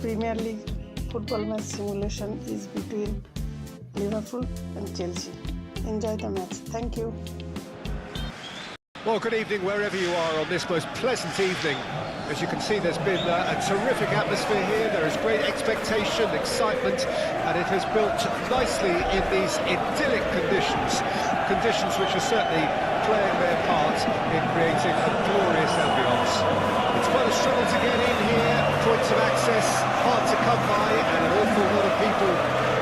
Premier League football match simulation is between Liverpool and Chelsea. Enjoy the match. Thank you. Well, good evening wherever you are on this most pleasant evening. As you can see, there's been a terrific atmosphere here. There is great expectation, excitement, and it has built nicely in these idyllic conditions. Conditions which are certainly playing their part in creating a glorious ambience. It's quite a struggle to get in here, points of access hard to come by, and an awful lot of people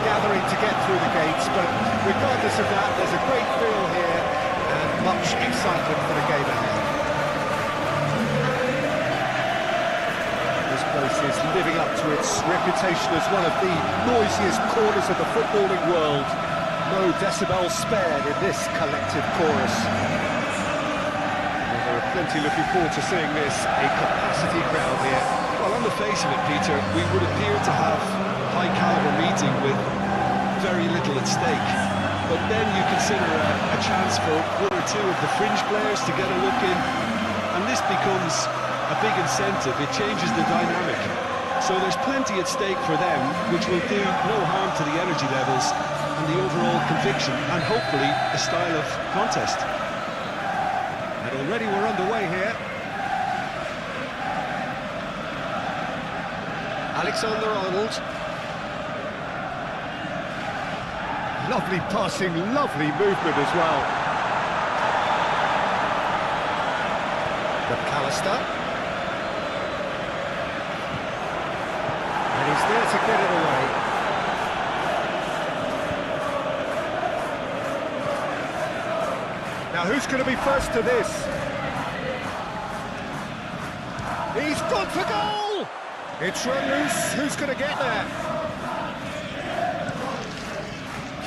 gathering to get through the gates. But regardless of that, there's a great feel here and much excitement for the game ahead. This place is living up to its reputation as one of the noisiest corners of the footballing world. No decibels spared in this collective chorus. Well, there are plenty looking forward to seeing this, a capacity crowd here. Well, on the face of it, Peter, we would appear to have a high-caliber meeting with very little at stake. But then you consider a chance for one or two of the fringe players to get a look in, and this becomes a big incentive. It changes the dynamic. So there's plenty at stake for them, which will do no harm to the energy levels and the overall conviction, and hopefully a style of contest. And already we're underway here. Alexander-Arnold. Lovely passing, lovely movement as well. McAllister. And he's there to get it away. Now who's going to be first to this? He's gone for goal! It's run loose. Who's going to get there?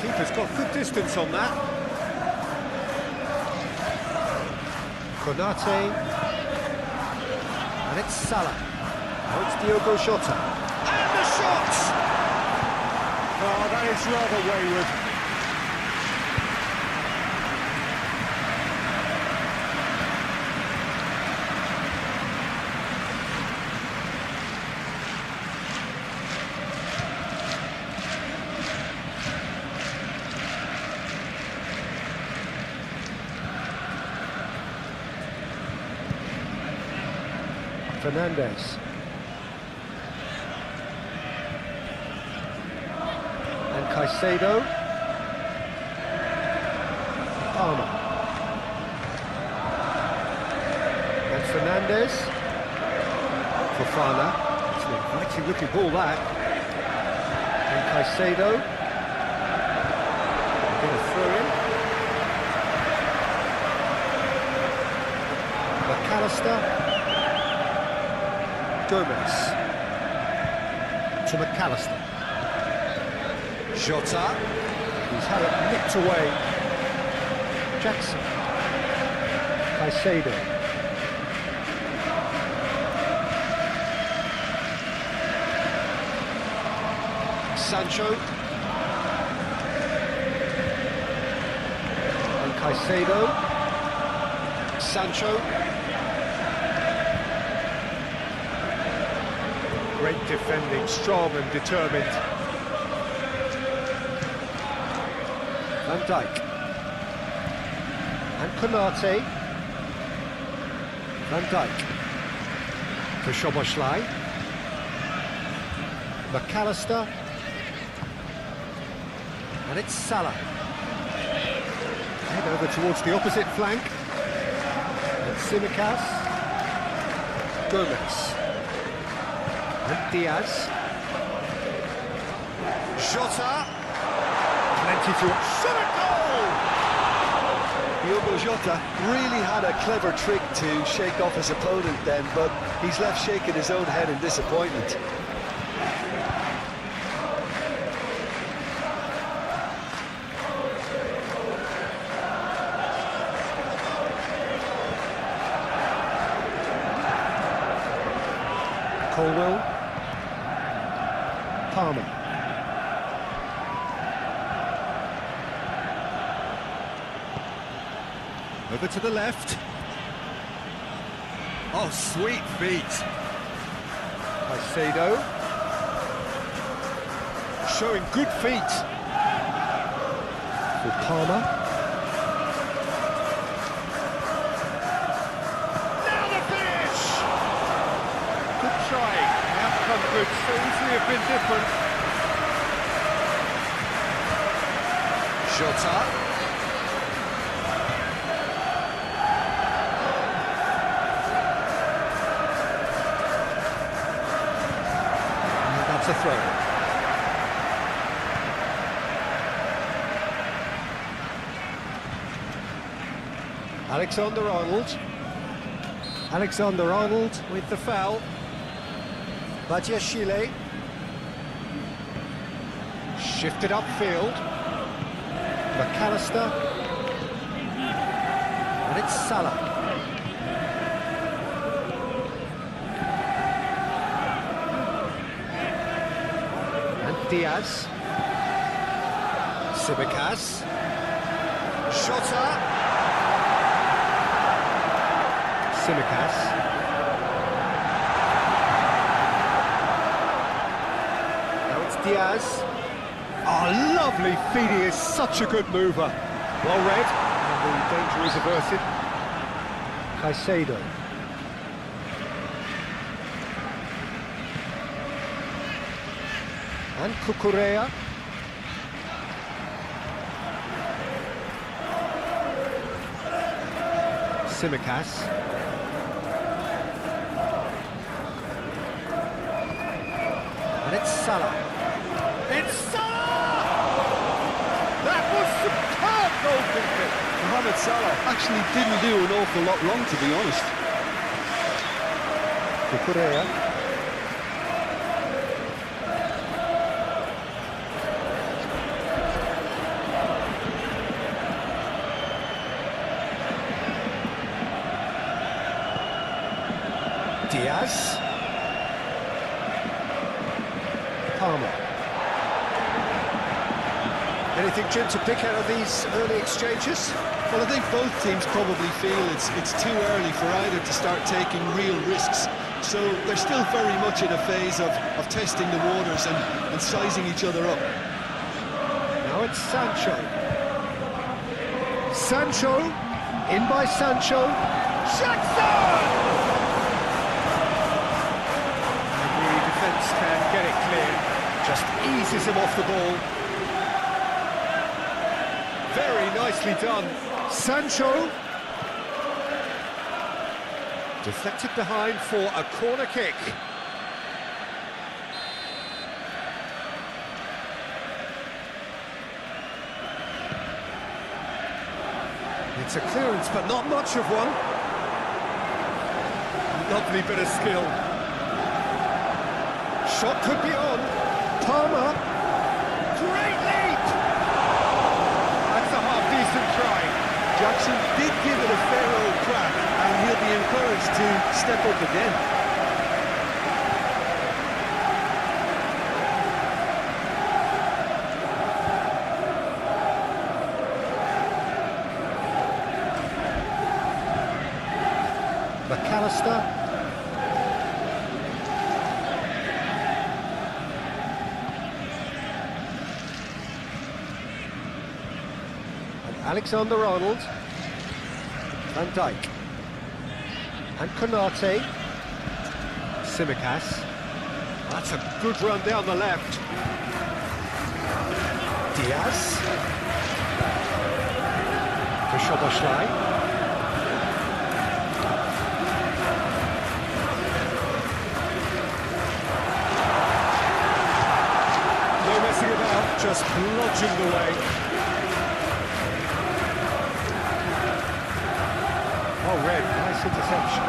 Keeper's got good distance on that. Konate. And it's Salah. Now it's Diogo Jota. And the shot! Oh, that is rather wayward. Fernandes. And Caicedo. Palmer. And Fernandes. Fofana. It's an inviting looking ball that. And Caicedo. Get a throw in. McAllister. Gomez to McAllister. Jota, he's had it nicked away. Jackson. Caicedo. Sancho. And Caicedo. Sancho. Great defending, strong and determined. Van Dijk. And Konate. Van Dijk. To Szoboszlai. McAllister. And it's Salah. Head over towards the opposite flank. And Tsimikas. Gomez. And Diaz. Jota. Plenty to shot at goal! Diogo Jota really had a clever trick to shake off his opponent then, but he's left shaking his own head in disappointment. Colwell. Palmer. Over to the left. Oh, sweet feet. Caicedo. showing good feet. For Palmer. Now the finish! Good trying. The outcome could so easily have been different. Jota. That's a throw. Alexander-Arnold. Alexander-Arnold with the foul. Badiashile. Shifted upfield. McAllister. And it's Salah. Diaz, Tsimikas, Jota, Tsimikas, now it's Diaz. Oh, lovely feed, he is such a good mover. Well read, and the danger is averted. Caicedo. And Cucurella. Tsimikas. And it's Salah. It's Salah! That was superb goalkeeping. Mohamed Salah actually didn't do an awful lot wrong, to be honest. Cucurella. Diaz. Palmer. Anything, Jim, to pick out of these early exchanges? Well, I think both teams probably feel it's too early for either to start taking real risks. So they're still very much in a phase of testing the waters and sizing each other up. Now it's Sancho. Sancho. In by Sancho. Jackson! Can get it clear, just eases him off the ball. Very nicely done. Sancho. Deflected behind for a corner kick. It's a clearance, but not much of one. Lovely bit of skill. Shot could be on. Palmer. Great leap! That's a half-decent try. Jackson did give it a fair old crack, and he'll be encouraged to step up again. McAllister. Alexander-Arnold, Van Dijk, and Konate, Tsimikas. That's a good run down the left. Diaz, for Szoboszlai. No messing about, just bludgeoned away. Oh, red, nice interception.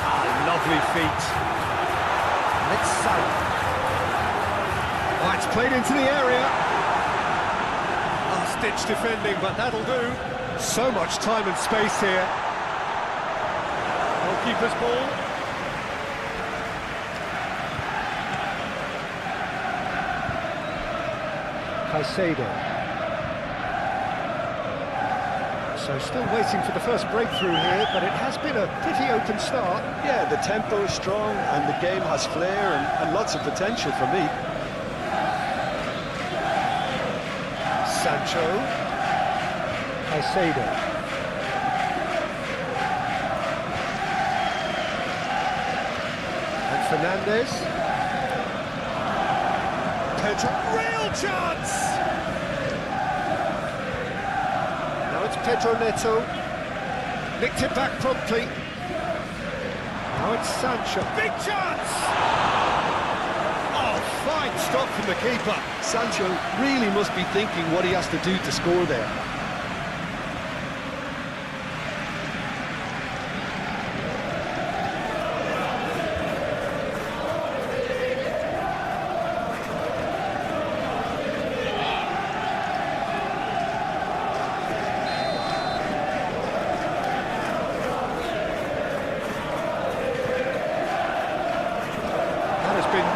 Ah, lovely feet. And it's Salah. Oh, it's played into the area. Last-ditch defending, but that'll do. So much time and space here. Goalkeeper's ball. Caicedo. So still waiting for the first breakthrough here, but it has been a pretty open start. Yeah, the tempo is strong and the game has flair and lots of potential for me. Sancho. Caicedo. And Fernandes. Pedro. Real chance! Now it's Pedro Neto. Nicked it back promptly. Now it's Sancho. Big chance! Oh, fine stop from the keeper. Sancho really must be thinking what he has to do to score there.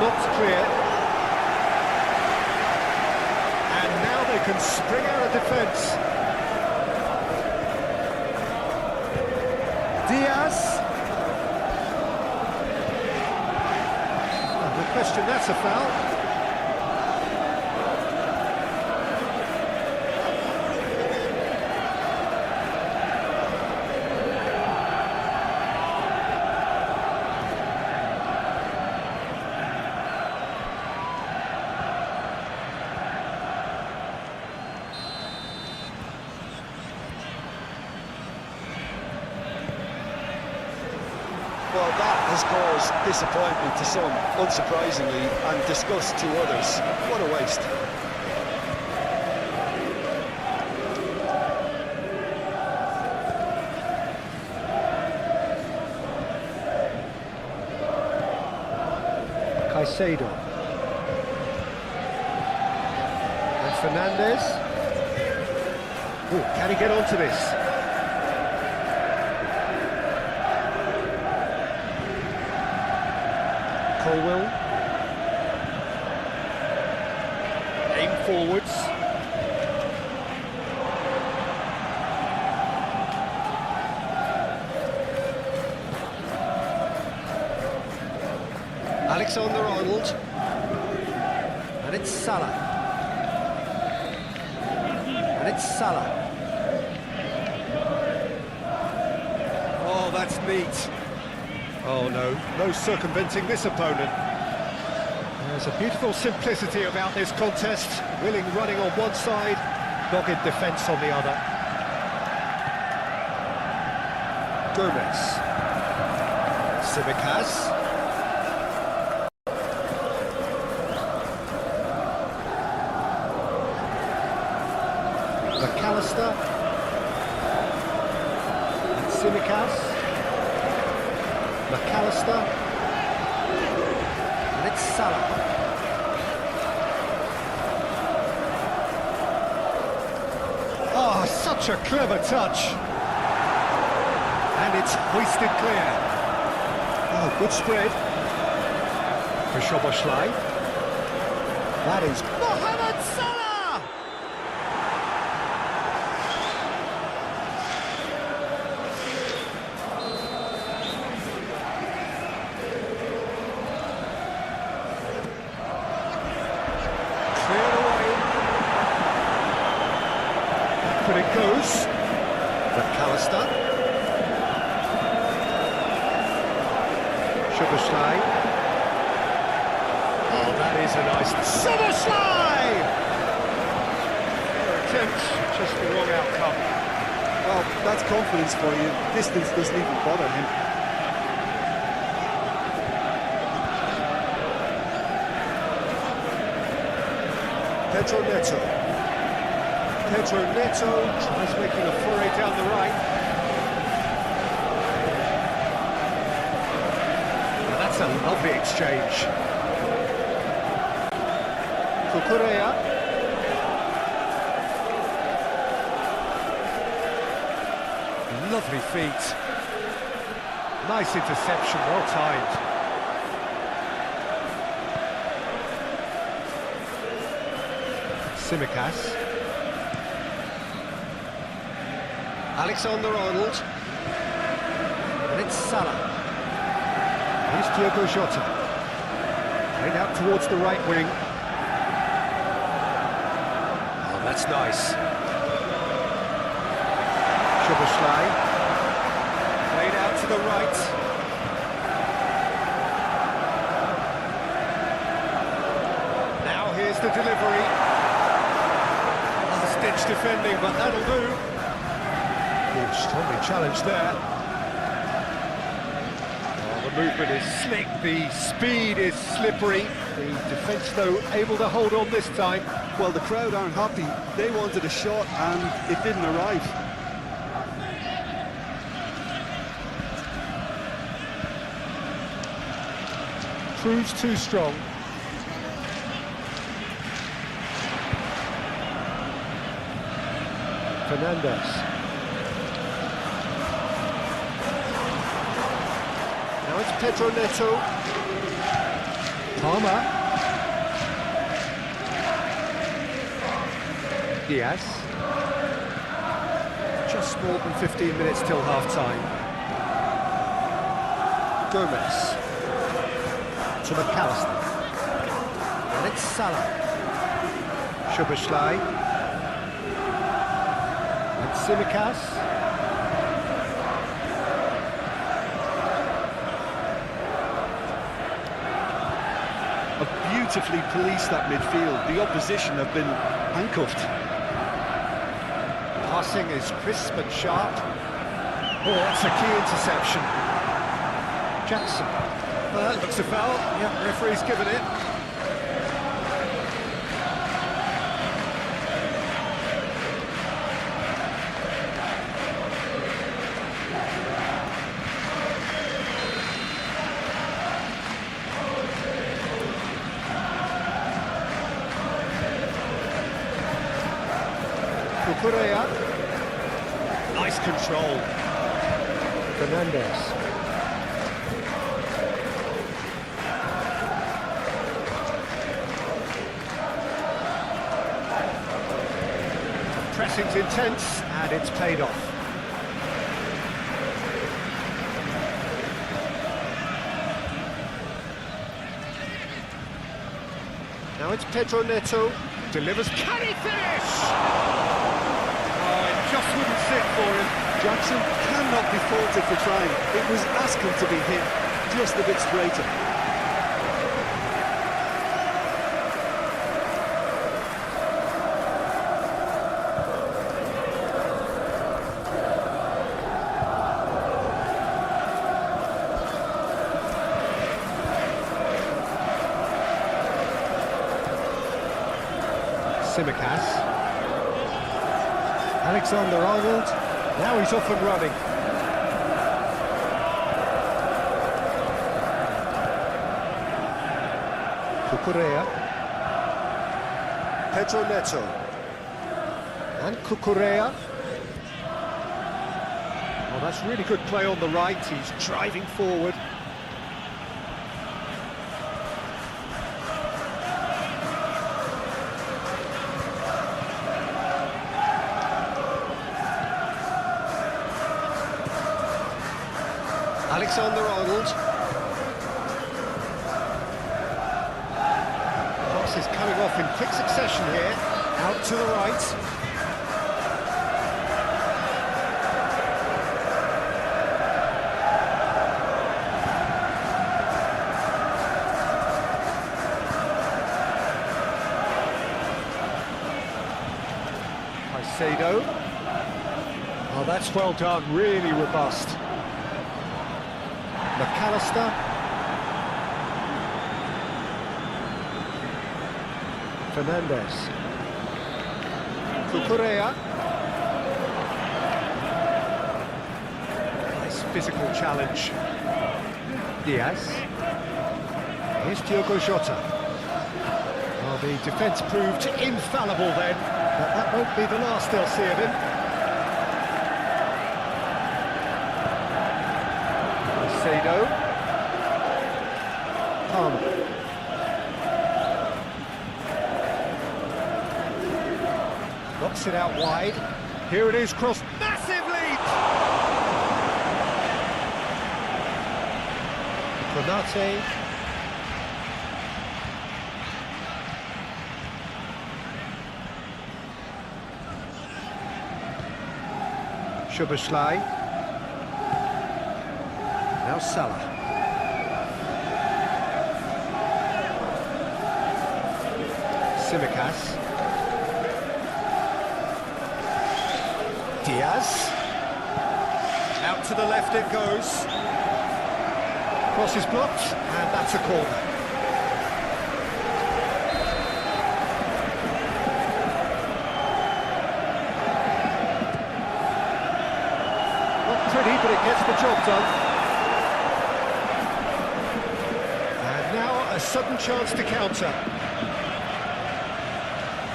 Knocked clear, and now they can spring out of defence. Diaz. No question, that's a foul. Well, that has caused disappointment to some, unsurprisingly, and disgust to others. What a waste. Caicedo. And Fernandes. Oh, can he get onto this? Colwell. Aim forwards. Alexander-Arnold. And it's Salah. And it's Salah. Oh, that's neat. Oh no, no circumventing this opponent. There's a beautiful simplicity about this contest. Willing running on one side, dogged defence on the other. Gomez. Simicas. McAllister. And Simicas. McAllister, and it's Salah. Oh, such a clever touch. And it's hoisted clear. Oh, good spread. For Szoboszlai. That is Mohamed Salah! But it goes. McAllister. Szoboszlai. Oh, that is a nice... Szoboszlai! Attempt, just the wrong outcome. Well, that's confidence for you. Distance doesn't even bother him. Pedro Neto. Pedro Neto tries making a foray down the right. And that's a lovely exchange. Cucurella. Lovely feet. Nice interception, well timed. Simicas. Alexander-Arnold. And it's Salah. Here's Diogo Jota. Played out towards the right wing. Oh, that's nice. Szoboszlai. Played out to the right. Now here's the delivery. Last-ditch defending, but that'll do. Strongly challenged there. Oh, the movement is slick, the speed is slippery. The defence, though, able to hold on this time. Well, the crowd aren't happy. They wanted a shot and it didn't arrive. Proves too strong. Fernandes. Now it's Pedro Neto. Palmer. Diaz. Just more than 15 minutes till half-time. Gomez. To McAllister. And it's Salah. Szoboszlai. And Tsimikas. Beautifully policed that midfield. The opposition have been handcuffed. Passing is crisp and sharp. Oh, that's a key interception. Jackson. That looks a foul. Yeah, referee's given it. Cucurella. Nice control. Fernandes. Pressing's intense, and it's paid off. Now it's Pedro Neto. Delivers. Can he finish? Just wouldn't sit for him. Jackson cannot be faulted for trying. It was asking to be hit just a bit straighter. Tsimikas. Alexander-Arnold, now he's off and running. Cucurella. Pedro Neto. And Cucurella. Oh, that's really good play on the right, he's driving forward. Alexander-Arnold. Pass is coming off in quick succession here. Out to the right. Caicedo. Oh, that's well done, really robust. McAllister. Fernandes. Cucurella. Nice physical challenge. Diaz. Here's Diogo Jota. Well, the defence proved infallible then, but that won't be the last they'll see of him. Caicedo. Palmer. Knocks it out wide. Here it is, crossed. Massive lead! Konate. Szoboszlai. Now Salah. Tsimikas. Diaz. Out to the left it goes. Cross is blocked, and that's a corner. Not pretty, but it gets the job done. And now a sudden chance to counter.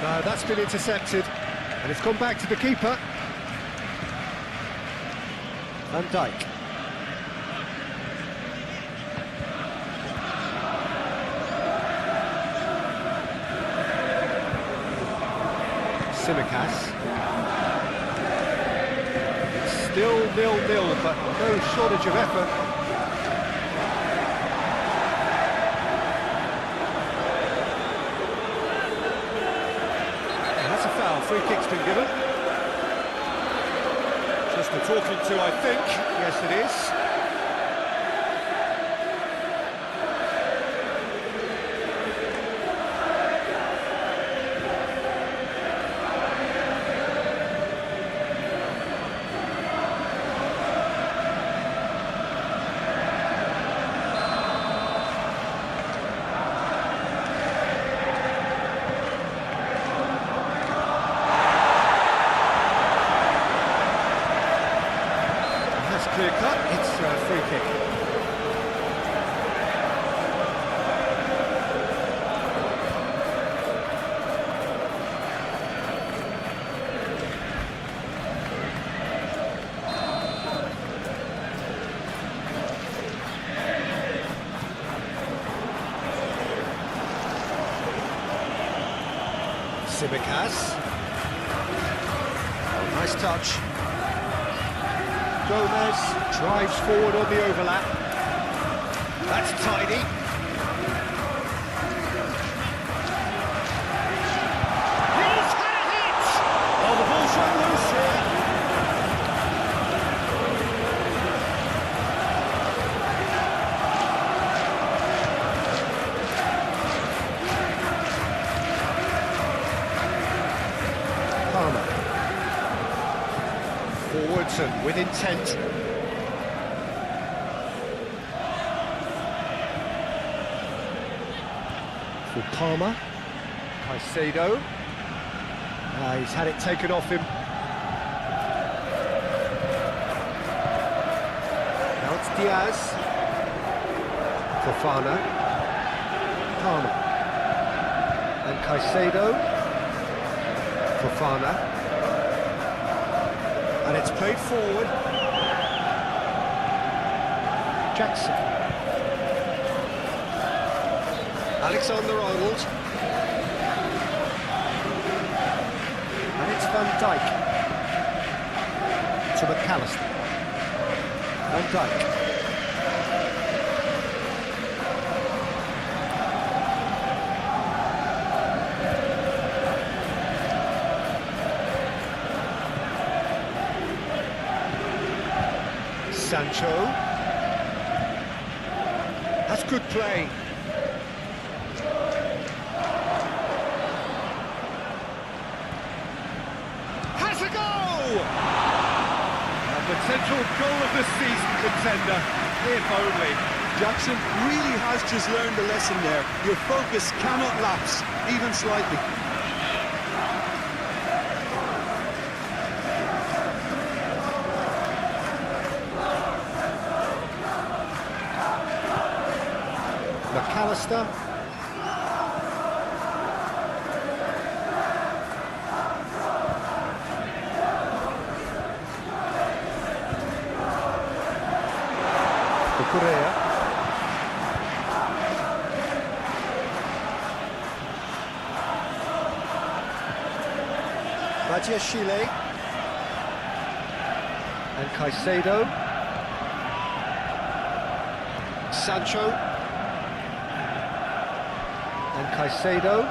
No, that's been intercepted, and it's gone back to the keeper. Van Dijk. Tsimikas. Still 0-0, but no shortage of effort. And that's a foul. Free kick's been given. Just a talking to, I think. Yes, it is. Clear cut, it's a free kick. Tsimikas. Oh, nice touch. Gomez drives forward on the overlap. That's tidy. He's had it! Oh, the ball's run loose here. Palmer. Forwards and with intent. For Palmer. Caicedo. He's had it taken off him. Now it's Diaz. Fofana. Palmer. And Caicedo. Fofana. And it's played forward. Jackson. Alexander-Arnold. And it's Van Dijk. To McAllister. Van Dijk. Sancho. That's good play. Has a goal! A potential goal of the season contender, if only. Jackson really has just learned a lesson there. Your focus cannot lapse, even slightly. McAllister. Correa. Matthias Chile. And Caicedo. Sancho. And Caicedo.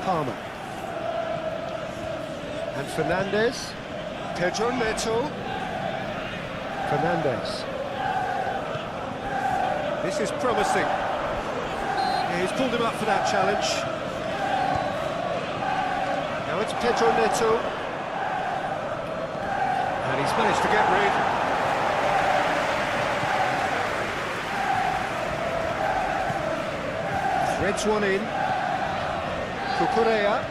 Palmer. And Fernandes. Pedro Neto. Fernandes. This is promising. Yeah, he's pulled him up for that challenge. Now it's Pedro Neto. And he's managed to get rid. Threads one in. Cucurella.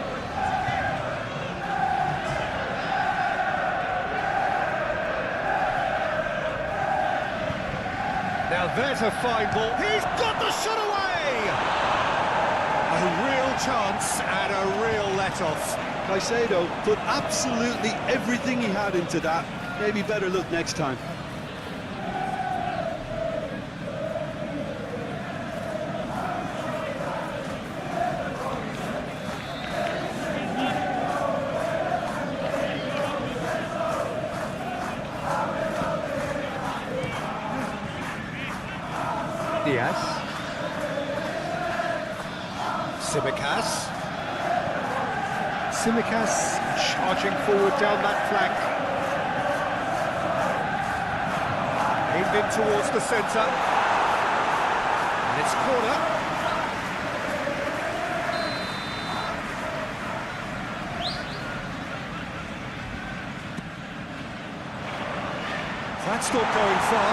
Now there's a fine ball. He's got the shot away! A real chance and a real let-off. Caicedo put absolutely everything he had into that. Maybe better look next time. Diaz. Tsimikas charging forward down that flank. Aimed in towards the centre. And it's corner. That's not going far.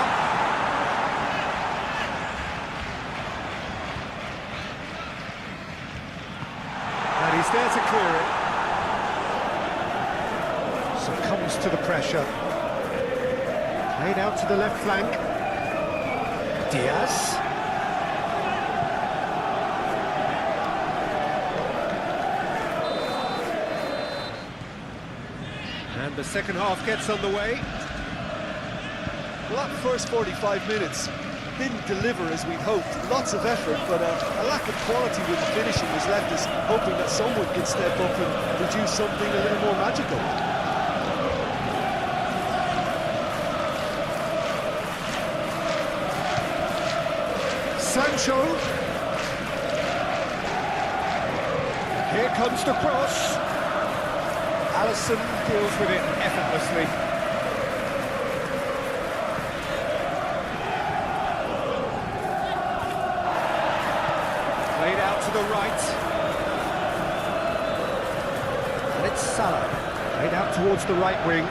He's there to clear it. Succumbs to the pressure. Played out to the left flank. Diaz. And the second half gets underway. Well, that first 45 minutes didn't deliver as we'd hoped. Lots of effort, but a lack of quality with the finishing has left us hoping that someone could step up and produce something a little more magical. Sancho. Here comes the cross. Alisson deals with it effortlessly. Played out to the right. And it's Salah. Played out towards the right wing.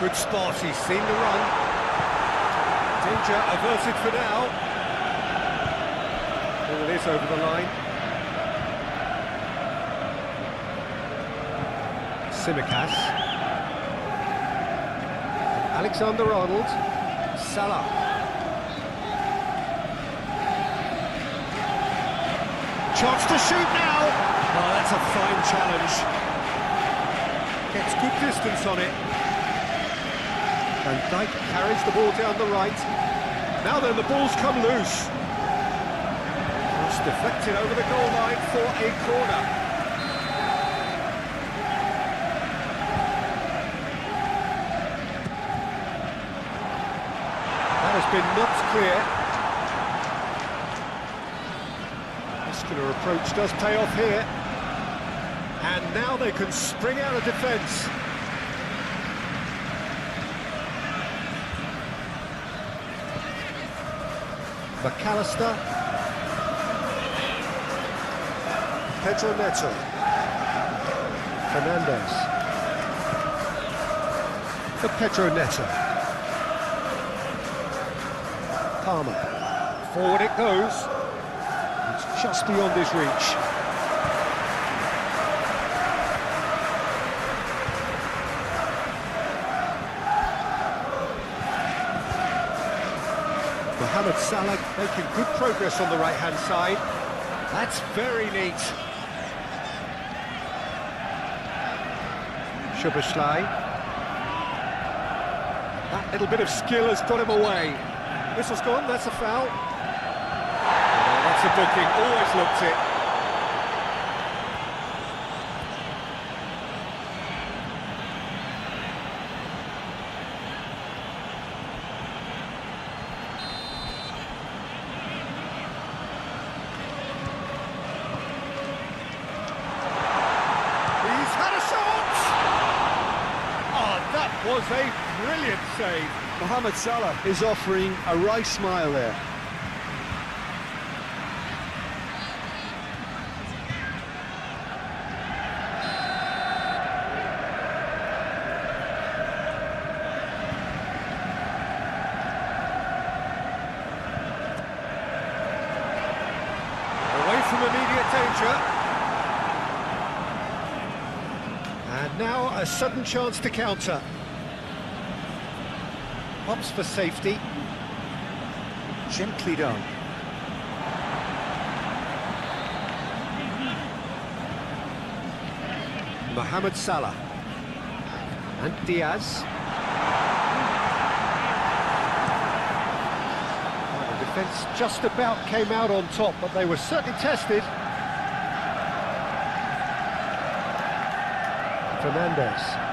Good spot, he's seen the run. Danger averted for now. Ball is over the line. Tsimikas. Alexander-Arnold. Salah. Chance to shoot now! Oh, that's a fine challenge. Gets good distance on it. Van Dijk carries the ball down the right. Now then, the ball's come loose. Cross deflected over the goal line for a corner. That has been knocked clear. Muscular approach does pay off here. And now they can spring out of defence. McAllister. Pedro Neto. Fernandes. For Pedro Neto. Palmer. Forward it goes. It's just beyond his reach. Mohamed Salah making good progress on the right-hand side. That's very neat. Szoboszlai. That little bit of skill has got him away. Whistle's gone, that's a foul. Oh, that's a booking, always looked it. was a brilliant save. Mohamed Salah is offering a wry smile there. Away from immediate danger. And now a sudden chance to counter. Pops for safety. Gently done. Mohamed Salah. And Diaz. The defence just about came out on top, but they were certainly tested. Fernandes.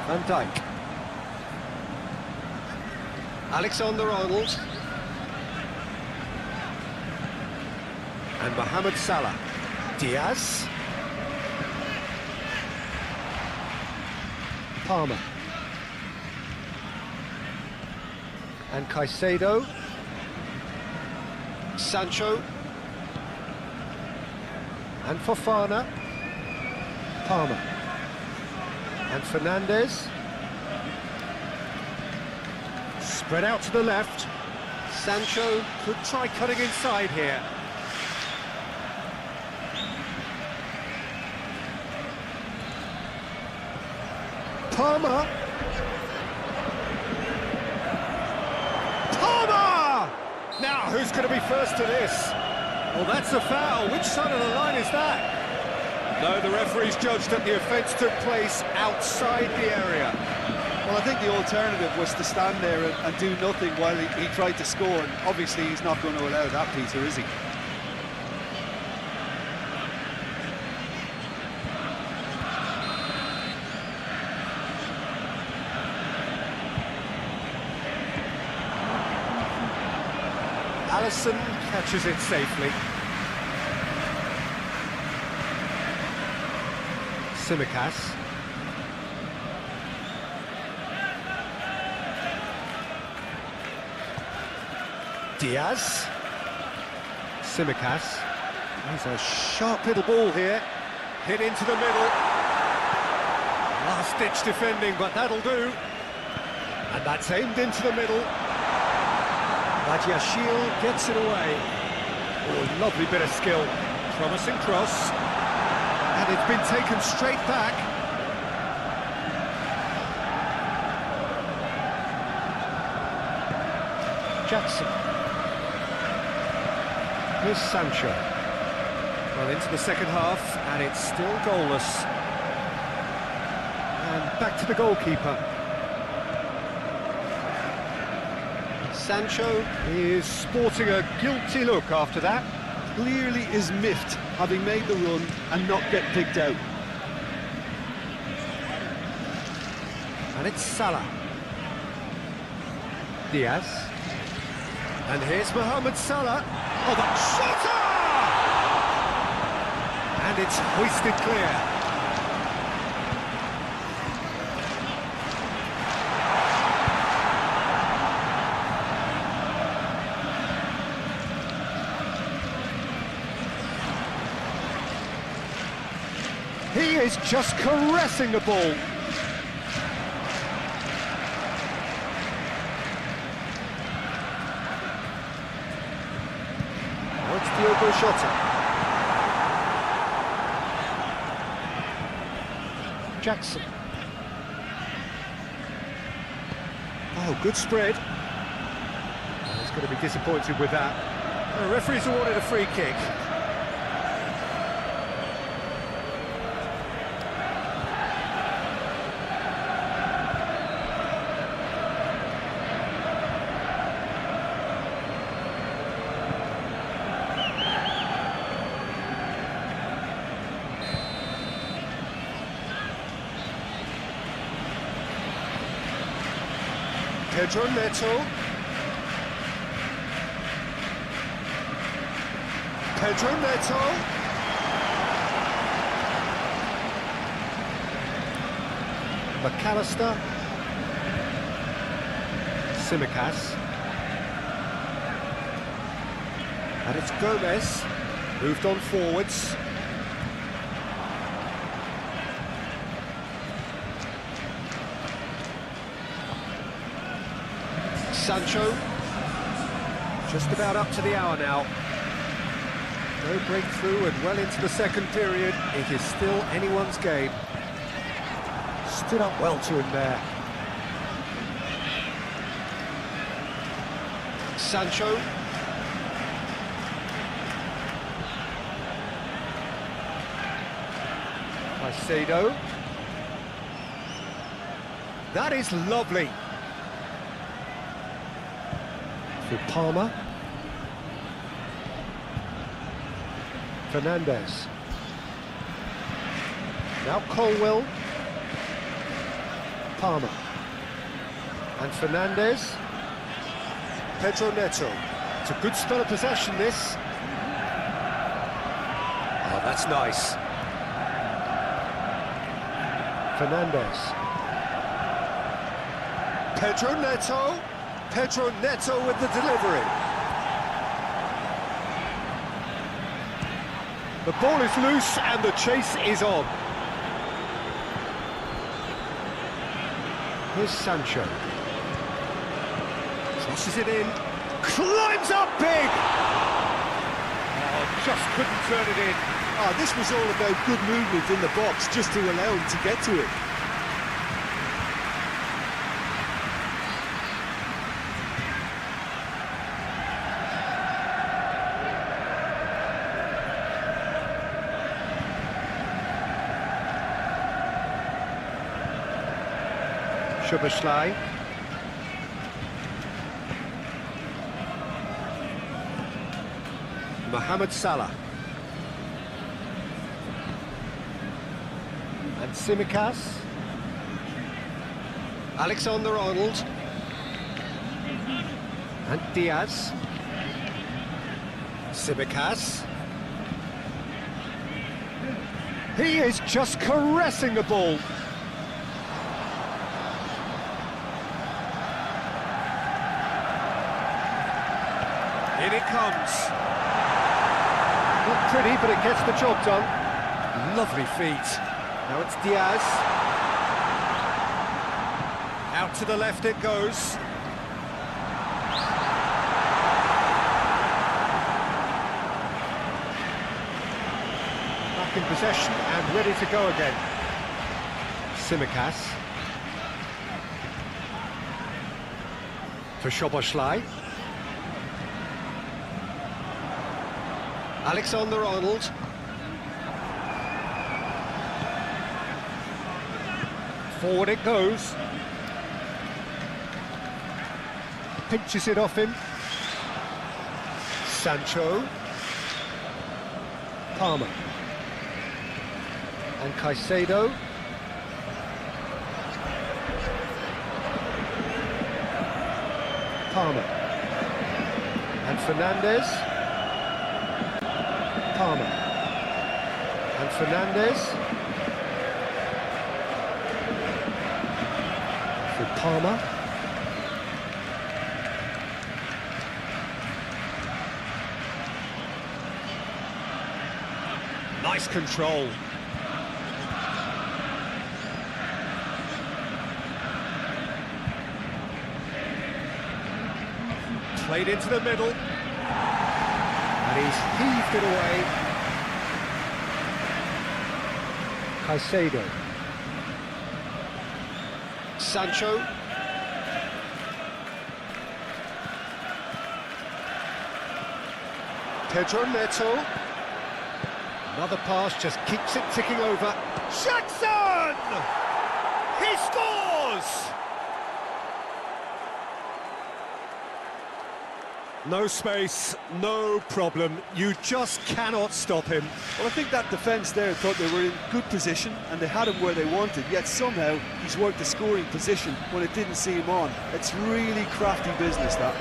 Van Dijk. Alexander-Arnold. And Mohamed Salah. Diaz. Palmer. And Caicedo. Sancho. And Fofana. Palmer. And Fernandes. Spread out to the left. Sancho could try cutting inside here. Palmer. Palmer! Now, who's going to be first to this? Well, that's a foul. Which side of the line is that? No, the referee's judged that the offence took place outside the area. Well, I think the alternative was to stand there and do nothing while he tried to score, and obviously he's not going to allow that, Peter, is he? Alisson catches it safely. Tsimikas. Diaz. Tsimikas. There's a sharp little ball here. Hit into the middle. Last-ditch defending, but that'll do. And that's aimed into the middle. Badiashile gets it away. Oh, lovely bit of skill. Promising cross. And it's been taken straight back. Jackson. Here's Sancho. Well, into the second half, and it's still goalless. And back to the goalkeeper. Sancho is sporting a guilty look after that. Clearly is miffed, having made the run and not get picked out. And it's Salah. Diaz. And here's Mohamed Salah. Oh, the shooter! And it's hoisted clear. He is just caressing the ball. Now it's Diogo Jota. Jackson. Oh, good spread. Oh, he's going to be disappointed with that. The referee's awarded a free kick. Pedro Neto. Pedro Neto. McAllister. Simicas. And it's Gomez, moved on forwards. Sancho, just about up to the hour now. No breakthrough and well into the second period. It is still anyone's game. Stood up well to him there. Sancho. Caicedo. That is lovely. For Palmer. Fernandez. Now Colwell. Palmer. And Fernandez. Pedro Neto. It's a good spell of possession, this. Oh, that's nice. Fernandez. Pedro Neto. Pedro Neto with the delivery. The ball is loose and the chase is on. Here's Sancho. Tosses it in. Climbs up big! Oh, just couldn't turn it in. Oh, this was all about good movement in the box, just to allow him to get to it. Szoboszlai. Mohamed Salah. And Simicas. Alexander-Arnold. And Diaz. Simicas. He is just caressing the ball. In it comes. Not pretty, but it gets the job done. Lovely feet. Now it's Diaz. Out to the left it goes. Back in possession and ready to go again. Simicas. For Szoboszlai. Alexander-Arnold. Forward it goes. Pinches it off him. Sancho. Palmer. And Caicedo. Palmer. And Fernandez. Palmer. And Fernandez. For Palmer. Nice control. Played into the middle. And he's heaved it away. Caicedo. Sancho. Pedro Neto. Another pass just keeps it ticking over. Jackson! He scores! No space, no problem. You just cannot stop him. Well, I think that defence there thought they were in good position and they had him where they wanted, yet somehow he's worked the scoring position when it didn't see him on. It's really crafty business, that.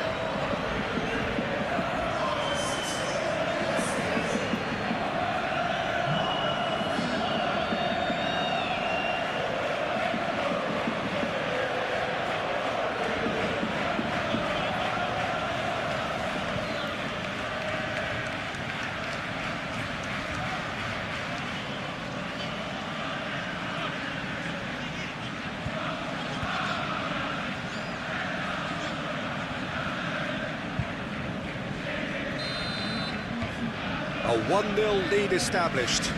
A 1-0 lead established.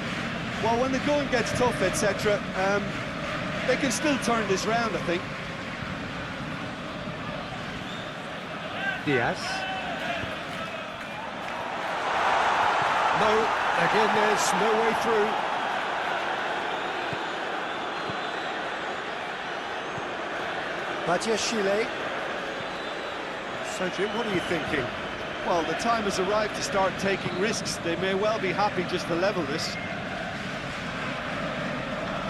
Well, when the going gets tough, etc., they can still turn this round, I think. Diaz. No, again there's no way through. Badiashile. So Jim, what are you thinking? Well, the time has arrived to start taking risks. They may well be happy just to level this.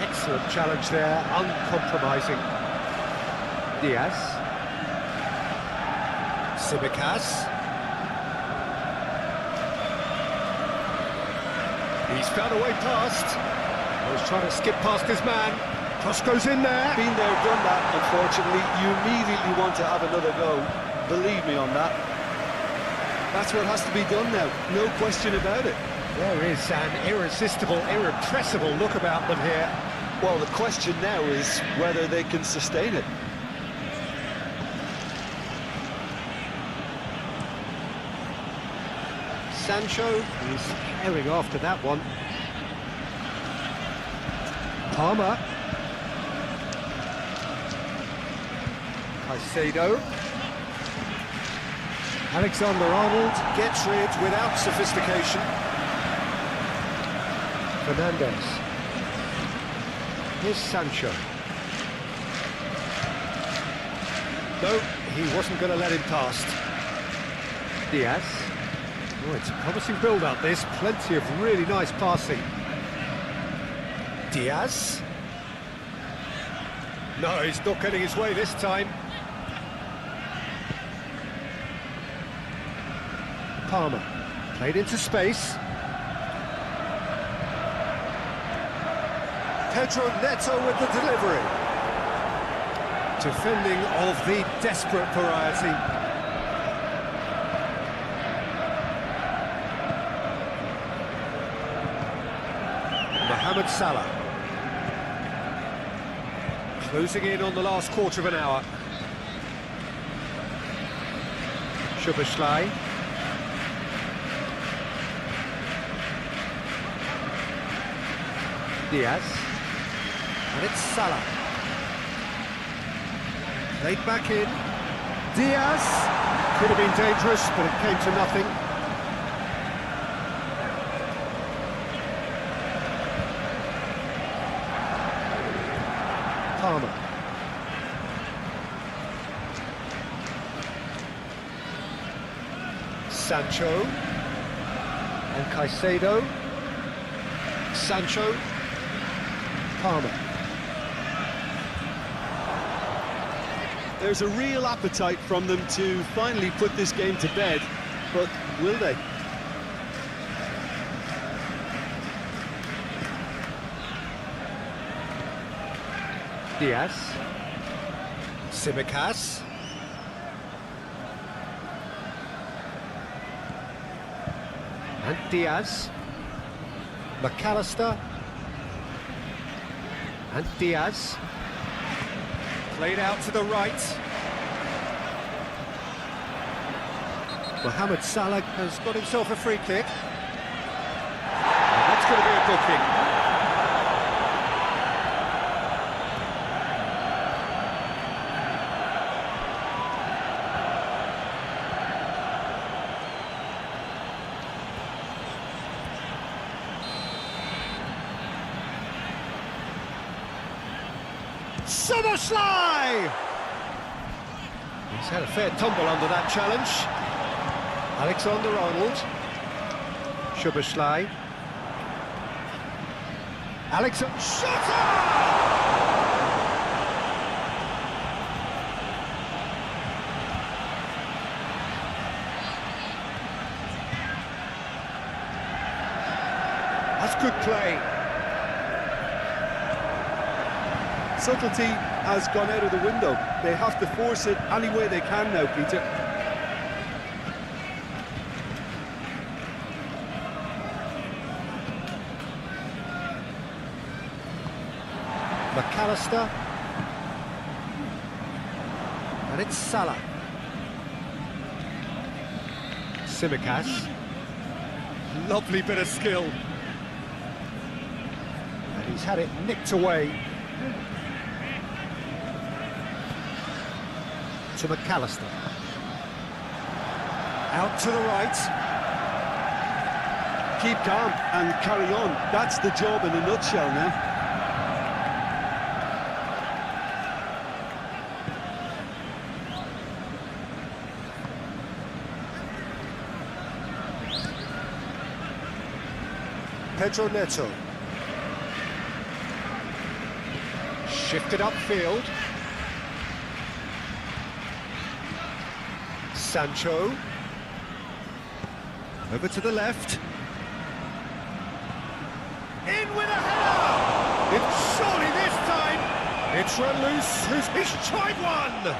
Excellent challenge there, uncompromising. Diaz. Tsimikas. He's found a way past. He's trying to skip past his man. Cross goes in there. Been there, done that, unfortunately. You immediately want to have another go. Believe me on that. That's what has to be done now, no question about it. There is an irresistible, irrepressible look about them here. Well, the question now is whether they can sustain it. Sancho is herring after that one. Palmer. Caicedo. Alexander-Arnold gets rid without sophistication. Fernandes. Here's Sancho. No, he wasn't going to let him past. Diaz. Oh, it's a promising build-up, this. Plenty of really nice passing. Diaz. No, he's not getting his way this time. Palmer. Played into space. Pedro Neto with the delivery. Defending of the desperate variety. Mohamed Salah. Closing in on the last quarter of an hour. Szoboszlai. Diaz. And it's Salah. Played back in. Diaz. Could have been dangerous, but it came to nothing. Palmer. Sancho. And Caicedo. Sancho. Palmer. There's a real appetite from them to finally put this game to bed, but will they? Diaz. Tsimikas. And Diaz. McAllister. And Diaz. Played out to the right. Mohamed Salah has got himself a free kick. And that's going to be a booking. Szoboszlai! He's had a fair tumble under that challenge. Alexander-Arnold. Szoboszlai. Alexander... Shutter! That's good play. Subtlety has gone out of the window. They have to force it any way they can now, Peter. McAllister. And it's Salah. Tsimikas. Lovely bit of skill. And he's had it nicked away. To McAllister. Out to the right. Keep calm and carry on. That's the job in a nutshell now. Pedro Neto. Shifted upfield. Sancho. Over to the left. In with a header! It's surely this time! It's run loose, he's tried one!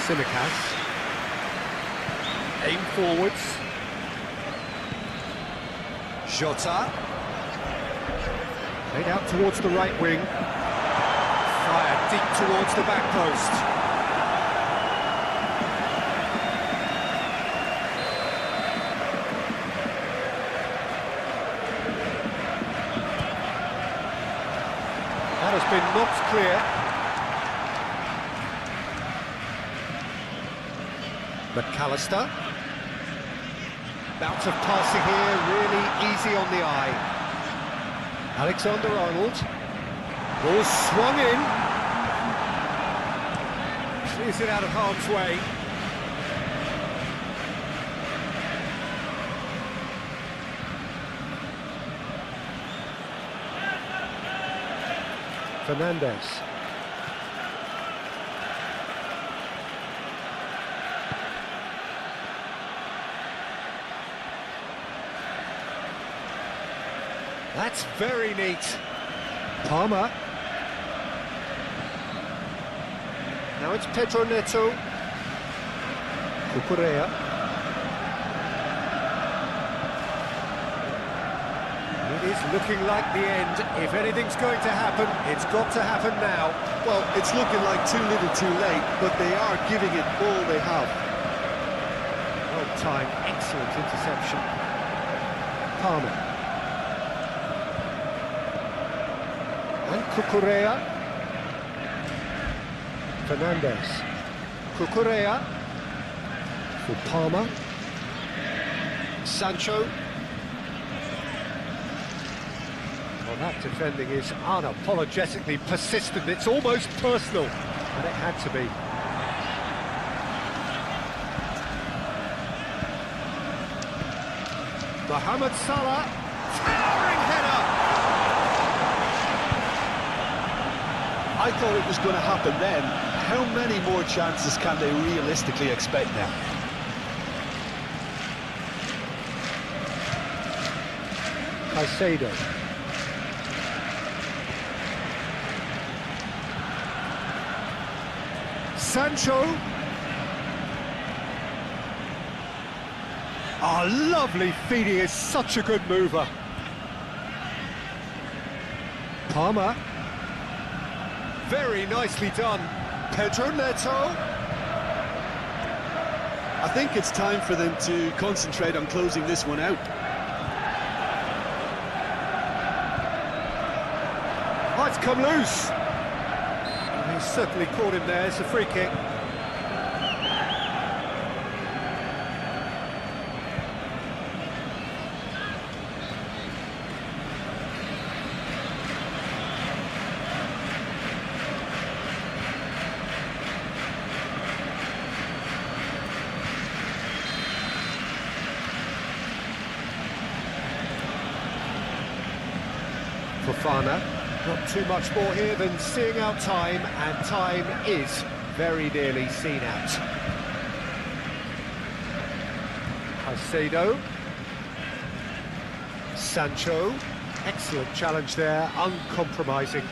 Simicas. Aim forwards. Jota. Played out towards the right wing. Fired deep towards the back post. That has been knocked clear. McAllister. Bout of passing here, really easy on the eye. Alexander-Arnold. Ball swung in. Clears it out of harm's way. Fernandez. That's very neat. Palmer. Now it's Pedro Neto. Cucurella. It is looking like the end. If anything's going to happen, it's got to happen now. Well, it's looking like too little too late, but they are giving it all they have. Well timed, excellent interception. Palmer. And Cucurella. Fernandez. Cucurella. For Palmer. Sancho. Well, that defending is unapologetically persistent. It's almost personal. And it had to be. Mohamed Salah. Towering header. I thought it was going to happen then. How many more chances can they realistically expect now? Caicedo. Sancho. Oh, lovely feed. He is such a good mover. Palmer. Very nicely done. Pedro Neto. I think it's time for them to concentrate on closing this one out. Oh, it's come loose. And he's certainly caught him there. It's a free kick. Fofana, not too much more here than seeing out time, and time is very nearly seen out. Caicedo. Sancho, excellent challenge there, uncompromising.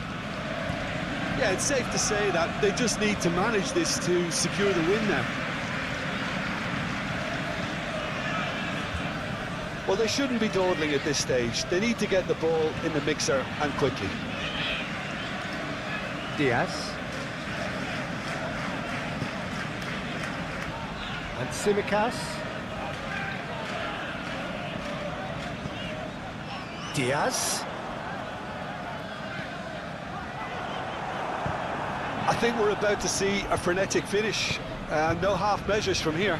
Yeah, it's safe to say that they just need to manage this to secure the win now. Well, they shouldn't be dawdling at this stage. They need to get the ball in the mixer and quickly. Diaz. And Tsimikas. Diaz. I think we're about to see a frenetic finish, and no half measures from here.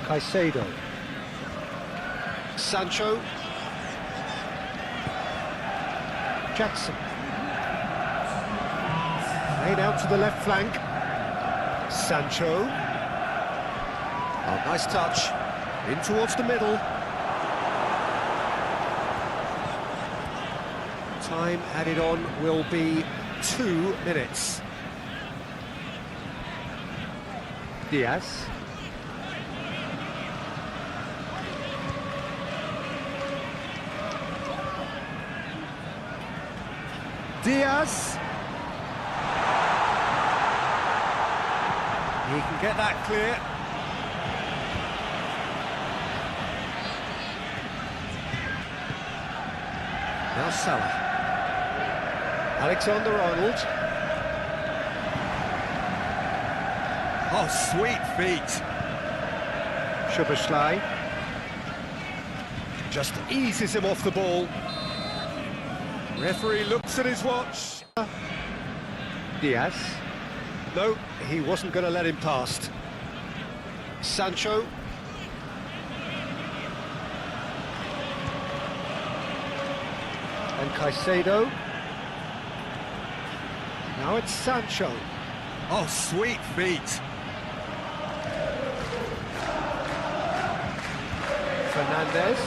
Caicedo. Sancho. Jackson. Laid out to the left flank. Sancho. Oh, nice touch. In towards the middle. Time added on will be 2 minutes. Diaz. Diaz. He can get that clear. Now Salah. Alexander-Arnold. Oh, sweet feet. Szoboszlai. Just eases him off the ball. Referee looks at his watch. Diaz. No, he wasn't going to let him past. Sancho. And Caicedo. Now it's Sancho. Oh, sweet feet. Fernandez.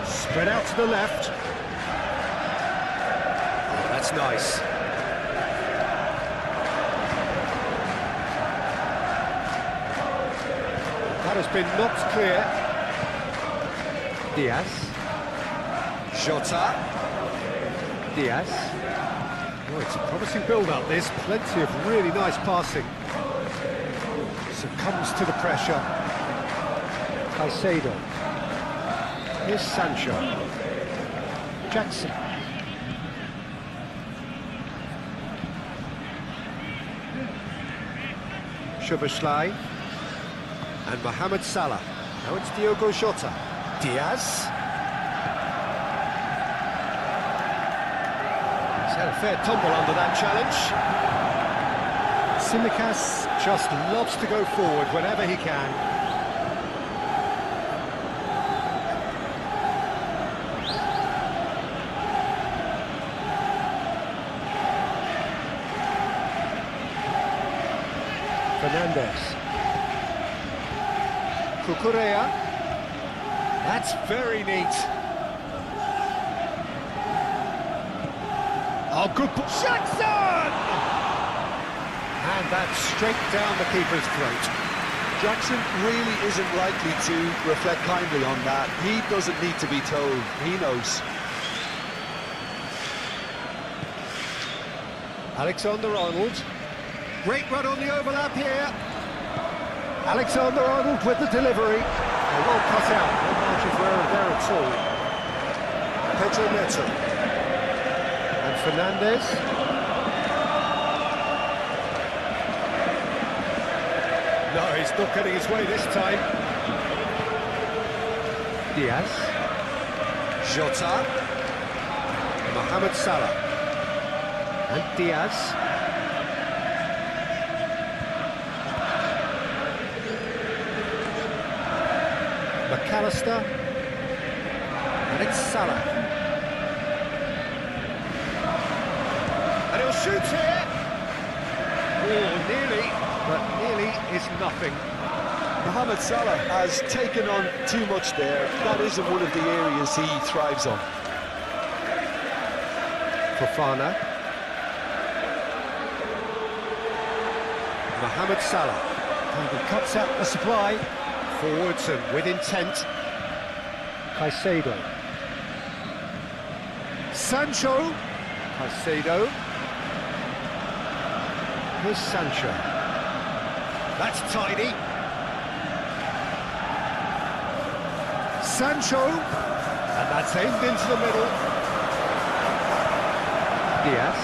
Spread out to the left. Oh, that's nice. That has been knocked clear. Diaz. Jota. Diaz. Oh, it's a promising build-up, this. Plenty of really nice passing. Succumbs to the pressure. Caicedo. Here's Sancho. Jackson. Szoboszlai. And Mohamed Salah. Now it's Diogo Jota. Diaz. He's had a fair tumble under that challenge. Tsimikas just loves to go forward whenever he can. Fernandez. Cucurella. That's very neat. Oh, good ball. Jackson! And that's straight down the keeper's throat. Jackson really isn't likely to reflect kindly on that. He doesn't need to be told. He knows. Alexander-Arnold. Great run on the overlap here. Alexander-Arnold with the delivery. Well cut out, no margin for error there at all. Pedro Neto. And Fernandez. No, he's not getting his way this time. Diaz. Jota. Mohamed Salah. And Diaz. McAllister, and it's Salah. And he'll shoot here. Oh, nearly, but nearly is nothing. Mohamed Salah has taken on too much there. That isn't one of the areas he thrives on. Fofana. Mohamed Salah. And he cuts out the supply. Forwards and with intent. Caicedo. Sancho. Caicedo. Here's Sancho. That's tidy. Sancho. And that's aimed into the middle. Diaz.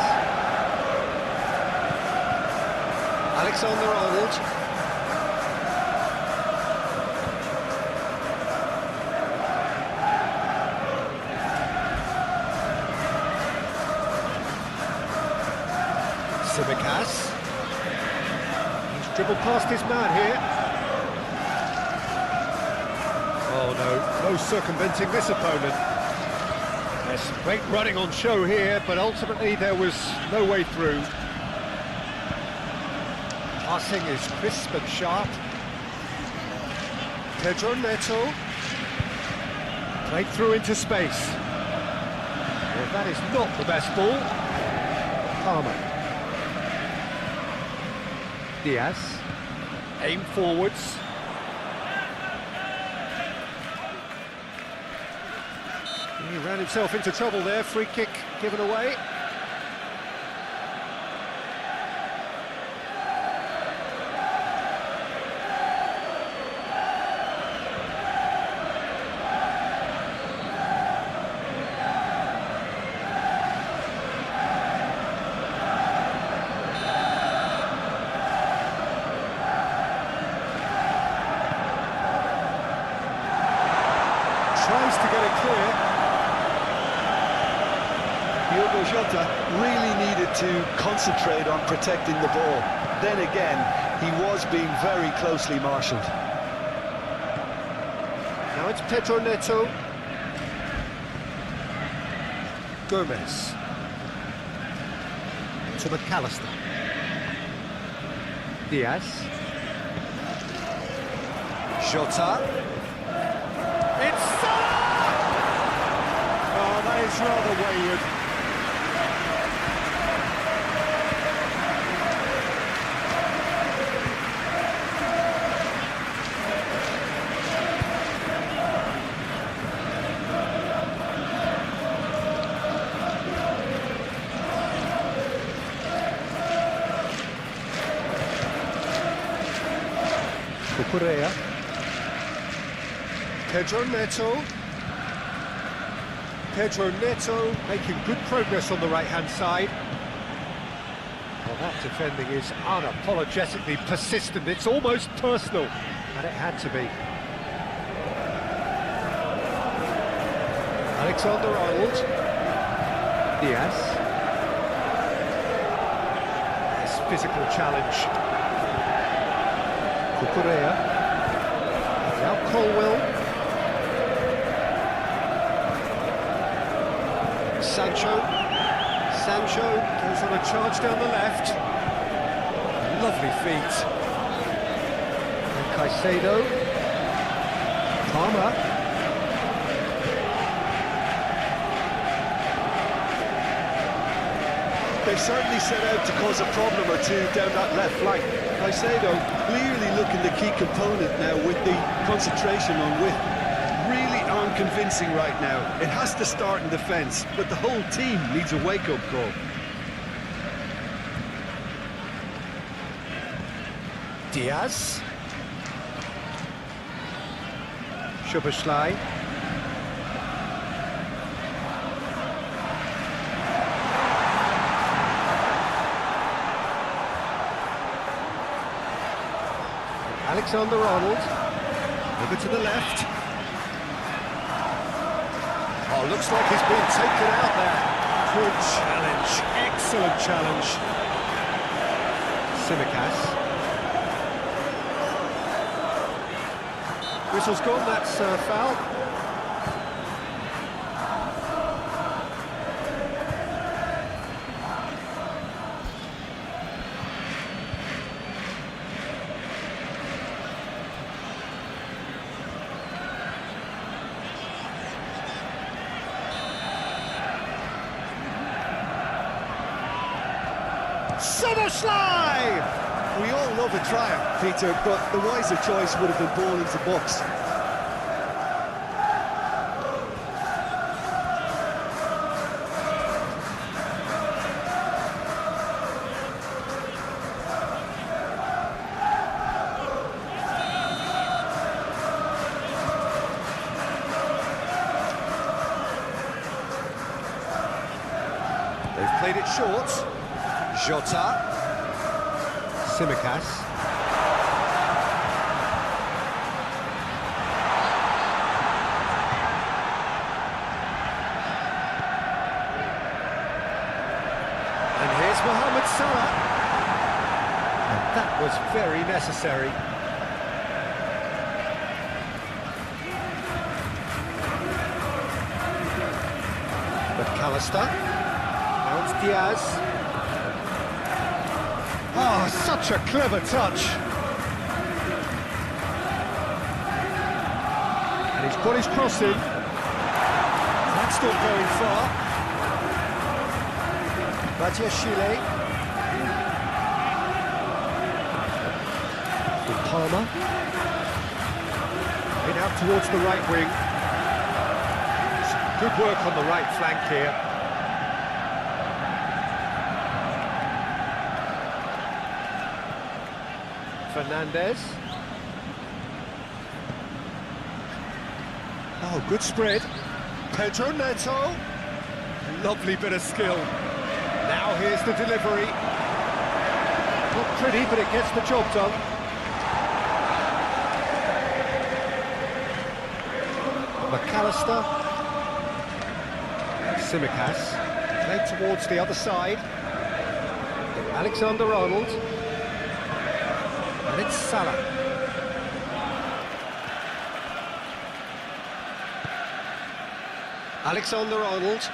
Alexander-Arnold. Simicas. He's dribbled past his man here. Oh no, no circumventing this opponent. There's great running on show here, but ultimately there was no way through. Passing is crisp and sharp. Pedro Neto. Played through into space. Well, that is not the best ball. Palmer. Diaz. Aim forwards. He ran himself into trouble there. Free kick given away. Tries to get it clear. Diogo Jota really needed to concentrate on protecting the ball. Then again, he was being very closely marshalled. Now it's Pedro Neto. Gomez. To McAllister. Diaz. Jota. It's Salah! Oh, that is rather wayward. Correa. Pedro Neto. Pedro Neto making good progress on the right-hand side. Well, that defending is unapologetically persistent. It's almost personal, and it had to be. Alexander-Arnold. Diaz. Nice physical challenge. Correa. Now Colwell. Sancho goes on a charge down the left. Lovely feet. And Caicedo. Palmer. They certainly set out to cause a problem or two down that left flank. Caicedo clearly looking the key component now with the concentration on width. Really unconvincing right now. It has to start in defence, but the whole team needs a wake-up call. Diaz. Szoboszlai. Alexander-Arnold. Over to the left. Oh, looks like he's been taken out there. Good challenge. Excellent challenge. Simicas. Whistle's gone, that's foul. Szoboszlai! We all love a triumph, Peter, but the wiser choice would have been ball into box. They've played it short. Jota. Tsimikas. And here's Mohamed Salah. And that was very necessary. McAllister. Now it's Diaz. Oh, such a clever touch. And he's put his cross in. That's not going far. Badiashile. With Palmer. In out towards the right wing. Good work on the right flank here. Fernandez. Oh, good spread. Pedro Neto. Lovely bit of skill. Now here's the delivery. Not pretty, but it gets the job done. McAllister. Tsimikas. Played towards the other side. Alexander-Arnold. And it's Salah. Alexander-Arnold.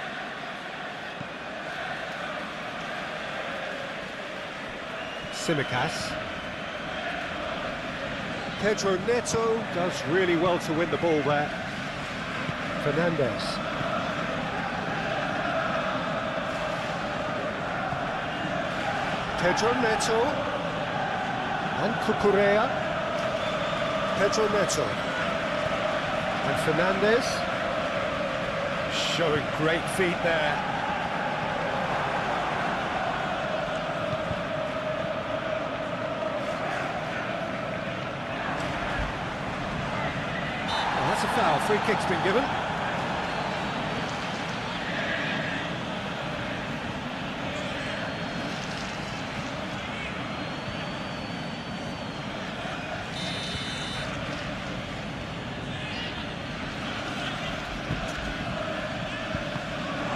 Tsimikas. Pedro Neto does really well to win the ball there. Fernandez. Pedro Neto. And Cucurella. Pedro Neto. And Fernandez. Showing great feet there. Oh, that's a foul. Free kick's been given.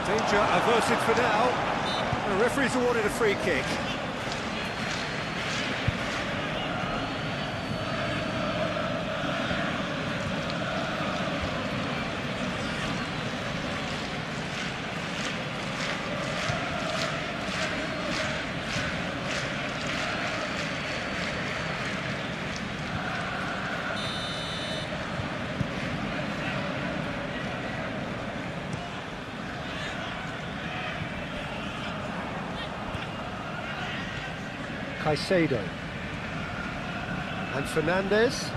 Danger averted for now. The referee's awarded a free kick. Caicedo. And Fernandez.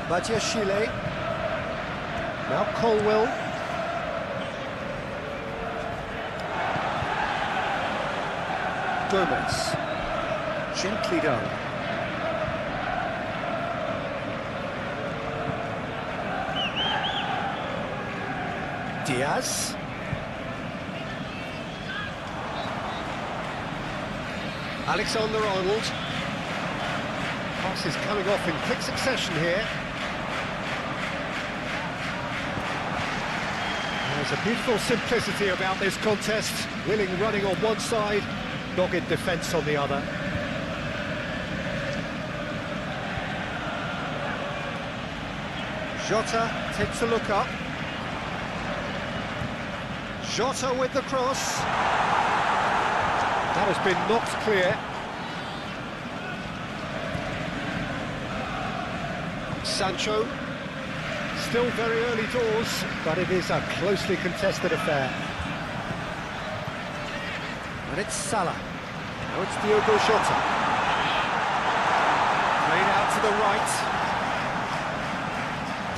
Badiashile. Now Colwell. Gomez. Gently done. Diaz. Alexander-Arnold. Passes coming off in quick succession here. There's a beautiful simplicity about this contest. Willing running on one side, dogged defence on the other. Jota takes a look up. Jota with the cross. That has been knocked clear. Sancho. Still very early doors, but it is a closely contested affair. And it's Salah. Now it's Diogo Jota. Played out to the right.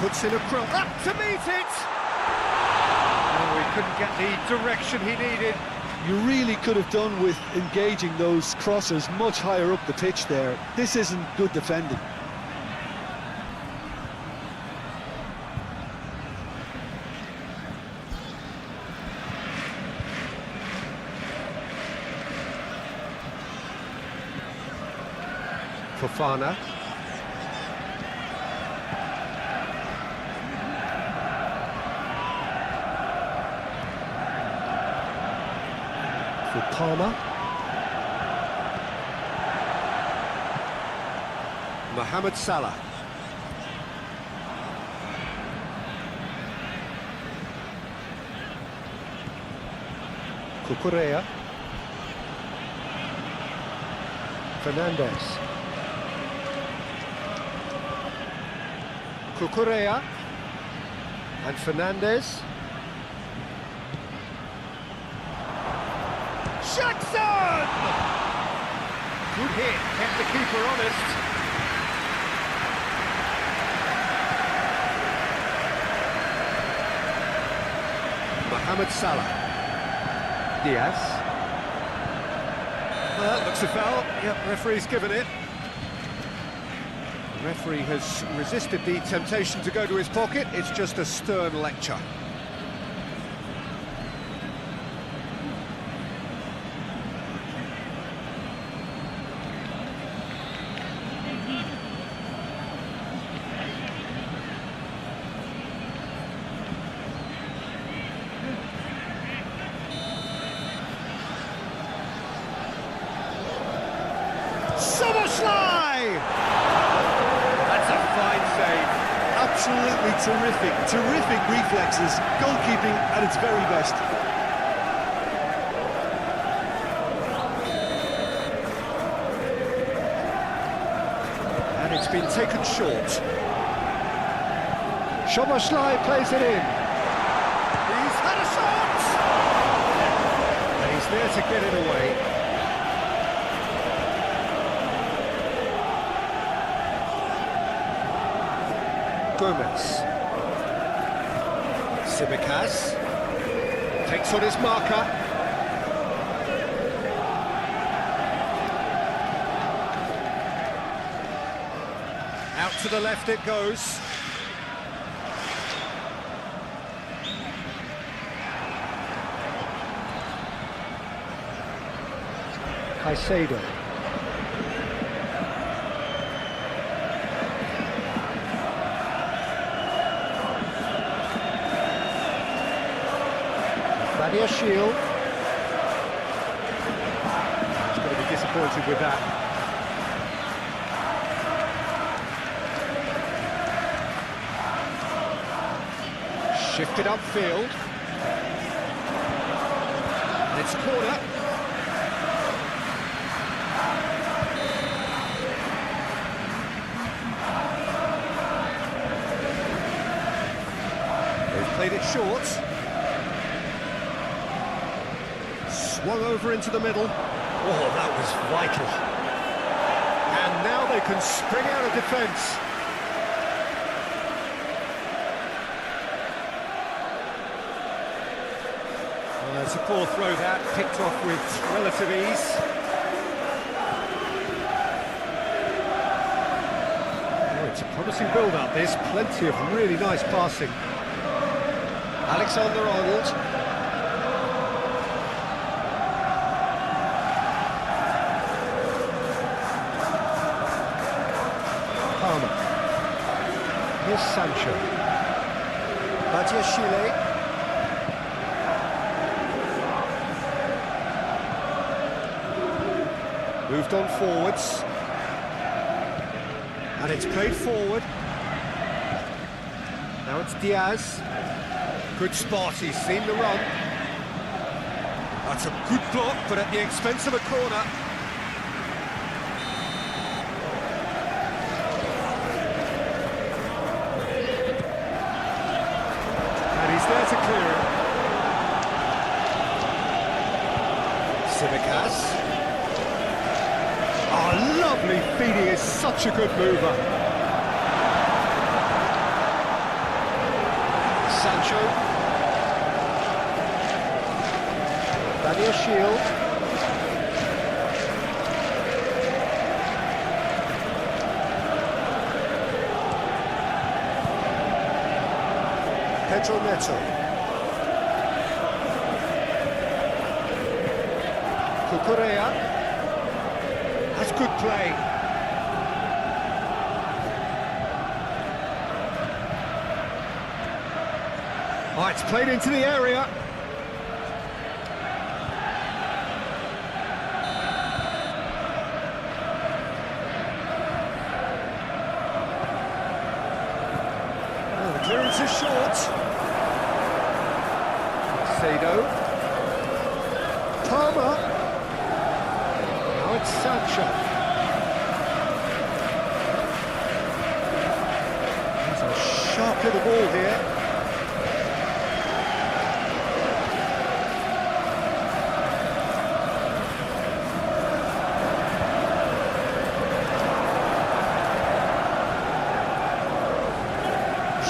Puts in a cross. Up to meet it! Oh, he couldn't get the direction he needed. You really could have done with engaging those crossers much higher up the pitch there. This isn't good defending. Fofana. For Palmer. Mohamed Salah. Cucurella. Fernandes. Cucurella. And Fernandes. Jackson! Good hit, kept the keeper honest. Mohamed Salah. Diaz. Well, that looks a foul. Yep, referee's given it. The referee has resisted the temptation to go to his pocket. It's just a stern lecture. That's a fine save. Absolutely terrific reflexes, goalkeeping at its very best. And it's been taken short. Szoboszlai plays it in. He's had a shot! And he's there to get it away. Gomez. Simicas takes on his marker. Out to the left it goes. Caicedo. Shield. He's going to be disappointed with that. Shifted upfield. And it's a corner. They've played it short. Swung over into the middle. Oh, that was vital. And now they can spring out of defence. Well, it's a poor throw that, picked off with relative ease. Oh, it's a promising build-up, this. Plenty of really nice passing. Alexander-Arnold. Here's Sancho. Chile. Moved on forwards. And it's played forward. Now it's Diaz. Good spot, he's seen the run. That's a good block, but at the expense of a corner. There to clear it. Simicas. Oh, lovely feeding, is such a good mover. Sancho. Shield. Pedro Neto. Cucurella. That's good play. Oh, it's played into the area. Oh, the clearance is short. Sado. Palmer. Now it's Sancho. He's a sharp little ball here.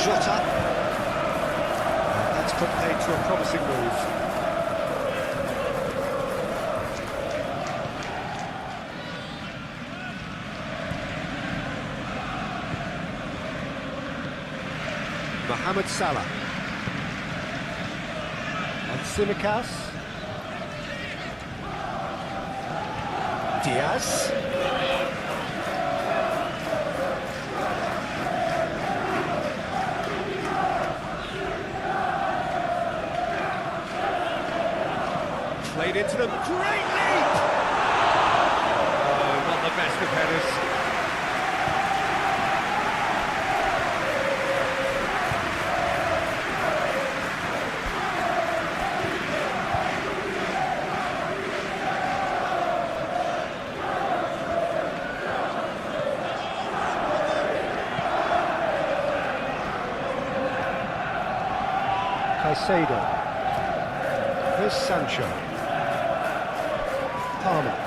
Jota. That's put paid to a promising move. Mohamed Salah. And Tsimikas. Diaz. Played into them, great leap! Oh, not the best of headers. Caicedo. Here's Sancho. Palmer.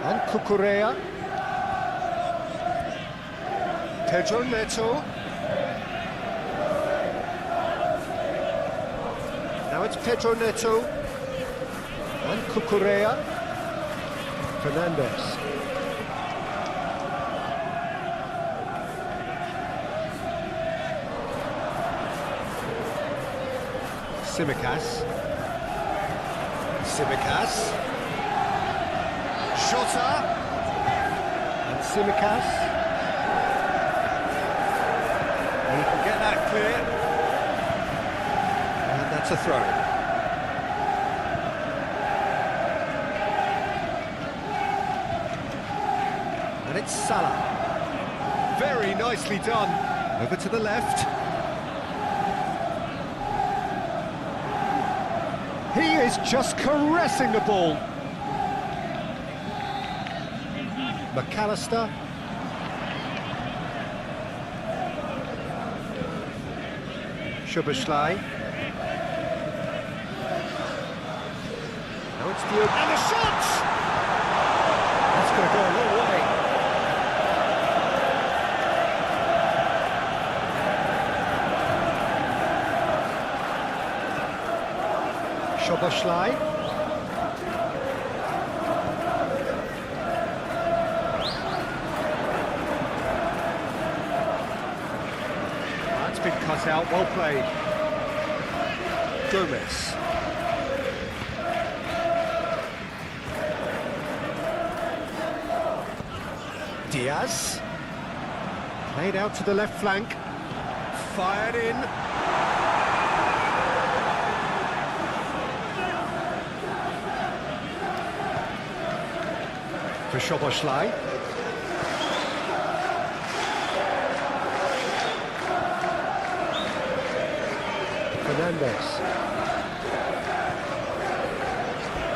And Cucurella. Pedro Neto. Now it's Pedro Neto. And Cucurella. Fernandes. Tsimikas. Jota. And Tsimikas. And he can get that clear. And that's a throw. And it's Salah. Very nicely done. Over to the left. He is just caressing the ball. McAllister. Szoboszlai. Now it's Diop. And the shot! That's going to go a long way. Szoboszlai. That's been cut out, well played. Gomez. Diaz. Played out to the left flank. Fired in. For Szoboszlai. Fernandes.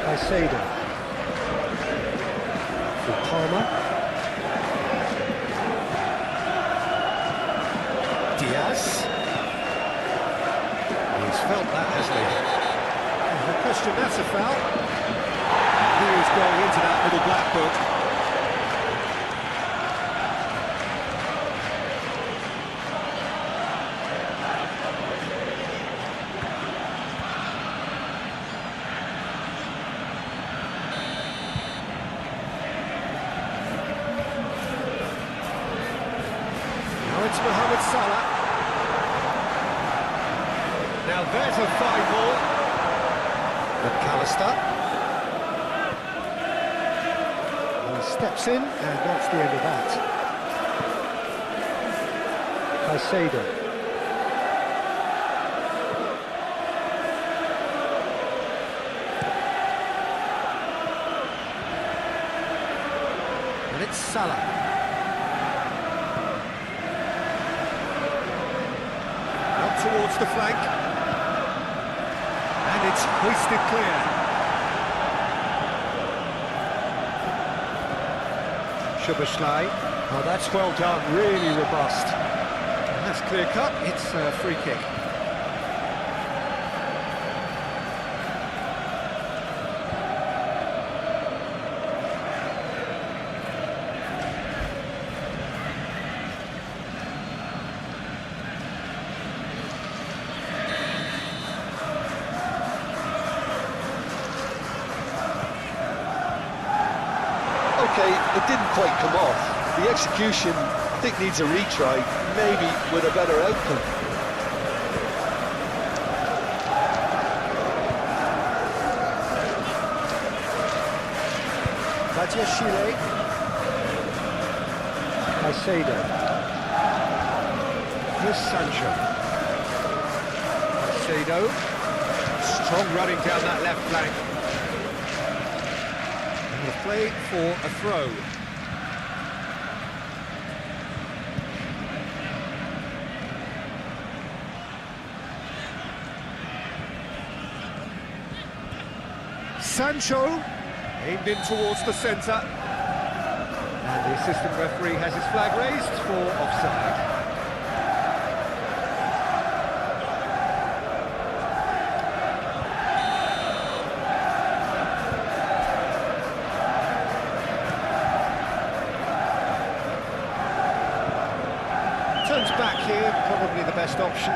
Caicedo. For Palmer. Diaz. He's felt that, hasn't he? No question, that's a foul. He is going into that little black book. Now it's Mohamed Salah. Now there's a fine ball. McAllister. Steps in, and that's the end of that. Caicedo. it's Salah. Up towards the flank. And it's hoisted clear. Szoboszlai. Oh, that's well done, really robust. And that's clear cut, it's a free kick. Okay, it didn't quite come off. The execution, I think, needs a retry, maybe with a better outcome. Chile. Caicedo. Here's Sancho. Caicedo. Strong running down that left flank. And the play for a throw. Sancho aimed in towards the centre. And the assistant referee has his flag raised for offside. Turns back here, probably the best option.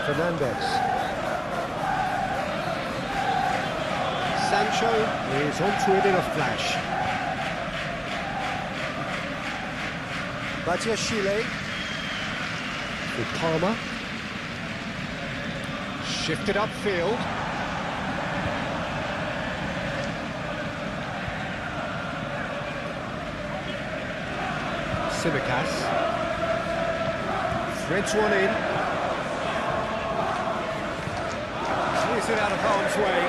Fernandes. Sancho is onto it in a flash. Chile with Palmer. Shifted upfield. Tsimikas. Threads one in. Clears it out of harm's way.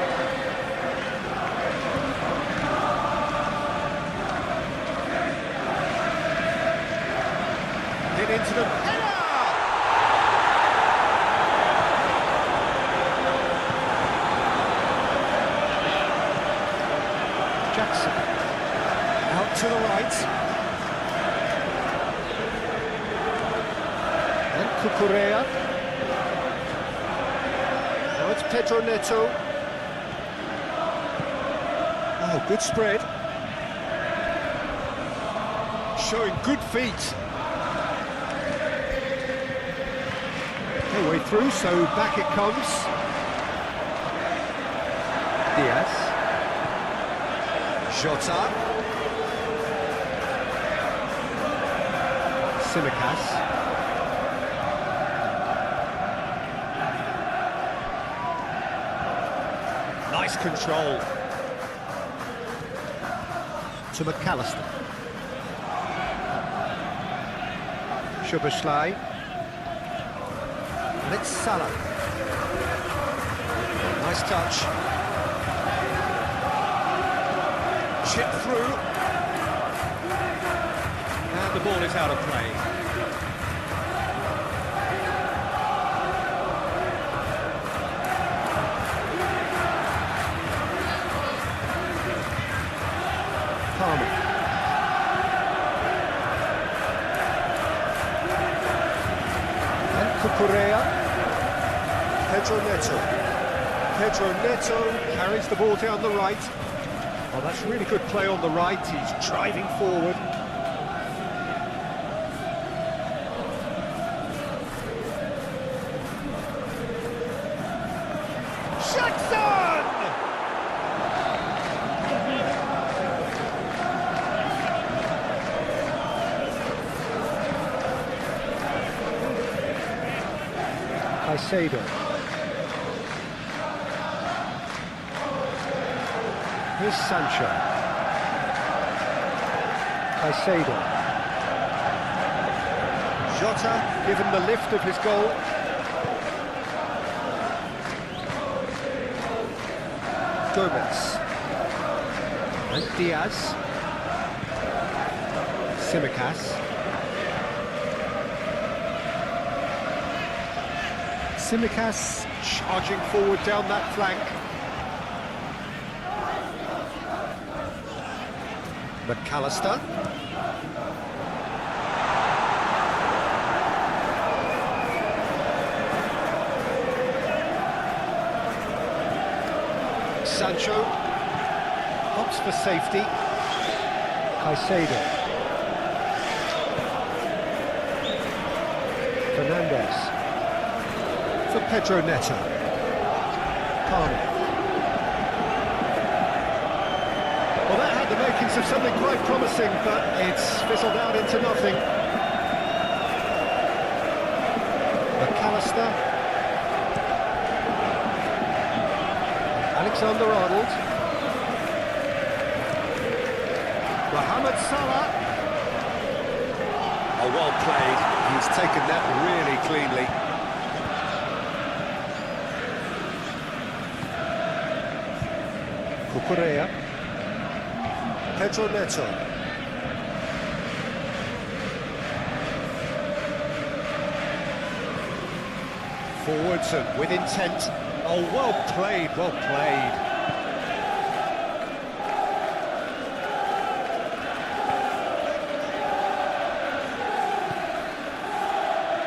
Into the header! Jackson out to the right, and Cucurella. Now it's Pedro Neto. Oh, good spread, showing good feet. Way through, so back it comes. Diaz. Jota. Tsimikas. Nice control. To McAllister. Szoboszlai. And it's Salah. Nice touch. Chip through. And the ball is out of play. Palmer. And Cucurella. Pedro Neto. Pedro Neto carries the ball down the right. Oh, that's really good play on the right. He's driving forward. Jackson! Caicedo. Here's Sancho. Caicedo. Jota given the lift of his goal. Gomez. And Diaz. Tsimikas. Tsimikas charging forward down that flank. McAllister. Sancho. Opts for safety. Caicedo. Fernandes. For Pedro Neto. Palmer. Well, that had the makings of something quite promising, but it's fizzled out into nothing. McAllister. Alexander-Arnold. Mohamed Salah. Oh, well played. He's taken that really cleanly. Cucurella. Pedro Neto. Forwards and with intent. Oh, well played, well played.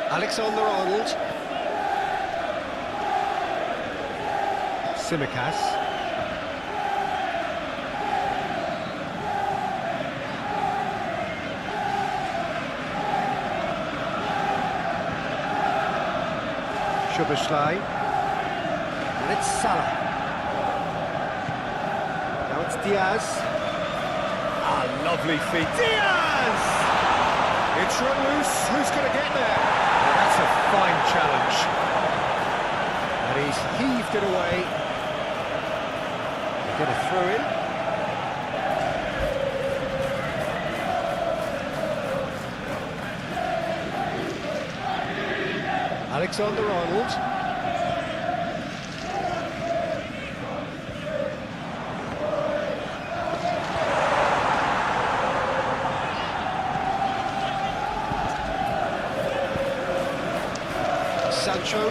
Alexander-Arnold. Tsimikas. Szoboszlai. And it's Salah. Now it's Diaz. Ah, lovely feet. Diaz! It's run loose. Who's going to get there? Well, that's a fine challenge. And he's heaved it away. Get a throw in. Alexander-Arnold. Sancho.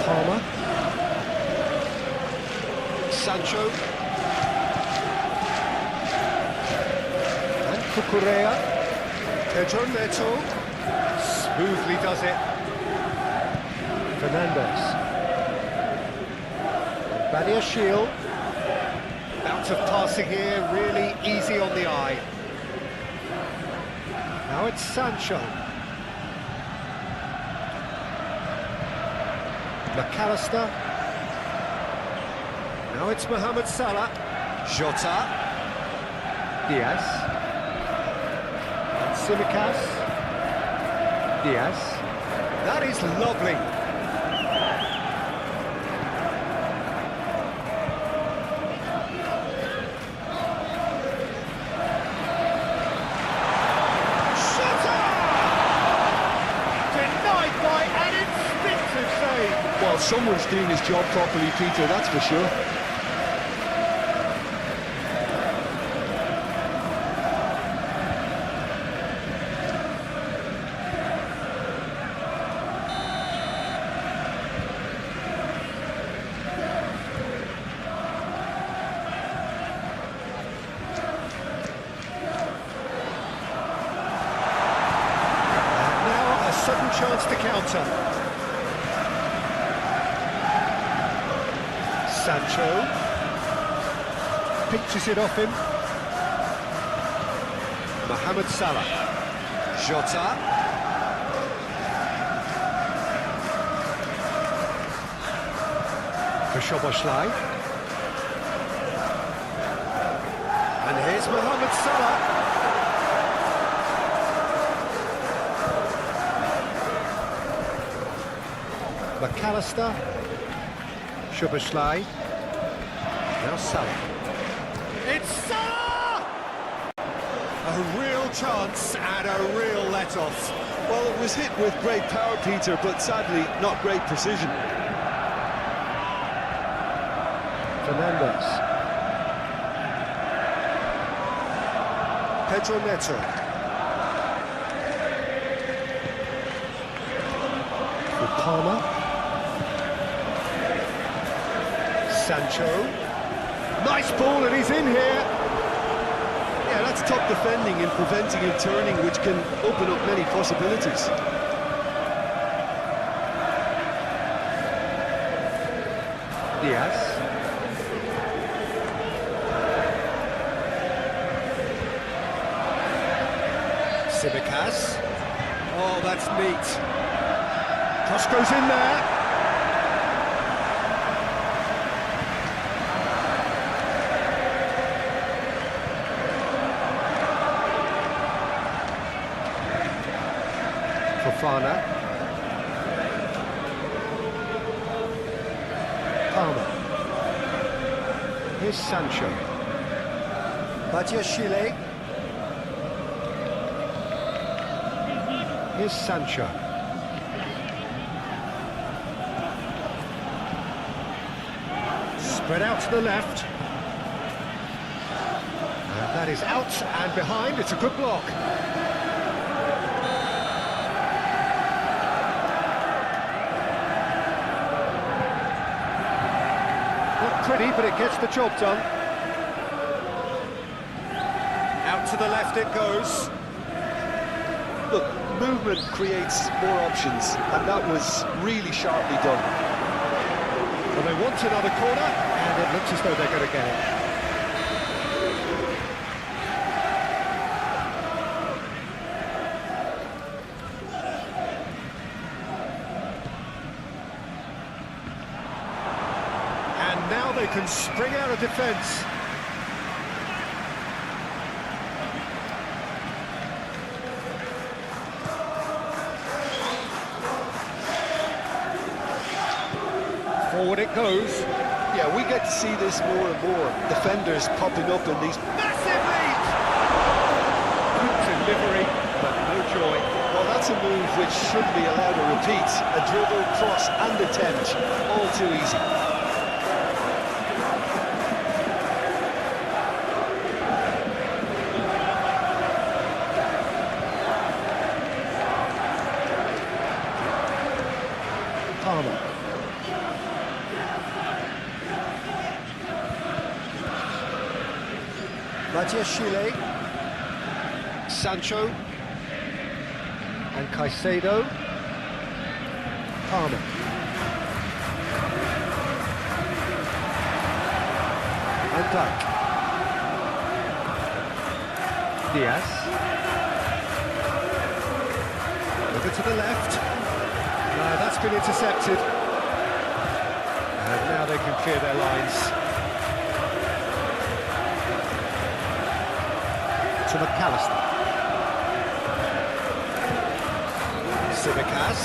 Palmer. Sancho. And Cucurella. Pedro Neto. Smoothly does it. Fernandes. Badiashile. Bout of passing here, really easy on the eye. Now it's Sancho. McAllister. Now it's Mohamed Salah. Jota. Diaz. And Tsimikas. Diaz. That is lovely. Well, someone's doing his job properly, Peter, that's for sure. And now a sudden chance to counter. Sancho pinches it off him. Mohamed Salah. Jota. For Szoboszlai. And here's Mohamed Salah. McAllister. Szoboszlai. Now Salah. It's Salah! A real chance and a real let-off. Well, it was hit with great power, Peter, but sadly not great precision. Fernandez. Pedro Neto. For Palmer. Sancho. Nice ball, and he's in here. Yeah, that's top defending and preventing him turning, which can open up many possibilities. Diaz. Simicas. Oh, that's neat. Cross goes in there. Fofana. Palmer. Here's Sancho. Badiashile. Here's Sancho. Spread out to the left. And that is out and behind. It's a good block. Not pretty, but it gets the job done. Out to the left it goes. Look, movement creates more options, and that was really sharply done. Well, they want another corner, and it looks as though they're going to get it. And now they can spring out of defence. Forward it goes. Yeah, we get to see this more and more. Defenders popping up in these... Massive lead! Good delivery, but no joy. Well, that's a move which shouldn't be allowed to repeat. A dribble, cross and attempt, all too easy. Palmer. Badiashile. Sancho. And Caicedo. Palmer. And Duck. Diaz. Over to the left. No, that's been intercepted. And now they can clear their lines. To McAllister. Simicas.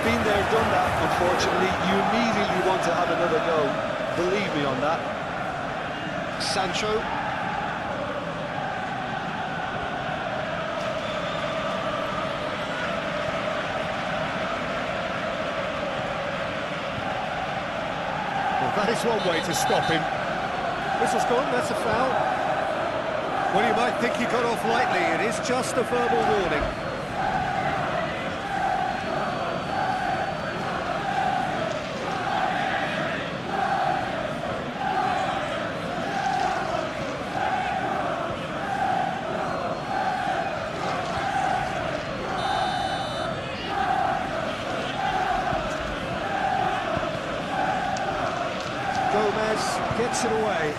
Been there, done that, unfortunately. You immediately want to have another go. Believe me on that. Sancho. Well, that is one way to stop him. Whistle's gone, that's a foul. Well, you might think he got off lightly. It is just a verbal warning. Gomez gets it away.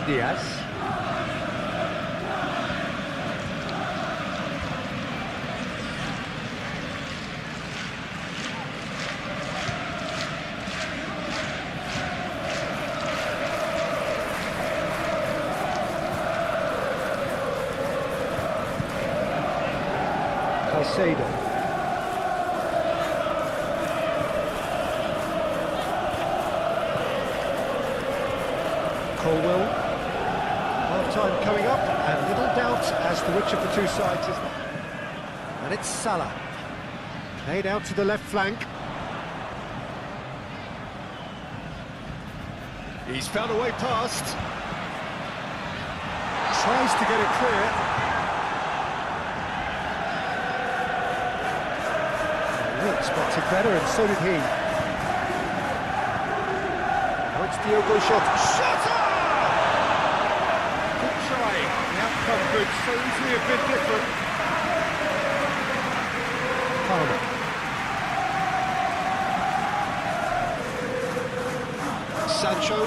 Diaz. Caicedo. Colwell. time coming up, and little doubt as to which of the two sides is... And it's Salah. Played out to the left flank. He's found a way past. Tries to get it clear. Look, spotted better, and so did he. Oh, it's Diogo shot. Shutter! Good try. The outcome could so easily have been different. Palmer. Sancho.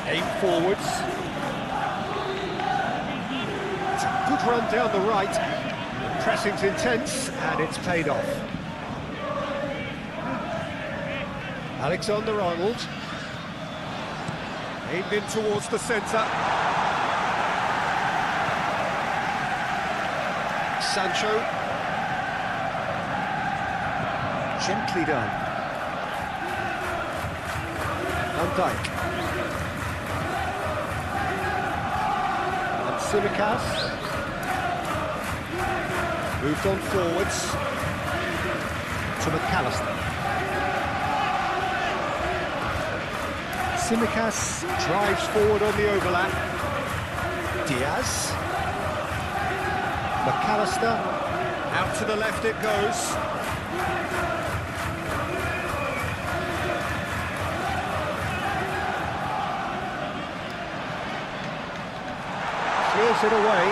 Aim forwards. It's a good run down the right. The pressing's intense, and it's paid off. Alexander-Arnold. Aimed in towards the centre. Sancho. Gently done. Van Dijk. And Tsimikas. Moved on forwards to McAllister. Tsimikas drives forward on the overlap. Diaz. McAllister. Out to the left it goes. Clears it away.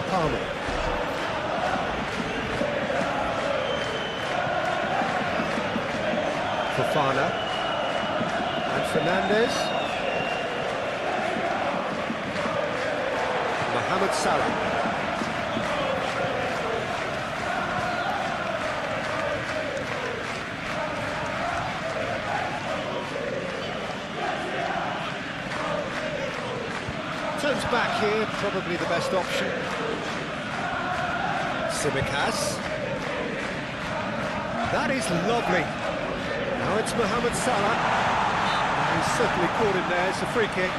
Palmer. Fofana. And Fernandes. Mohamed Salah. Turns back here, probably the best option. Tsimikas. That is lovely. Now it's Mohamed Salah. He's certainly caught him there, it's a free kick.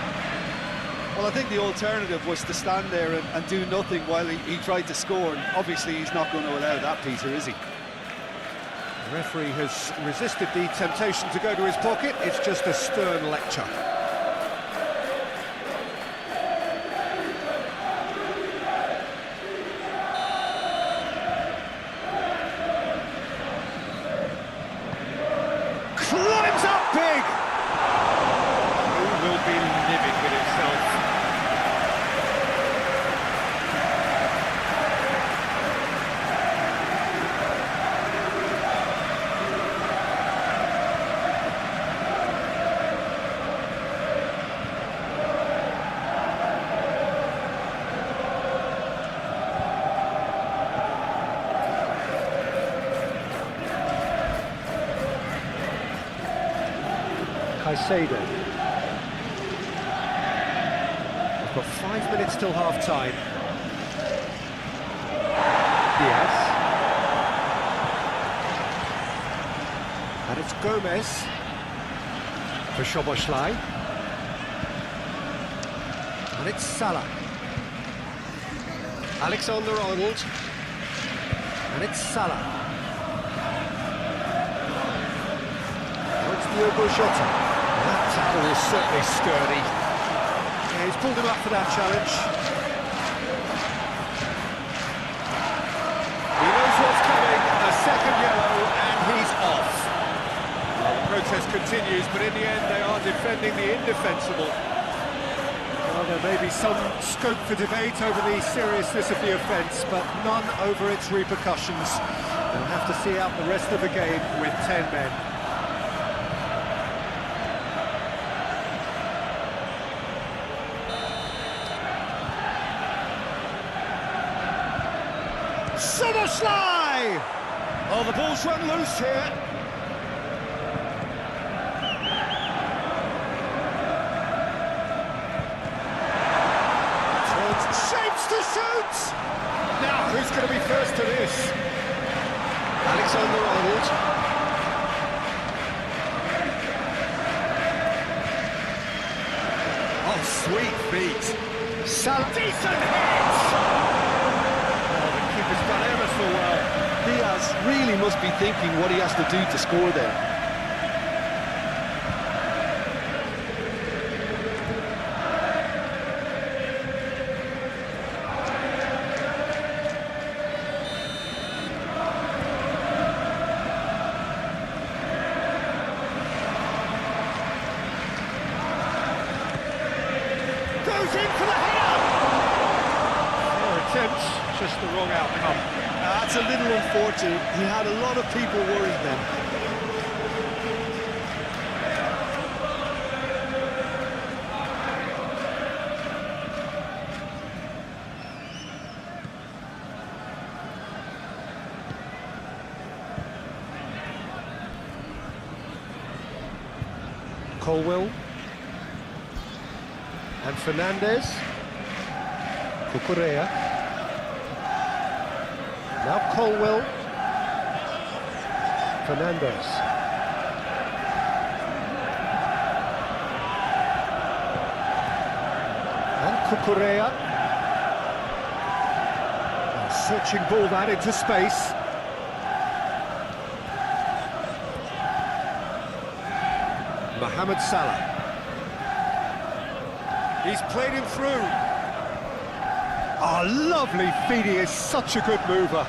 Well, I think the alternative was to stand there and do nothing while he tried to score, and obviously he's not going to allow that, Peter, is he? The referee has resisted the temptation to go to his pocket. It's just a stern lecture. Climbs up big! Who will be living with himself? Caicedo. We've got 5 minutes till half-time. Diaz. And it's Gomez for Szoboszlai. And it's Salah. Alexander-Arnold. And it's Salah. Now it's Diogo Jota. That tackle is certainly sturdy. Yeah, he's pulled him up for that challenge. He knows what's coming, a second yellow, and he's off. Well, the protest continues, but in the end they are defending the indefensible. Well, there may be some scope for debate over the seriousness of the offence, but none over its repercussions. They'll have to see out the rest of the game with 10 men. Szoboszlai! Oh, the ball's run loose here. Shapes to shoot! Now, who's going to be first to this. Alexander-Arnold. Oh, sweet feet. Salah. Decent hit! Oh, the keeper's done ever so well. Diaz really must be thinking what he has to do to score there. Goes in for the header! Fair attempt, just the wrong outcome. That's a little unfortunate. He had a lot of people worried then. Colwell. And Fernandez. Cucurella. Now Colwell. Fernandez. And Cucurella. Searching ball that into space. Mohamed Salah. He's played him through. Oh, lovely feed. He is such a good mover.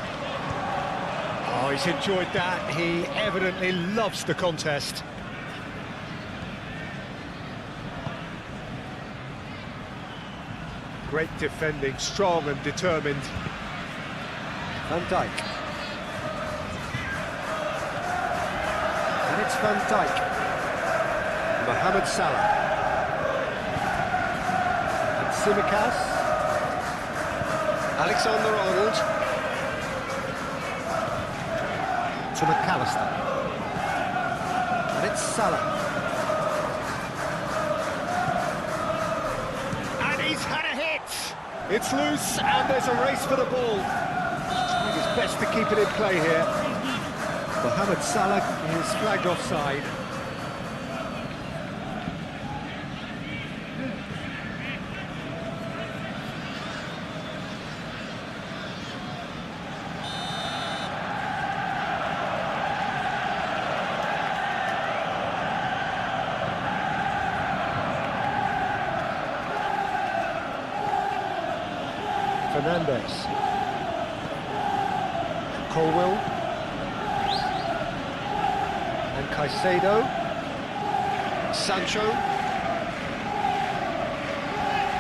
Oh, he's enjoyed that. He evidently loves the contest. Great defending, strong and determined. Van Dijk. And it's Van Dijk. Mohamed Salah. And Tsimikas. Alexander-Arnold. To McAllister. And it's Salah. And he's had a hit! It's loose and there's a race for the ball. Trying his best to keep it in play here. Mohamed Salah is flagged offside. Fernandez. Colwell. And Caicedo. Sancho.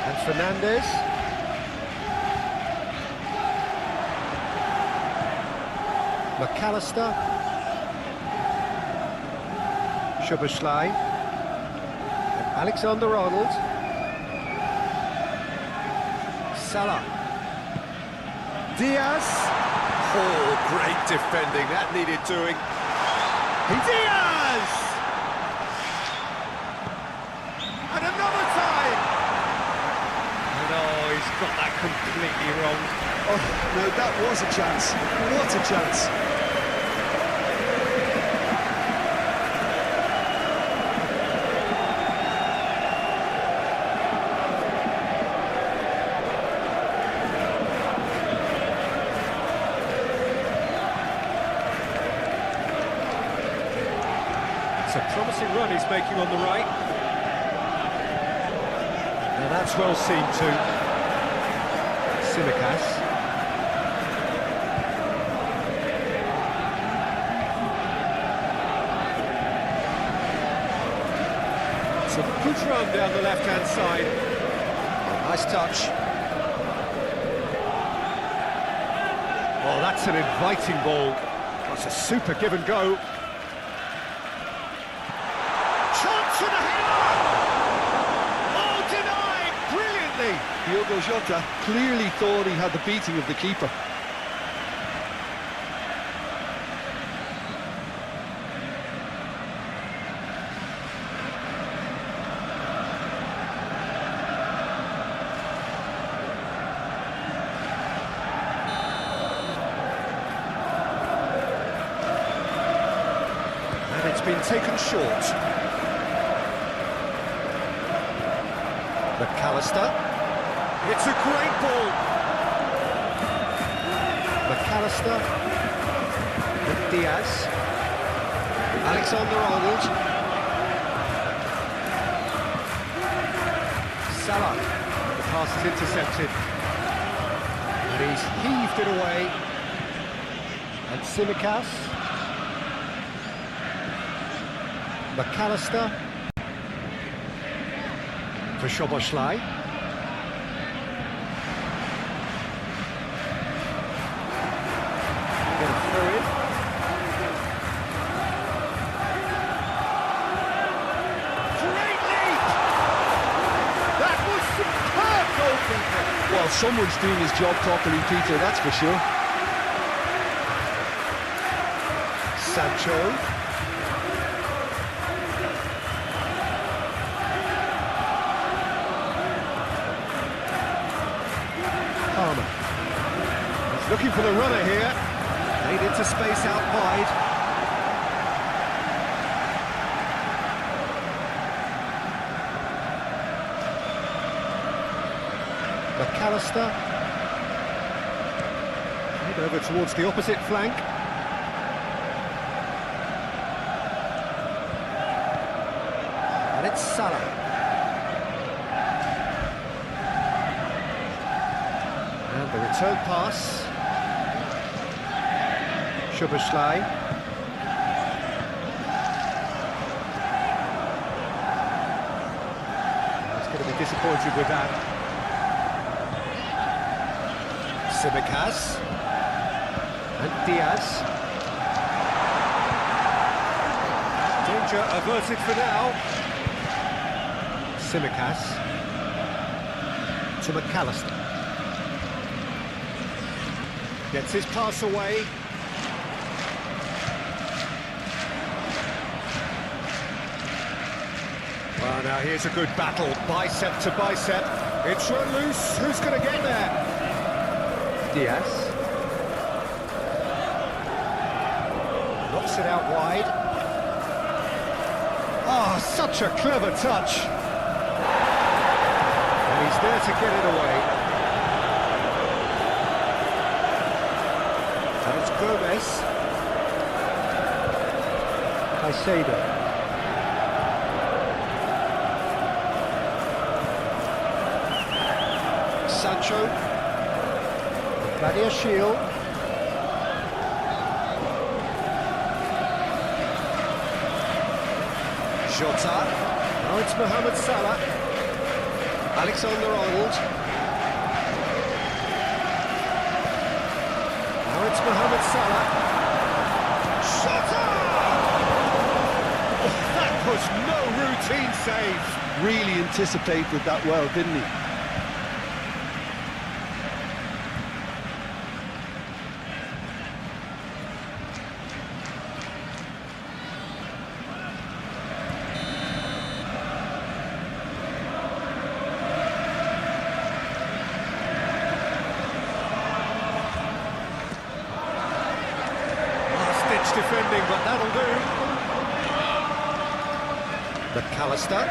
And Fernandez. McAllister. Szoboszlai. And Alexander-Arnold. Salah. Diaz. Oh, great defending. That needed doing. Diaz! And another time! And oh, he's got that completely wrong. Oh, no, that was a chance. What a chance. It's a promising run he's making on the right. Now that's well seen too. Tsimikas. It's a good run down the left-hand side. Nice touch. Oh, that's an inviting ball. That's a super give and go. Chance for the header! Oh, denied brilliantly! Diogo Jota clearly thought he had the beating of the keeper. been taken short. McAllister. It's a great ball. McAllister. And Diaz. Alexander-Arnold. Salah. The pass is intercepted. And he's heaved it away. And Tsimikas. McAllister. For Szoboszlai. Get it through it. Great leap! That was superb goalkeeping. Well, someone's doing his job properly, Peter, that's for sure. Sancho. He's looking for the runner here. Made into space out wide. McAllister. Played over towards the opposite flank. And it's Salah. And the return pass. Szoboszlai. He's going to be disappointed with that. Tsimikas. And Diaz. Danger averted for now. Tsimikas. To McAllister. Gets his pass away. Well, now here's a good battle, bicep to bicep. It's run loose. Who's going to get there? Diaz. Knocks it out wide. Oh, such a clever touch. And he's there to get it away. And it's Gomez. Caicedo. Sancho. Claudia Shield. Jota. Now it's Mohamed Salah. Alexander-Arnold. Now it's Mohamed Salah. Jota! That was no routine save. Really anticipated that well, didn't he? Defending, but that'll do. McAllister.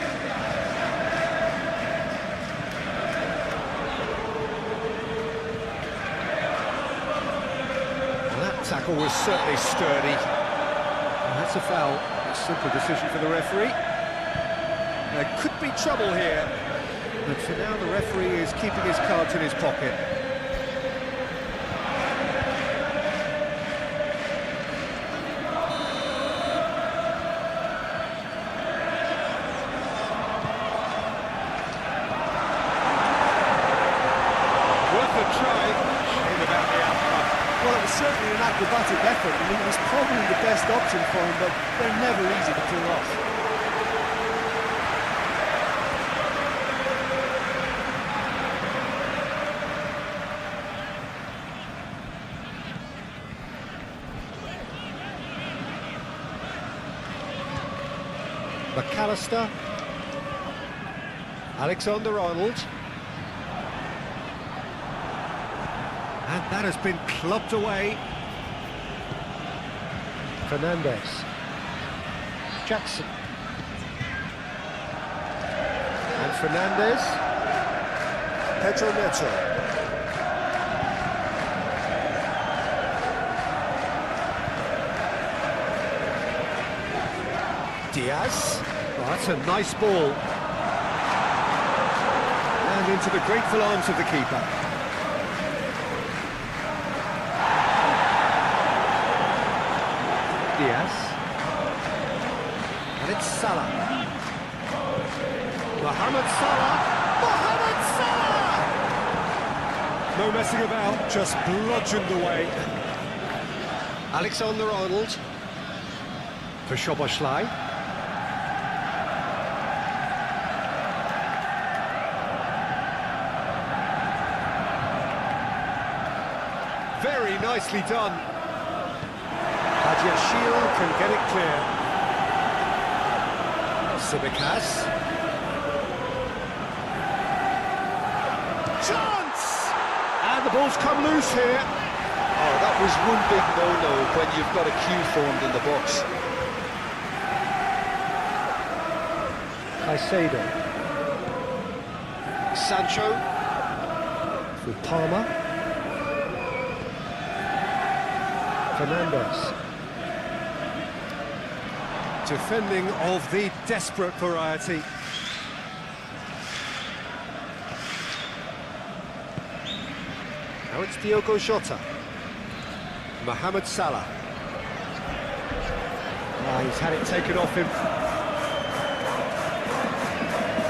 Well, that tackle was certainly sturdy. And that's a foul. A simple decision for the referee. There could be trouble here, but for now the referee is keeping his cards in his pocket. Well, it was certainly an acrobatic effort, and it was probably the best option for him, but they're never easy to pull off. McAllister. Alexander-Arnold. And that has been clubbed away. Fernandes. Jackson. And Fernandez. Pedro Neto. Diaz. Oh, that's a nice ball. And into the grateful arms of the keeper. Diaz. And it's Salah. Mohamed Salah. Mohamed Salah! No messing about, just bludgeoned away. Alexander-Arnold. For Szoboszlai. Very nicely done. Badiashile can get it clear. Tsimikas. Chance! And the ball's come loose here. Oh, that was one big no-no when you've got a queue formed in the box. Caicedo. Sancho. With Palmer. Fernandez. Defending of the desperate variety. Now it's Diogo Jota. Mohamed Salah. Ah, he's had it taken off him.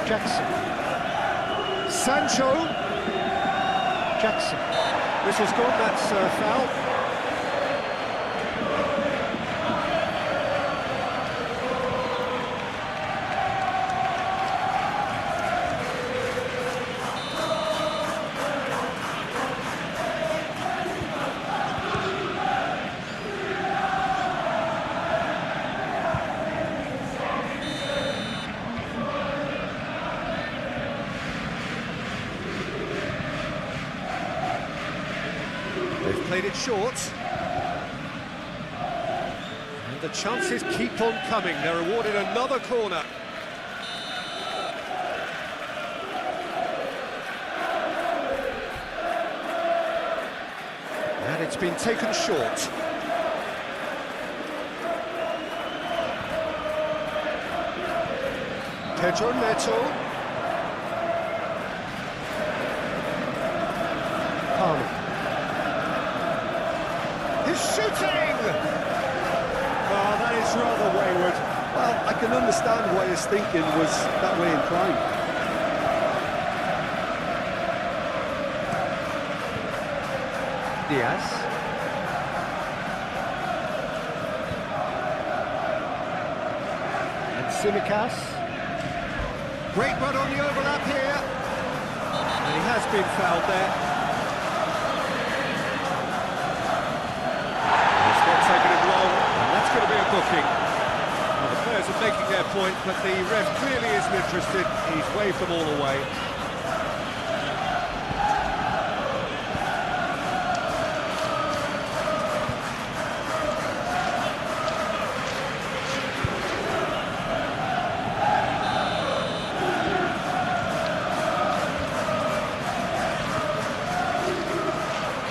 Jackson. Sancho. Jackson. Whistle's gone, that's foul. They've played it short. And the chances keep on coming. They're awarded another corner. And it's been taken short. Pedro Neto. Palmer. He's shooting! Oh, that is rather wayward. Well, I can understand why his thinking was that way inclined. Diaz. And Tsimikas. Great run on the overlap here. And he has been fouled there. He's not taking it long, and that's going to be a booking. Well, the players are making their point, but the ref clearly isn't interested. He's waved them all away.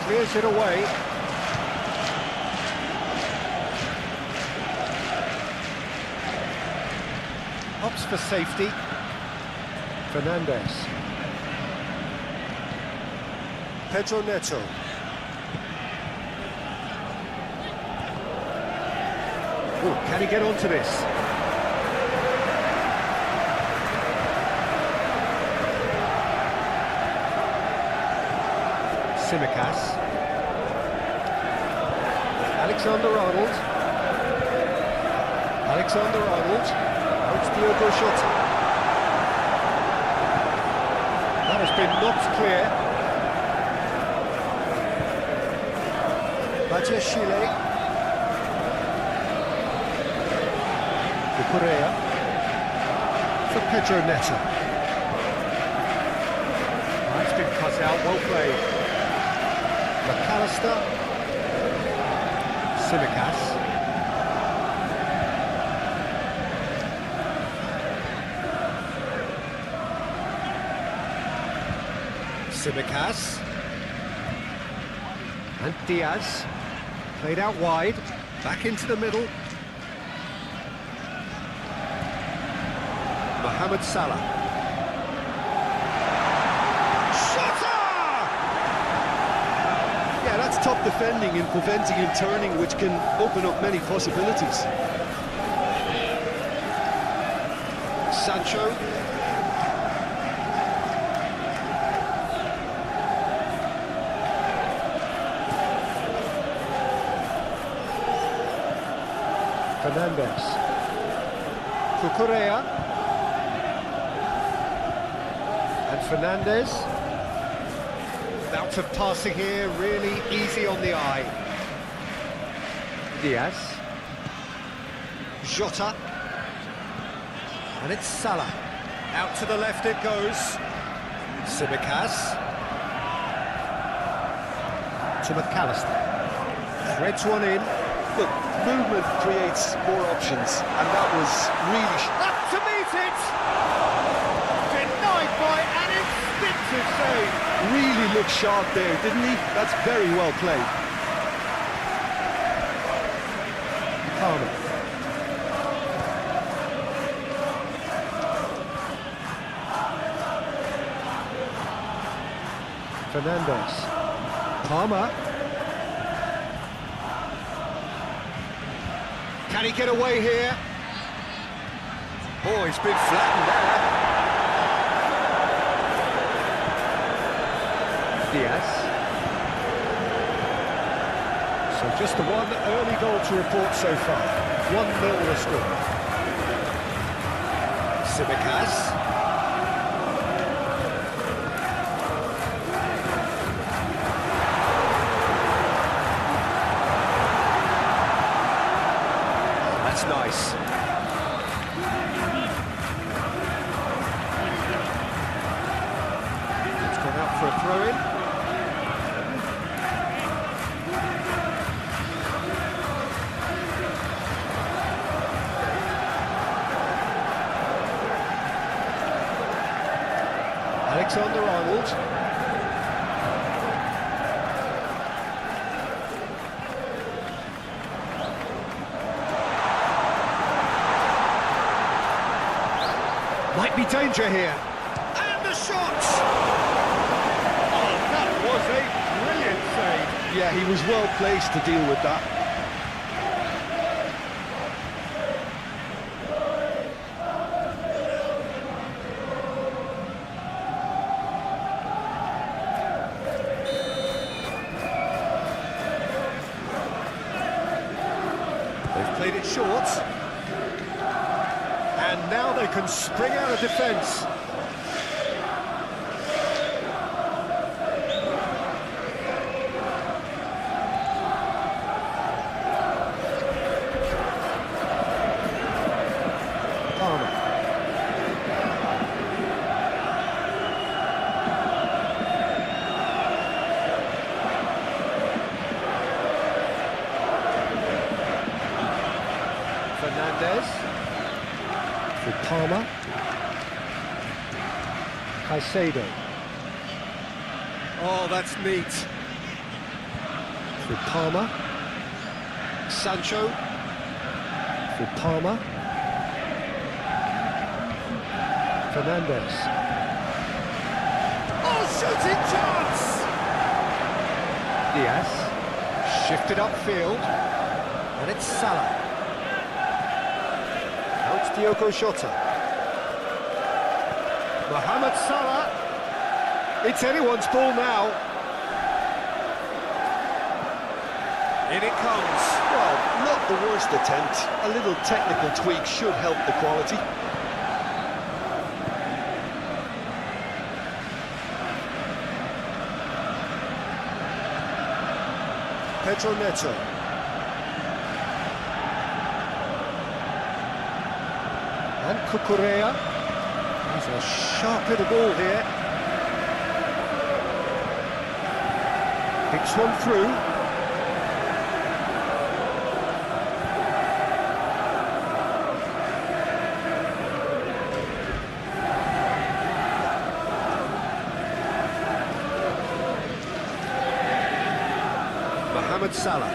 Clears it away. Opts for safety. Fernandez. Pedro Neto. Ooh, can he get onto this? Tsimikas. Alexander-Arnold. Alexander-Arnold. Now it's Diogo Jota. That has been knocked clear. Badiashile. Correa. For Pedro Neto. That's been cut out, well played. McAllister. Tsimikas. Tsimikas. And Diaz. Played out wide. Back into the middle. Mohamed Salah. Yeah, that's top defending and preventing him turning, which can open up many possibilities. Sancho. Fernandes. Cucurella. And Fernandes. Bout of passing here, really easy on the eye. Diaz. Jota. And it's Salah. Out to the left it goes. Tsimikas. To McAllister. Threads one in. Look, movement creates more options, and that was really... Up to meet it! Denied by an instinctive save. Really looked sharp there, didn't he? That's very well played. Palmer. Fernandes. Palmer. Can he get away here? Oh, he's been flattened there. Diaz. So just the one early goal to report so far. 1-0 the score. Tsimikas. That's nice. It's gone out for a throw-in. Alexander-Arnold. Might be danger here. And the shot! Oh, that was a brilliant save. Yeah, he was well placed to deal with that. They've played it short. And now they can spring out of defence. Palmer. Fernandes. For Palmer. Caicedo. Oh, that's neat. For Palmer. Sancho. For Palmer. Fernandes. Oh, shooting chance! Diaz. Shifted upfield. And it's Salah. Now it's Diogo Jota. Mohamed Salah. It's anyone's ball now. In it comes. Well, not the worst attempt. A little technical tweak should help the quality. Pedro Neto. And Cucurella. He's a sharp little ball here. Picks one through. Mohamed Salah.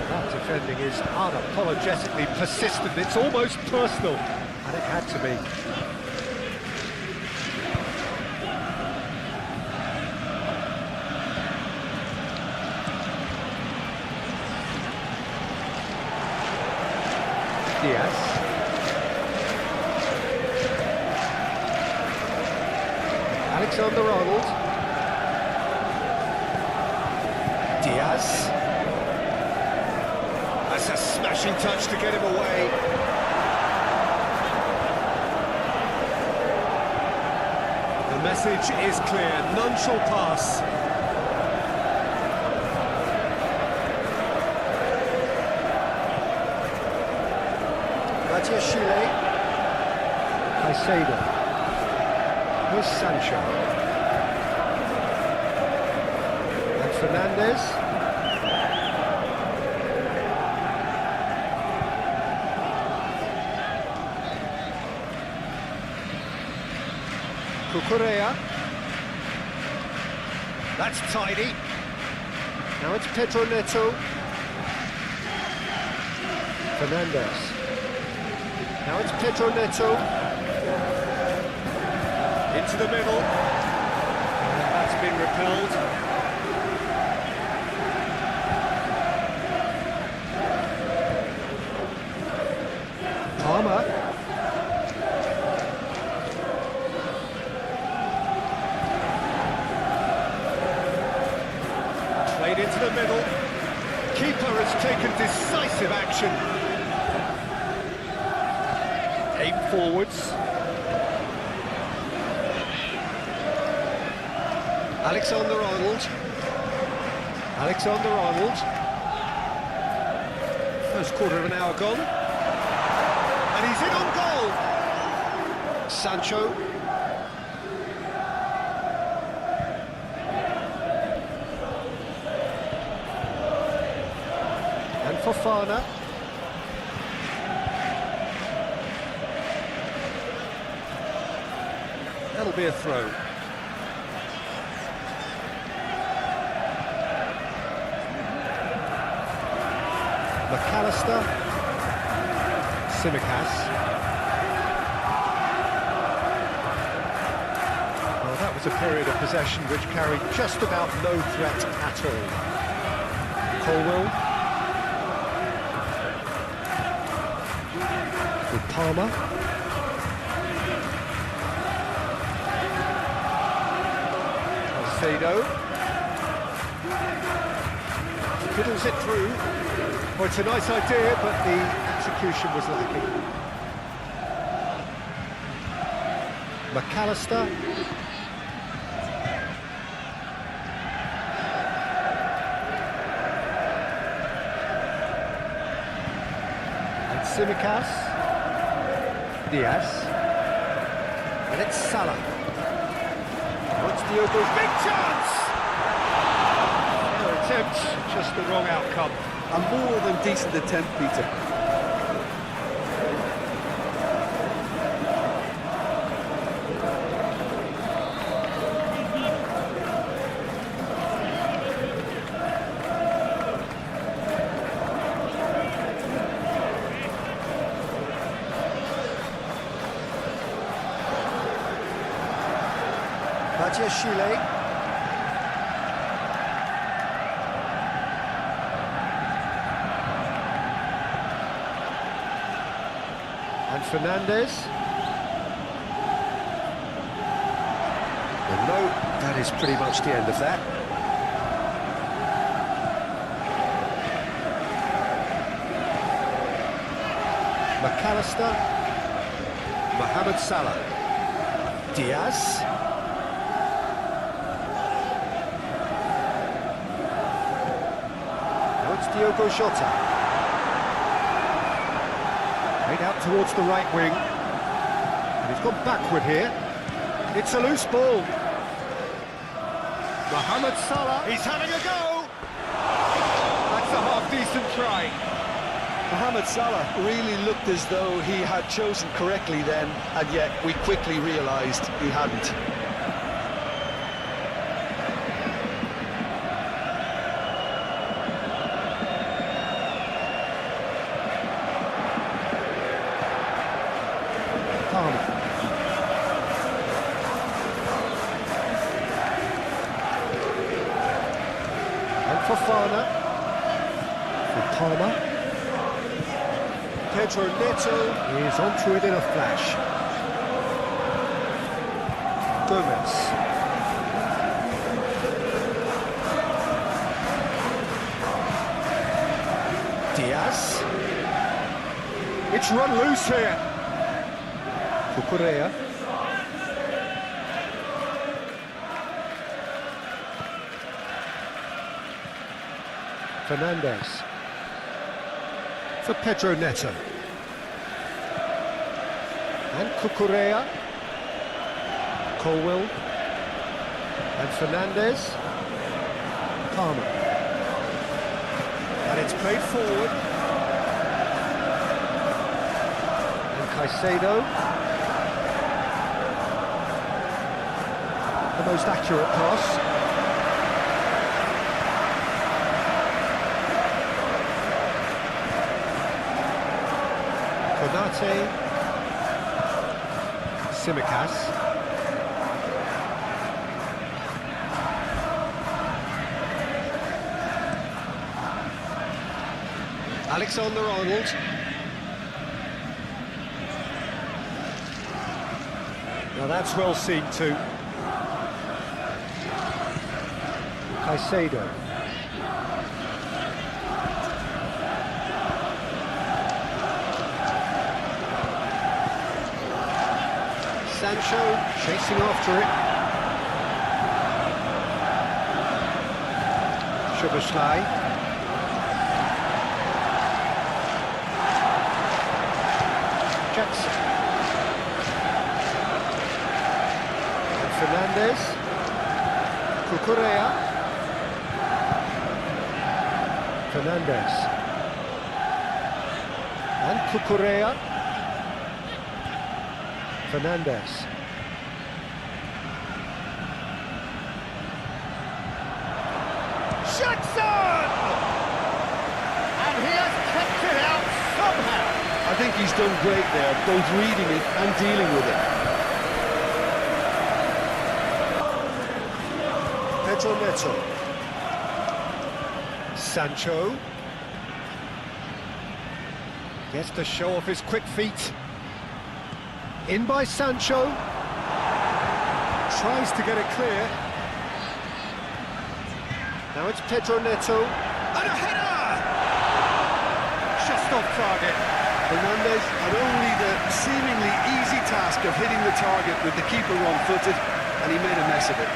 That defending is unapologetically persistent. It's almost personal, and it had to be. Diaz. Alexander-Arnold. Diaz. That's a smashing touch to get him away. The message is clear, none shall pass. Chile. Caicedo. Here's Sancho. And Fernandez. Cucurella. That's tidy. Now it's Pedro Neto. Fernandez. Now it's Pedro Neto. Into the middle. And that's been repelled. Palmer. Played into the middle. Keeper has taken decisive action. Aim forwards. Alexander-Arnold. Alexander-Arnold. First quarter of an hour gone. And he's in on goal. Sancho. And Fofana. That'll be a throw. McAllister. Simicas. Well, that was a period of possession which carried just about no threat at all. Colwell. With Palmer. Fiddles it through. Well, it's a nice idea, but the execution was lacking. McAllister. And Simicas. Diaz. And it's Salah. What's Diogo's big chance? Fair attempt, just the wrong outcome. A more than decent attempt, Peter. Chile. And Fernandez. Well, no, that is pretty much the end of that. McAllister. Mohamed Salah. Diaz. Diogo Jota. Made out towards the right wing. And he's gone backward here. It's a loose ball. Mohamed Salah. He's having a go. That's a half-decent try. Mohamed Salah really looked as though he had chosen correctly then, and yet we quickly realised he hadn't. And Fofana. For Palmer. Pedro Neto is onto it in a flash. Gomez. Diaz. It's run loose here. Cucurella. Fernandez. For Pedro Neto. And Cucurella. Colwell. And Fernandez. Palmer. And it's played forward. And Caicedo. The most accurate pass. Konate, Tsimikas, Alexander-Arnold, now that's well seen too. Caicedo. Sancho chasing after it. Szoboszlai. Jackson. And Fernandez. Cucurella. Fernandez. And Cucurella. Fernandez. Jackson! And he has kept it out somehow. I think he's done great there, both reading it and dealing with it. Pedro Neto. Sancho. Gets to show off his quick feet. In by Sancho. Tries to get it clear. Now it's Pedro Neto. And a header! Just off target. Fernandez had only the seemingly easy task of hitting the target with the keeper wrong-footed, and he made a mess of it.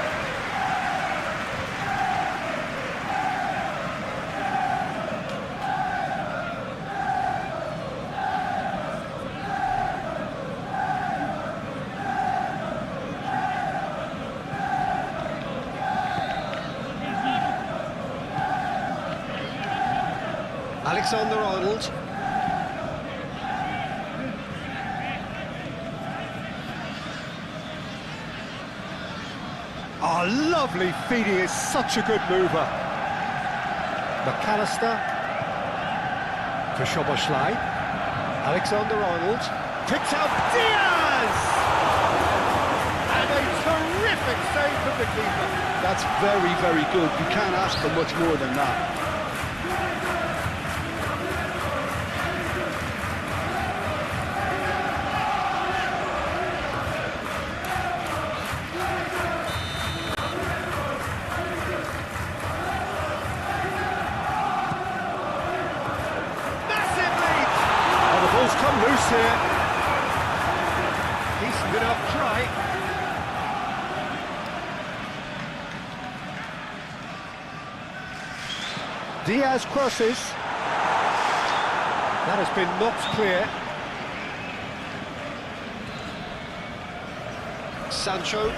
Alexander-Arnold. Oh, lovely feet, he is such a good mover. McAllister. For Szoboszlai. Alexander-Arnold. Picks out Diaz! And a terrific save from the keeper. That's very, very good. You can't ask for much more than that. Come loose here. Decent enough try. Diaz crosses. That has been knocked clear. Sancho.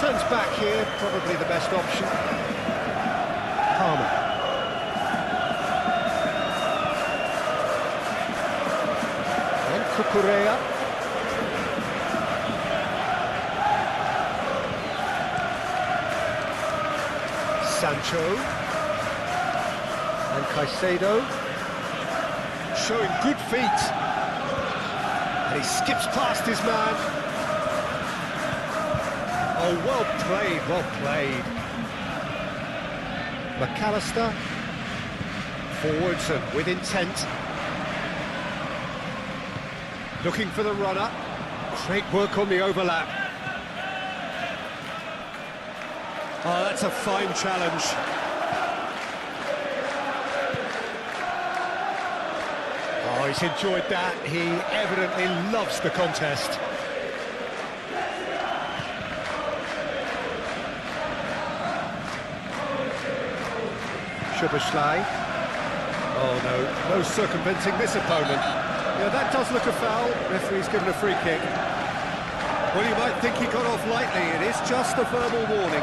Turns back here, probably the best option. Palmer. Cucurella. Sancho. And Caicedo. Showing good feet. And he skips past his man. Oh, well played, well played. McAllister. Forwards and with intent. Looking for the runner. Great work on the overlap. Oh, that's a fine challenge. Oh, he's enjoyed that. He evidently loves the contest. Szoboszlai. Oh no, no circumventing this opponent. Yeah, that does look a foul. Referee's given a free kick. Well, you might think he got off lightly. It is just a verbal warning.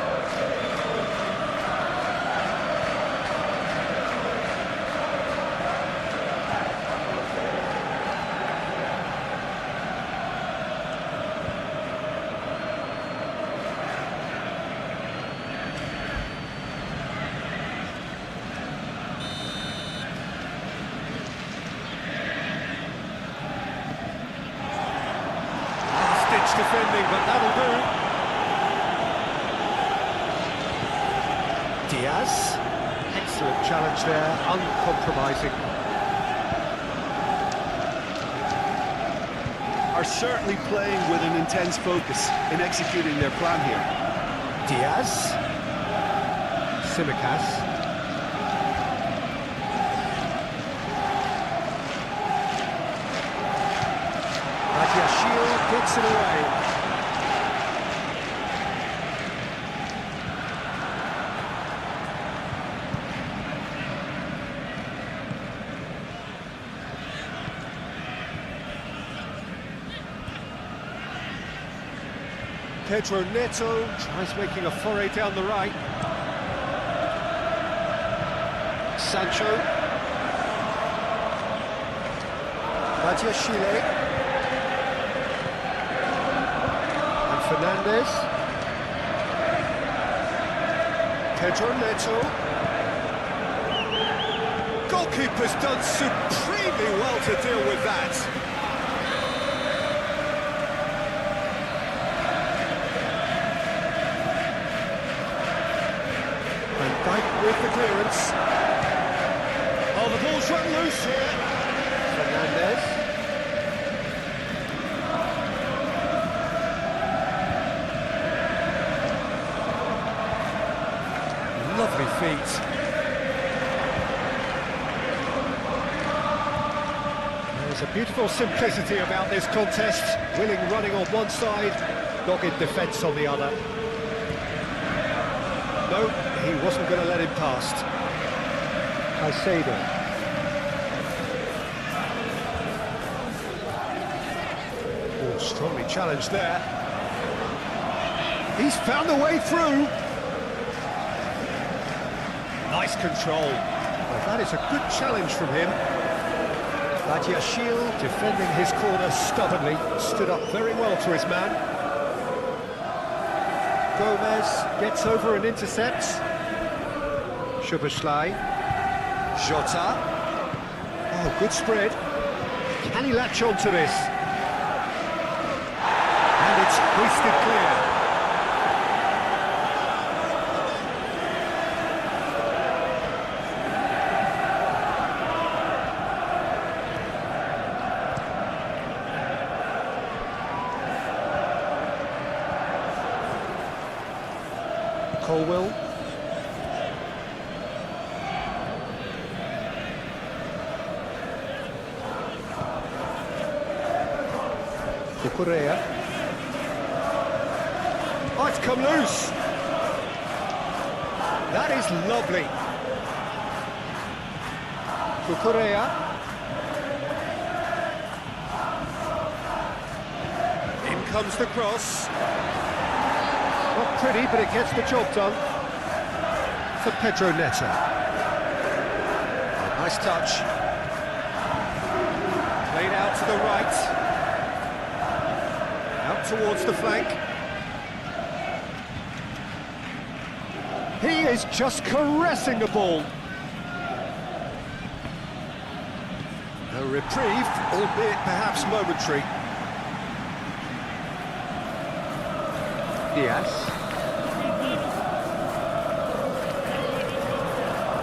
Defending, but that'll do. Diaz, excellent challenge there, uncompromising. Are certainly playing with an intense focus in executing their plan here. Diaz, Tsimikas. Shield gets it away. Pedro Neto tries making a foray down the right. Sancho. Badiashile. Fernandez. Pedro Neto. Goalkeeper's done supremely well to deal with that. Van Dijk with the clearance. Oh, the ball's run loose here. Fernandez. Lovely feet. There's a beautiful simplicity about this contest. Willing running on one side, dogged defence on the other. No, he wasn't going to let him past. Caicedo. Oh, strongly challenged there. He's found a way through. Nice control. Well, that is a good challenge from him. Badiashile defending his corner stubbornly, stood up very well to his man. Gomez gets over and intercepts. Szoboszlai. Jota. Oh, good spread. Can he latch on to this? And it's hoisted clear. Colwell. Cucurella. Oh, it's come loose. That is lovely. Cucurella. In comes the cross. Not pretty, but it gets the job done for Pedro Neto. Oh, nice touch. Played out to the right. Out towards the flank. He is just caressing the ball. A reprieve, albeit perhaps momentary. Diaz.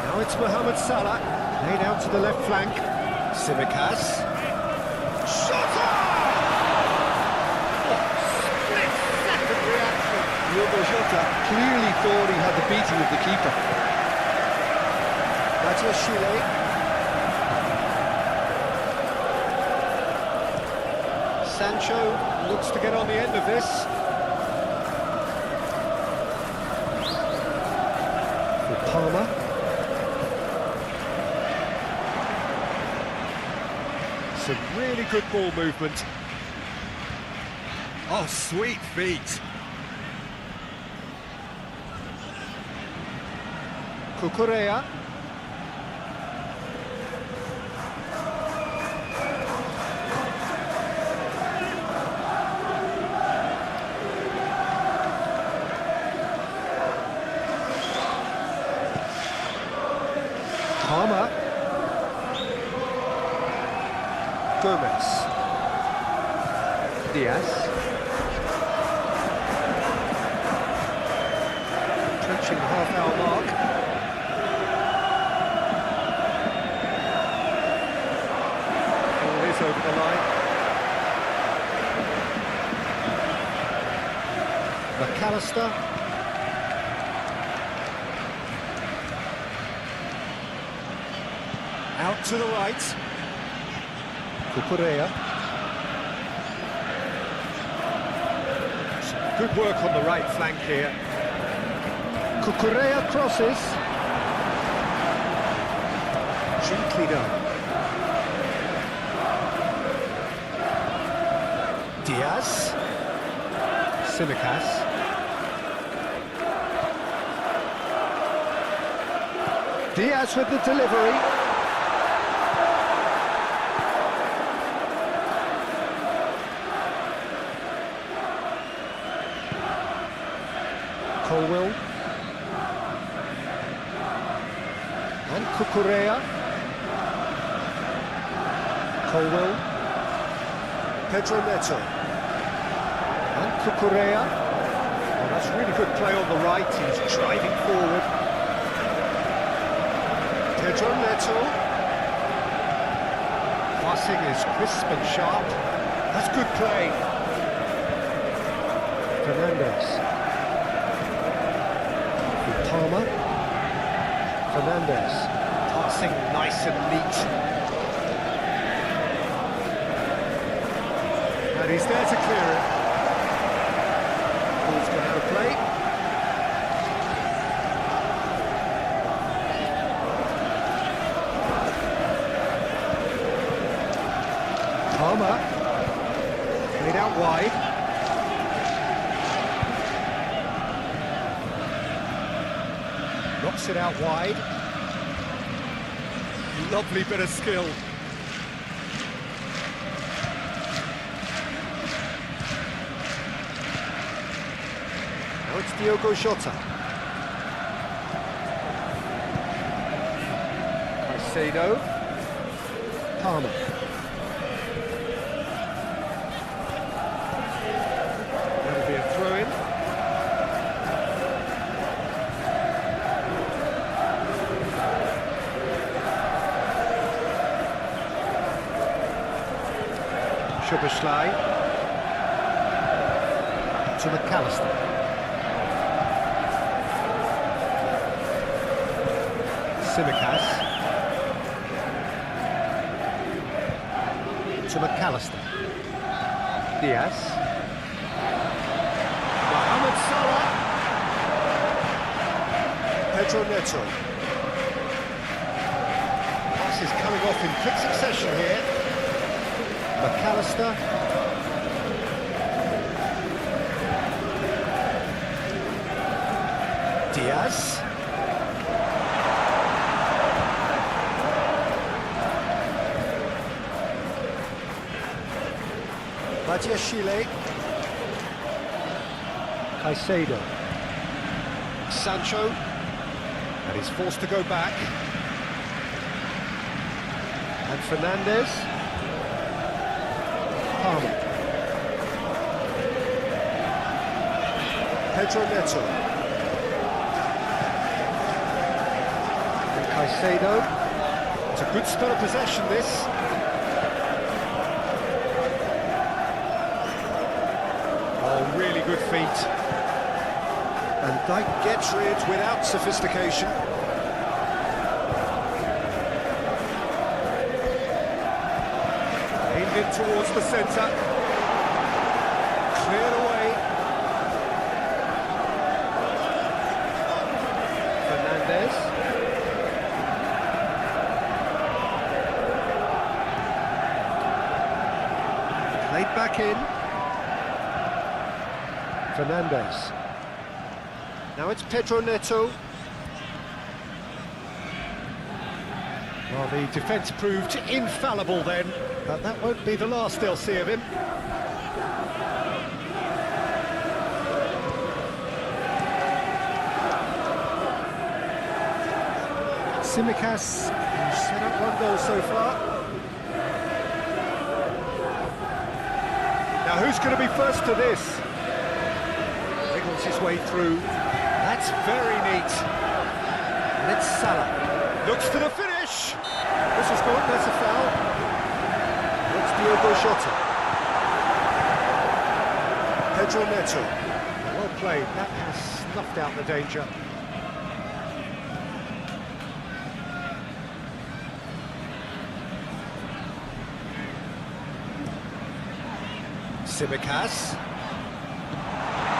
Now it's Mohamed Salah, laid out to the left flank. Tsimikas. Shot! Split-second reaction. Diogo Jota clearly thought he had the beating of the keeper. Matthias Chile. Sancho looks to get on the end of this. For Palmer. Some really good ball movement. Oh, sweet feet. Cucurella. Palmer. Gomez. Diaz. Approaching the half-hour mark. Ball is over the line. McAllister. Out to the right. Cucurella. Some good work on the right flank here. Cucurella crosses. Gently done. Diaz. Tsimikas. Diaz with the delivery. Colwell. And Cucurella. Colwell. Pedro Neto. And Cucurella. Oh, that's really good play on the right. He's driving forward. Pedro Neto. Passing is crisp and sharp. That's good play. Fernandez. Palmer. Fernandez. Passing nice and neat. And he's there to clear it. Ball's going out of play. Palmer. Played out wide. Knocks it out wide. Lovely bit of skill. Now it's Diogo Jota. Caicedo. Palmer. That'll be a throw-in. Szoboszlai to McAllister. Tsimikas to McAllister. Diaz. Mohamed Salah. Pedro Neto. Passes coming off in quick succession here. McAllister. Diaz. Matthias Chile. Caicedo. Sancho. And he's forced to go back. And Fernandez. Palmer. Pedro Neto. And Caicedo. It's a good spell of possession, this. Oh, really good feet. And Dijk gets rid without sophistication. Aimed in towards the centre. Cleared away. Fernandez. Played back in. Fernandez. Now it's Pedro Neto. Well, the defence proved infallible then, but that won't be the last they'll see of him. Tsimikas, who's set up one goal so far. Now who's going to be first to this? Wriggles his way through. That's very neat. And it's Salah. Looks to the finish. This is good, that's a foul. It's Diogo Jota. Pedro Neto. Well played, that has snuffed out the danger. Tsimikas.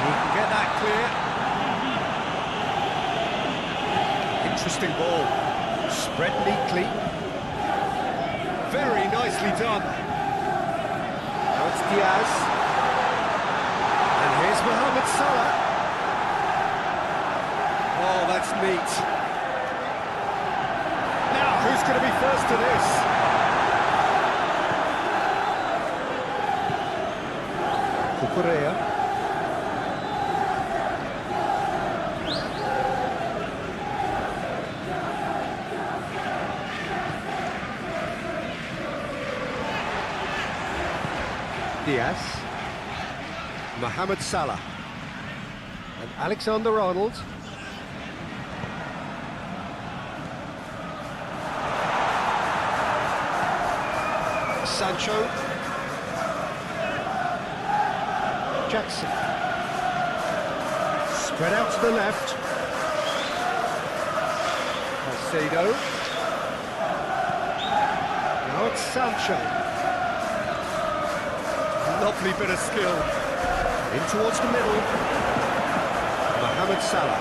He can get that clear. Interesting ball. Spread neatly. Very nicely done. Now it's Diaz. And here's Mohamed Salah. Oh, that's neat. Now, who's going to be first to this? Cucurella. Diaz, Mohamed Salah, and Alexander-Arnold. Sancho, Jackson, spread out to the left. Caicedo. Now it's Sancho. Lovely bit of skill. In towards the middle. Mohamed Salah.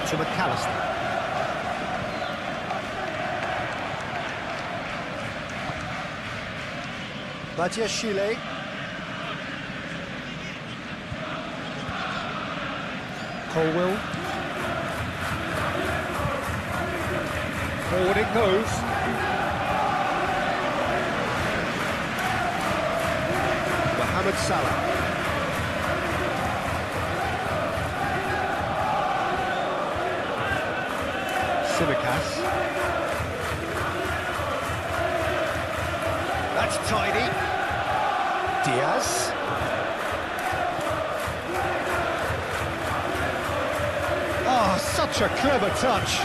To McAllister. Badiashile. Colwell. Forward it goes. Mohamed Salah. Tsimikas. That's tidy. Diaz. Oh, such a clever touch.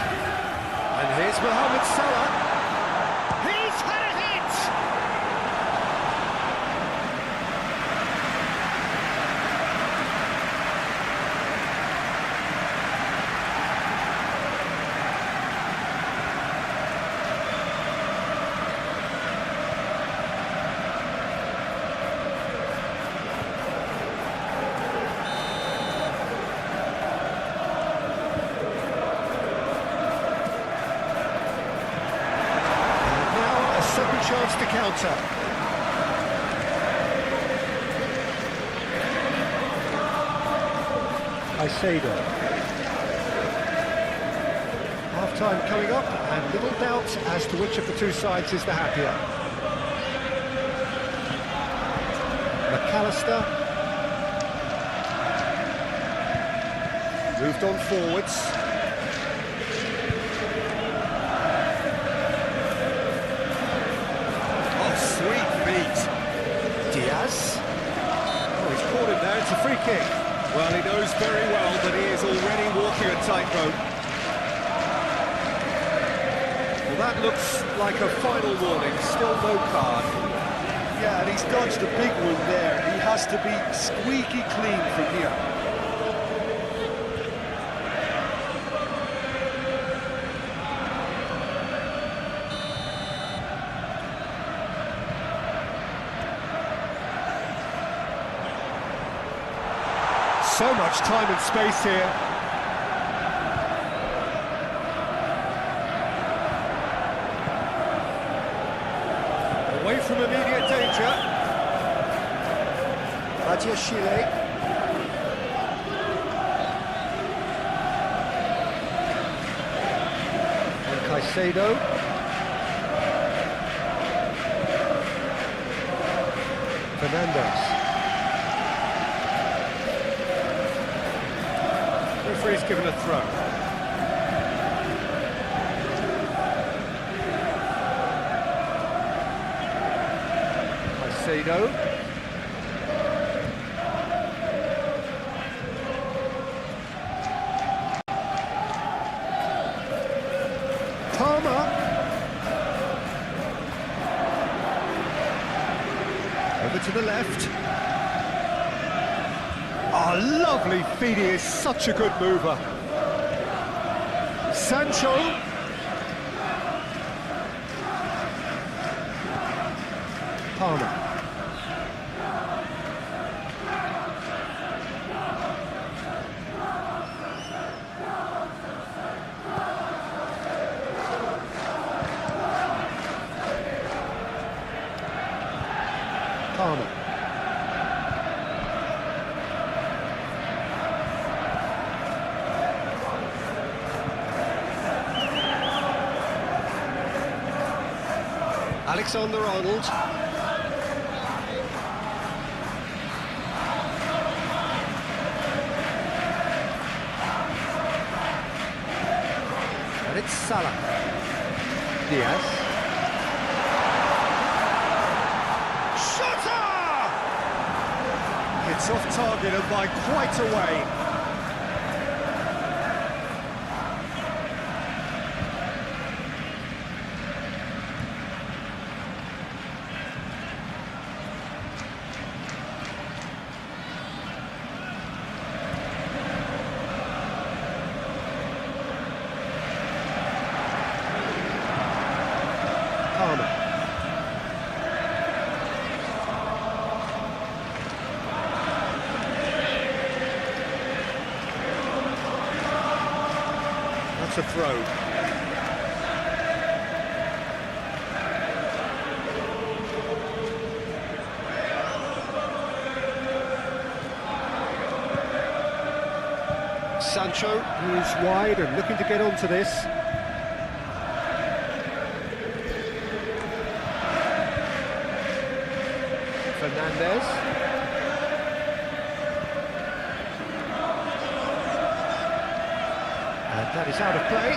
And here's Mohamed Salah. He's had a hit! Chance to counter. Caicedo. time coming up, and little doubt as to which of the two sides is the happier. McAllister moved on forwards. Oh, sweet feet. Diaz. Oh, he's caught him there, it's a free kick. Well, he knows very well that he is already walking a tightrope. Well, that looks like a final warning, still no card. Yeah, and he's dodged a big one there. He has to be squeaky clean from here. So much time and space here. Away from immediate danger. Badiashile. And Caicedo. Fernandes. Referee's given a throw. Caicedo. Palmer. Over to the left. Oh, lovely feed, he is such a good mover. Sancho. Palmer. Palmer. Alexander-Arnold. And it's Salah. Diaz. Shooter! It's off target and by quite a way. Palmer. That's a throw. Sancho, who's wide and looking to get onto this. Fernandes. And that is out of play.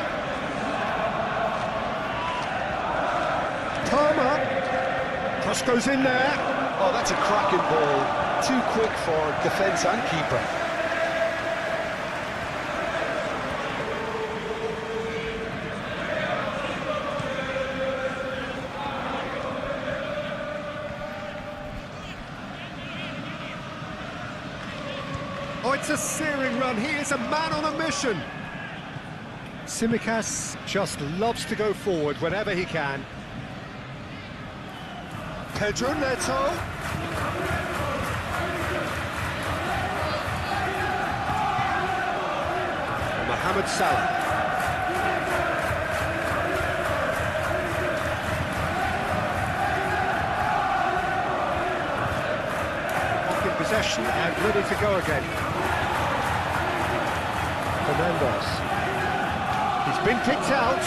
Palmer. Cross goes in there. Oh, that's a cracking ball. Too quick for defence and keeper. Oh, it's a searing run. He is a man on a mission. Tsimikas just loves to go forward whenever he can. Pedro Neto. And Mohamed Salah. Possession and ready to go again. Fernandes. He's been picked out.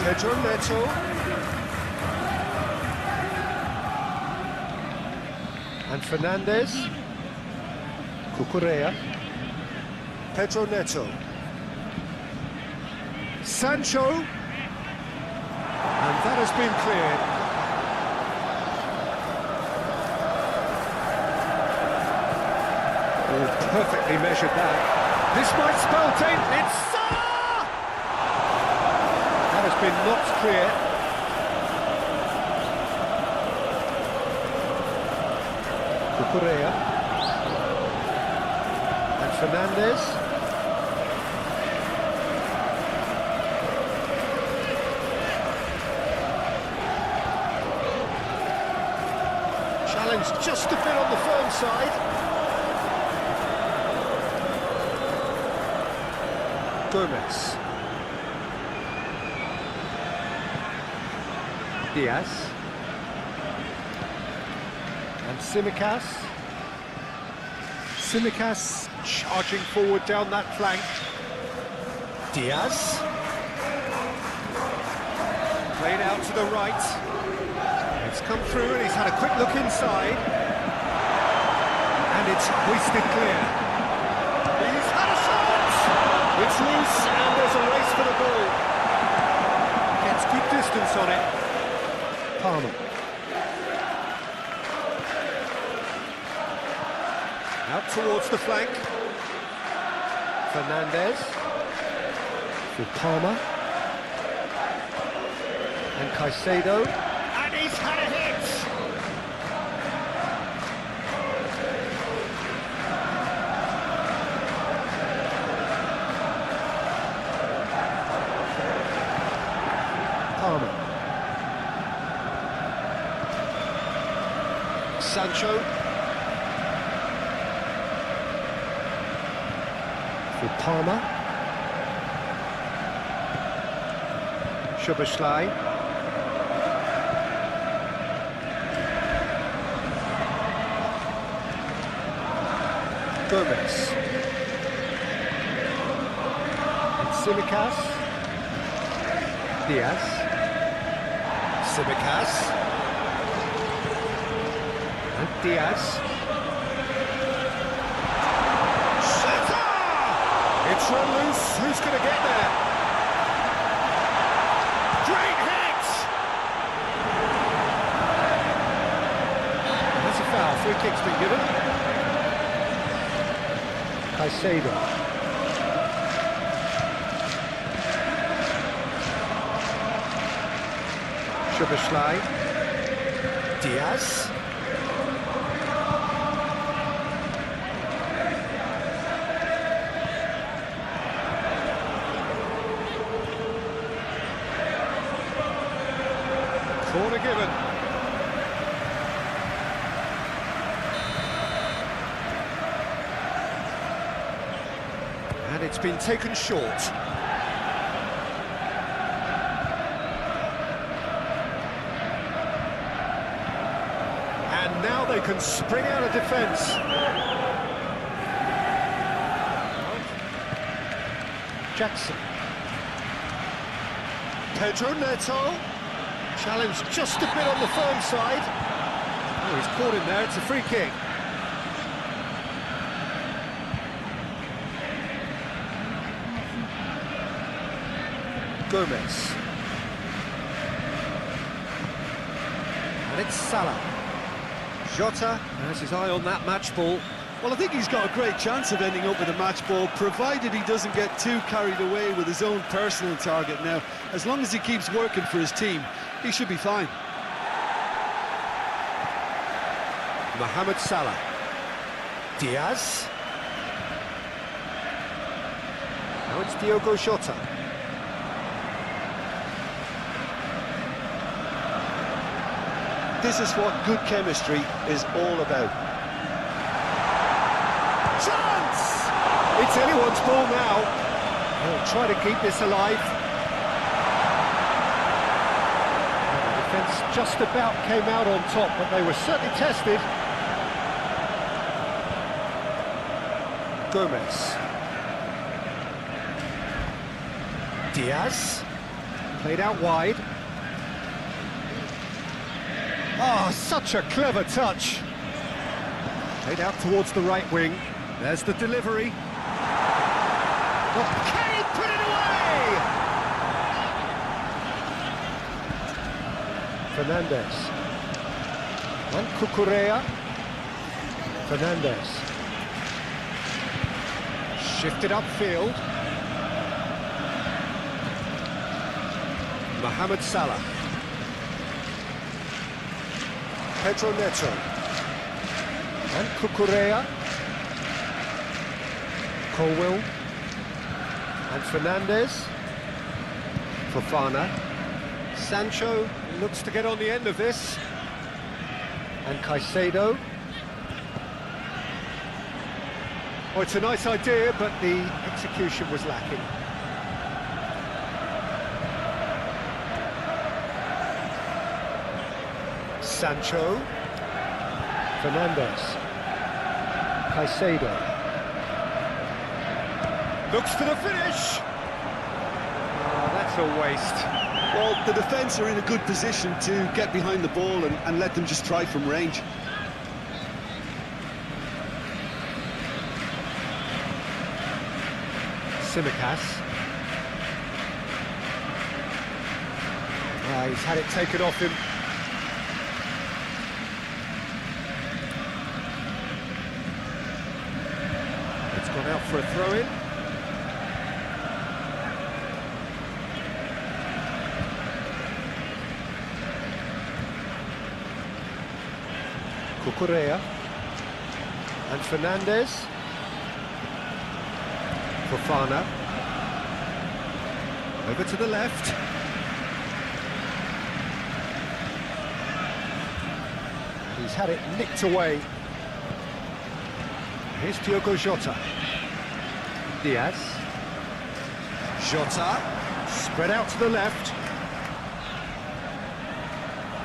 Pedro Neto. And Fernandez. Cucurella. Pedro Neto. Sancho. And that has been cleared. Oh, perfectly measured that. This might spell danger. It's Salah! That has been knocked clear. Cucurella. And Fernandez. Challenge just a bit on the firm side. Gomez. Diaz. And Tsimikas. Tsimikas charging forward down that flank. Diaz. Played out to the right. It's come through and he's had a quick look inside. And it's hoisted clear. He's had a shot! It's loose and there's a race for the ball. Gets good distance on it. Palmer. Out towards the flank. Fernandez. For Palmer. And Caicedo. And he's had a hit! Palmer. Sancho. For Palmer. Szoboszlai. Gomez. And Tsimikas. Diaz. Tsimikas. And Diaz. Shooter! It's run loose. Who's going to get there? Great hit! That's a foul. Free kick's been given. Caicedo. Szoboszlai. Diaz. Corner given. And it's been taken short. And now they can spring out of defence. Jackson. Pedro Neto. Challenge just a bit on the firm side. Oh, he's caught him there, it's a free kick. Gomez. And it's Salah. Jota has his eye on that match ball. Well, I think he's got a great chance of ending up with a match ball, provided he doesn't get too carried away with his own personal target. Now, as long as he keeps working for his team, he should be fine. Mohamed Salah. Diaz. Now it's Diogo Jota. This is what good chemistry is all about. Chance! It's anyone's ball now. He'll try to keep this alive. The defence just about came out on top, but they were certainly tested. Gomez. Diaz, played out wide. Oh, such a clever touch. Played out towards the right wing. There's the delivery. Oh, can he put it away? Fernandez. And Cucurella. Fernandez. Shifted upfield. Mohamed Salah. Pedro Neto. And Cucurella. Colwill. And Fernandez. Fofana. Sancho looks to get on the end of this. And Caicedo. Oh, it's a nice idea, but the execution was lacking. Sancho. Fernandez. Caicedo. Looks for the finish! Oh, that's a waste. Well, the defence are in a good position to get behind the ball and let them just try from range. Simicas. He's had it taken off him. It's gone out for a throw-in. Cucurella. And Fernandez. Fofana. Over to the left. He's had it nicked away. Here's Diogo Jota. Diaz. Jota. Spread out to the left.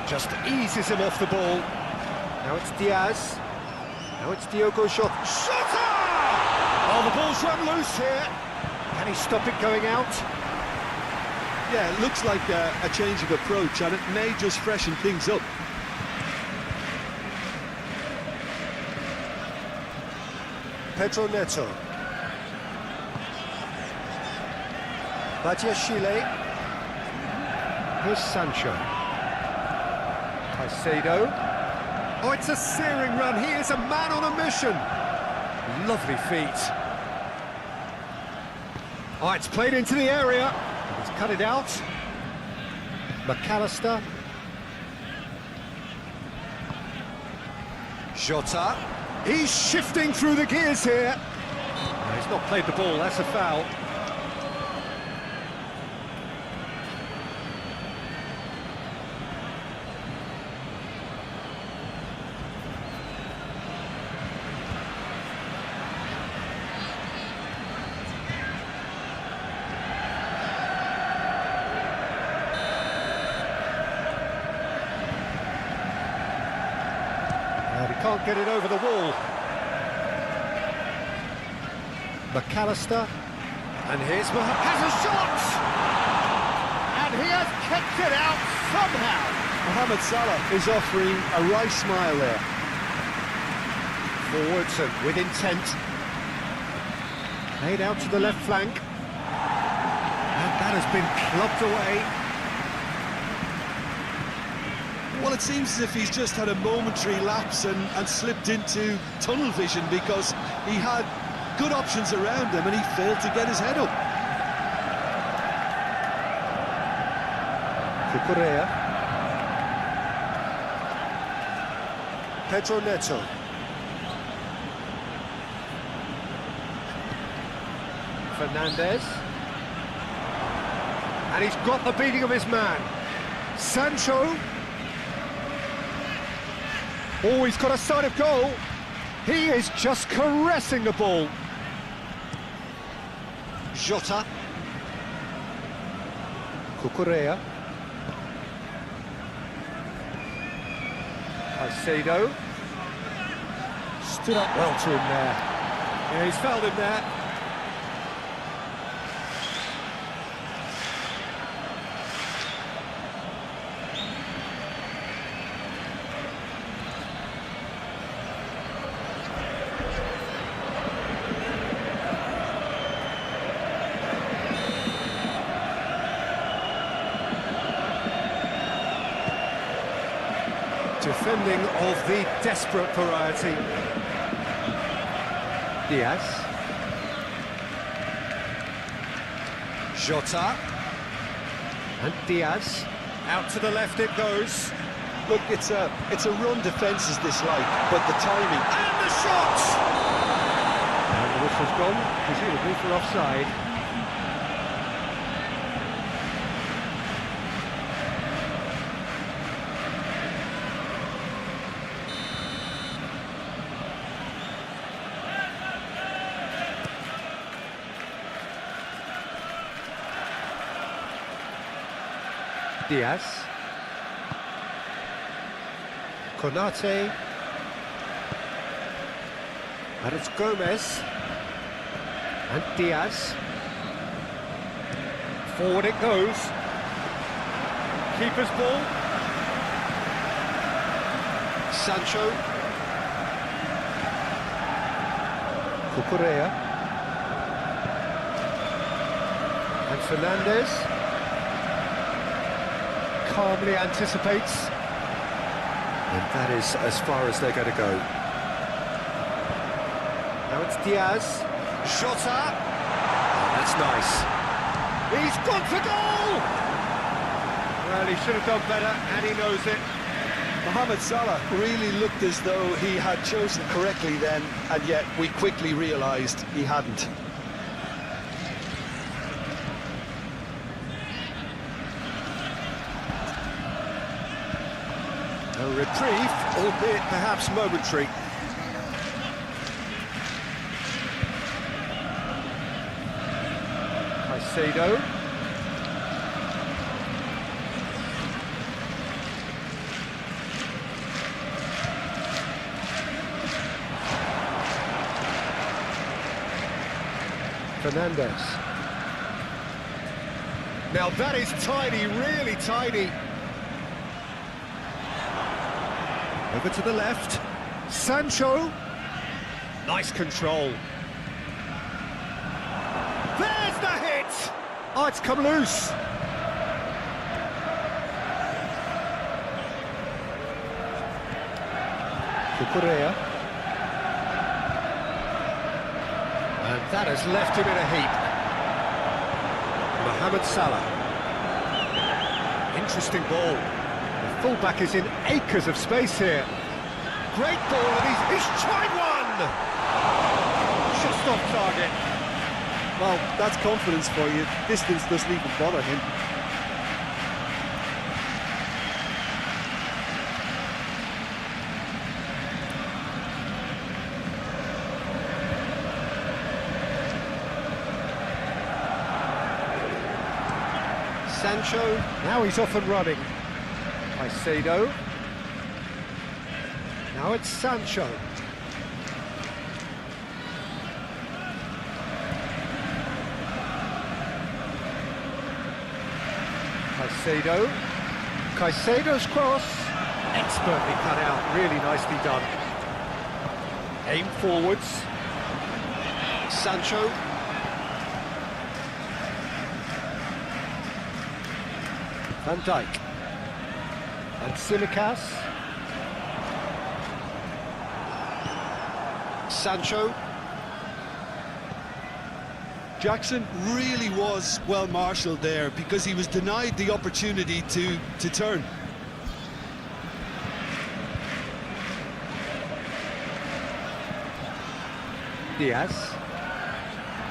Just eases him off the ball. Now it's Diaz. Now it's Diogo Jota. Jota! Oh, the ball's run loose here. Can he stop it going out? Yeah, it looks like a change of approach, and it may just freshen things up. Pedro Neto. Badiashile. Here's Sancho. Caicedo. Oh, it's a searing run. He is a man on a mission. Lovely feet. Oh, it's played into the area. He's cut it out. McAllister. Jota. He's shifting through the gears here. No, he's not played the ball, that's a foul. He can't get it over the wall. McAllister, and here's has a shot! And he has kept it out somehow! Mohamed Salah is offering a right smile there. Forwards and with intent. Played out to the left flank. And that has been clubbed away. Well, it seems as if he's just had a momentary lapse and slipped into tunnel vision, because he had good options around him and he failed to get his head up. Cucurella. Pedro Neto. Fernandez. And he's got the beating of his man. Sancho. Oh, he's got a sight of goal. He is just caressing the ball. Jota. Cucurella. Caicedo. Stood up well to him there. Yeah, he's fouled him there. Defending of the desperate variety. Diaz. Jota. And Diaz. Out to the left it goes. Look, it's a run defences dislike, but the timing And the shot! And the whistle's gone, presumably for offside. Diaz. Konate. And it's Gomez. And Diaz. Forward it goes. Keeper's ball. Sancho. Cucurella. And Fernandez. Calmly anticipates. And that is as far as they're going to go. Now it's Diaz. Jota. Oh, that's nice. He's gone for goal! Well, he should have done better, and he knows it. Mohamed Salah really looked as though he had chosen correctly then, and yet we quickly realised he hadn't. A reprieve, albeit perhaps momentary. Caicedo. Fernandez. Now that is tiny, really tiny. Over to the left. Sancho. Nice control. There's the hit! Oh, it's come loose. Cucurella. And that has left him in a heap. Mohamed Salah. Interesting ball. The fullback is in acres of space here. Great ball, and he's tried one! Just off target. Well, that's confidence for you. Distance doesn't even bother him. Sancho, now he's off and running. Caicedo. Now it's Sancho. Caicedo. Caicedo's cross. Expertly cut out, really nicely done. Aim forwards. Sancho. Van Dijk. And Simicas. Sancho. Jackson really was well marshalled there because he was denied the opportunity to turn. Diaz.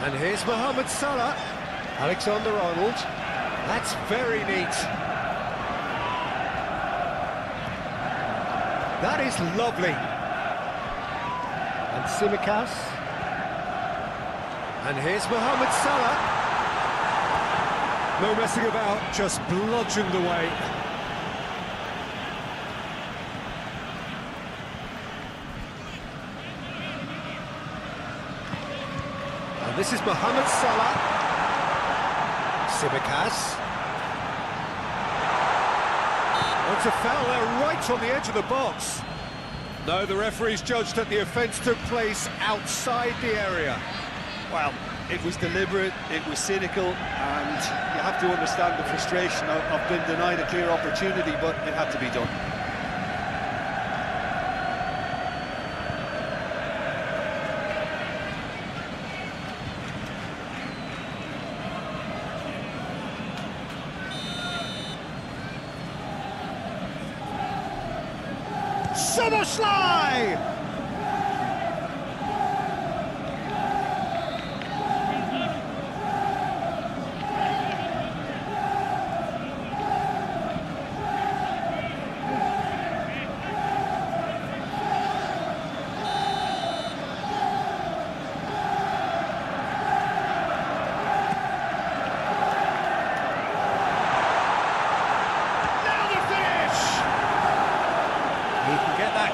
And here's Mohamed Salah. Alexander-Arnold. That's very neat. That is lovely. And Simicas. And here's Mohamed Salah. No messing about, just bludgeoned away. And this is Mohamed Salah. Simicas. It's a foul there right on the edge of the box. No, the referee's judged that the offence took place outside the area. Well, it was deliberate, it was cynical, and you have to understand the frustration of being denied a clear opportunity, but it had to be done. Soboslai!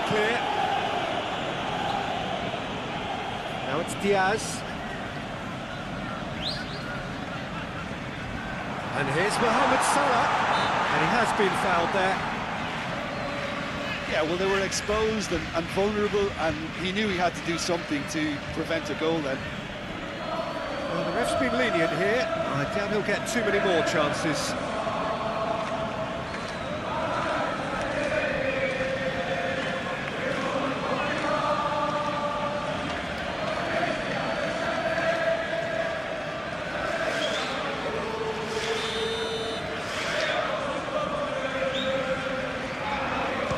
Clear. Now it's Diaz. And here's Mohamed Salah. And he has been fouled there. Yeah, well, they were exposed and vulnerable, and he knew he had to do something to prevent a goal then. Well, the ref's been lenient here. I doubt he'll get too many more chances.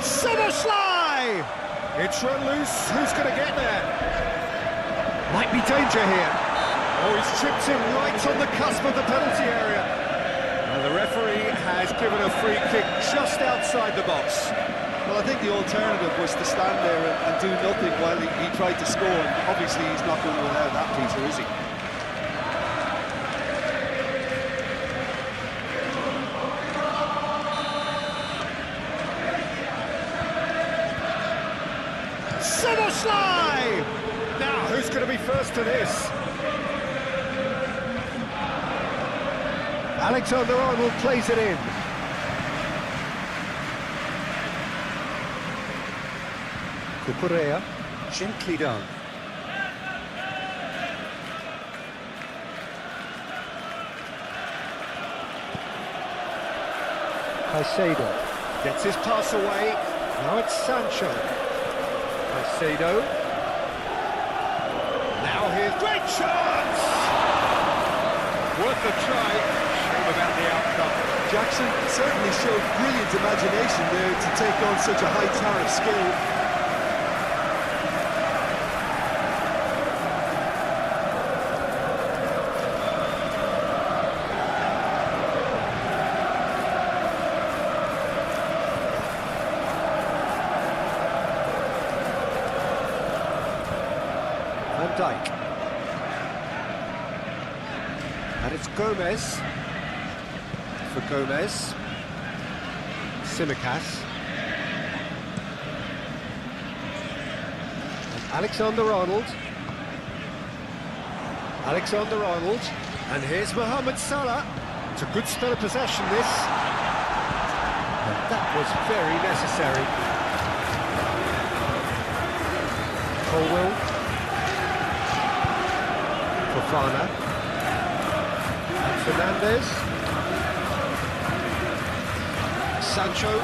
Soboslai! It's run loose. Who's going to get there? Might be danger here. Oh, he's tripped in right on the cusp of the penalty area. And the referee has given a free kick just outside the box. Well, I think the alternative was to stand there and do nothing while he tried to score. And obviously, he's not going to allow that, Peter, is he? Soboslai! Now, who's going to be first to this? Alexander-Arnold plays it in. Cucurella, gently done. Caicedo gets his pass away. Now it's Sancho. Caicedo. Now here's great chance! Worth a try. Shame about the outcome. Jackson certainly showed brilliant imagination there to take on such a high tower of skill. Van Dijk. And it's Gomez. For Gomez. Simicas. And Alexander-Arnold. Alexander-Arnold. And here's Mohamed Salah. It's a good spell of possession, this. And that was very necessary. Colwell. Fofana. And Fernandez. Sancho.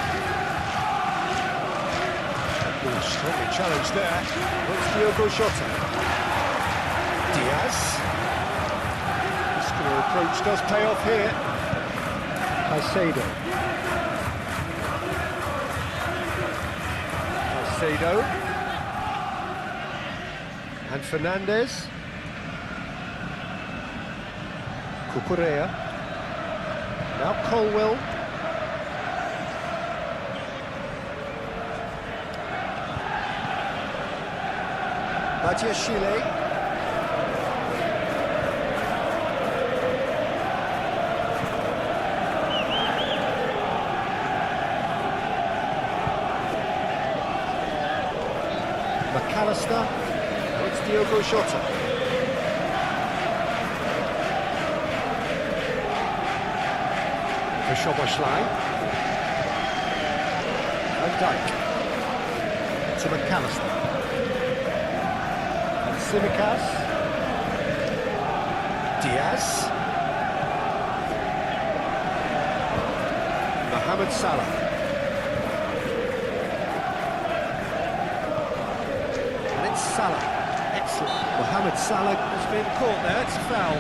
Oh, strongly challenged there. What's Diogo Jota? Diaz. This score approach does pay off here. Caicedo. Caicedo. And Fernandez. Cucurella. Now Colwell. Badiashile. McAllister. Now it's Diogo Jota. For Soboslai. Van Dijk. To McAllister. And Simicas. Diaz. Mohamed Salah. And it's Salah. Excellent. Mohamed Salah has been caught there. It's a foul.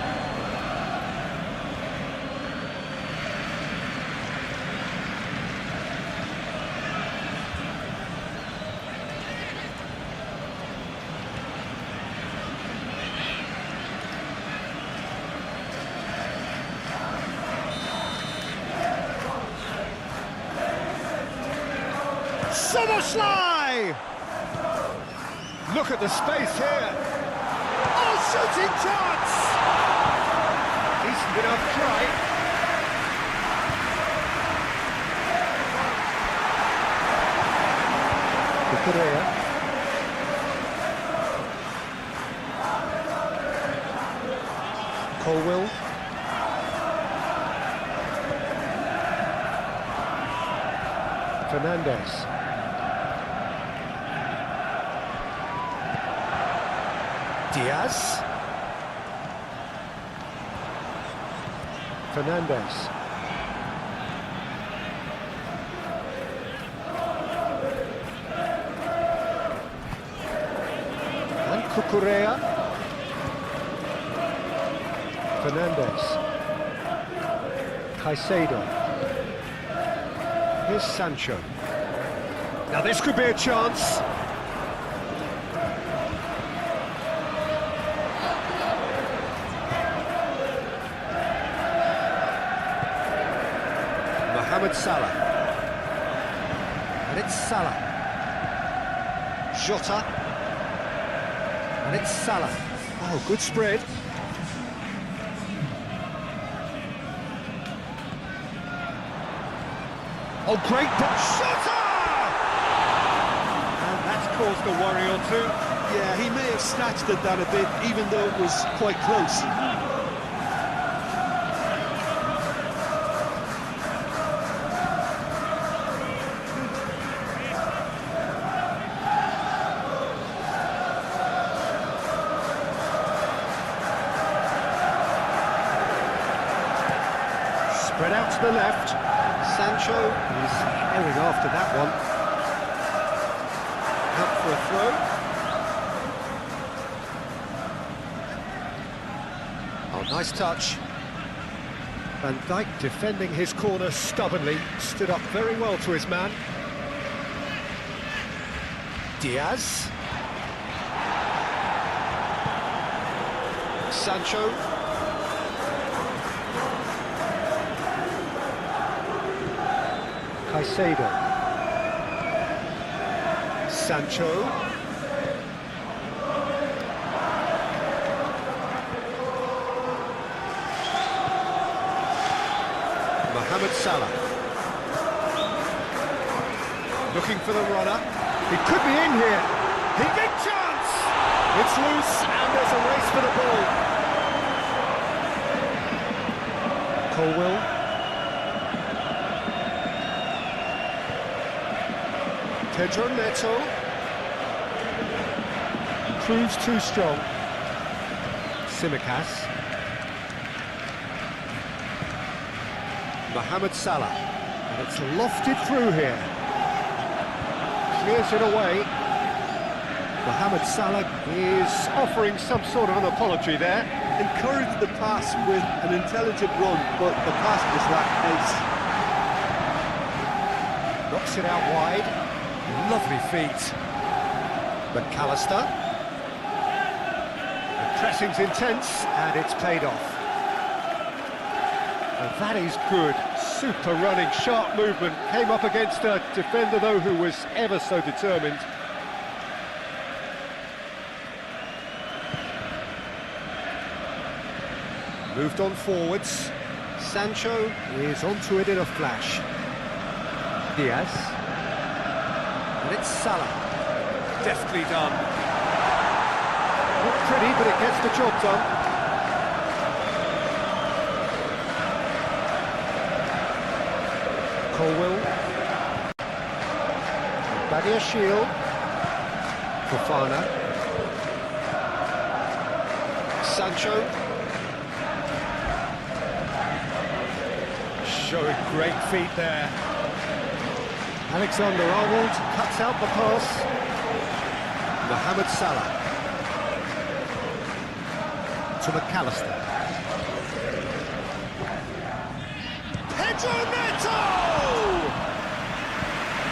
Soboslai! Look at the space here. Oh, shooting chance! Decent enough try. Kukurea. Colwill. Fernandez. Diaz. Fernandez. And Kukurea. Fernandez. Caicedo. Here's Sancho. Now this could be a chance. Mohamed Salah. And it's Salah. Jota. And it's Salah. Oh, good spread. Oh, great Jota! And that's caused a worry or two. Yeah, he may have snatched it down a bit, even though it was quite close. Spread out to the left. Sancho is herring after that one. Out for a throw. Oh, nice touch. Van Dijk defending his corner stubbornly, stood up very well to his man. Diaz. Sancho. Caicedo. Sancho. Mohamed Salah. Looking for the runner. He could be in here. He big chance! It's loose and there's a race for the ball. Colwill. Pedro Neto proves too strong. Simicas. Mohamed Salah, and it's lofted through here. Clears it away. Mohamed Salah is offering some sort of an apology there. Encouraged the pass with an intelligent run, but the pass just lacked pace. Knocks it out wide. Lovely feet. McAllister. The pressing's intense, and it's paid off. And that is good. Super running, sharp movement. Came up against a defender, though, who was ever so determined. Moved on forwards. Sancho is onto it in a flash. Diaz. And it's Salah. Deftly done. Not pretty, but it gets the job done. Colwill. Badiashile. Fofana. Sancho. Showing great feet there. Alexander-Arnold cuts out the pass. Mohamed Salah. To McAllister. Pedro Neto!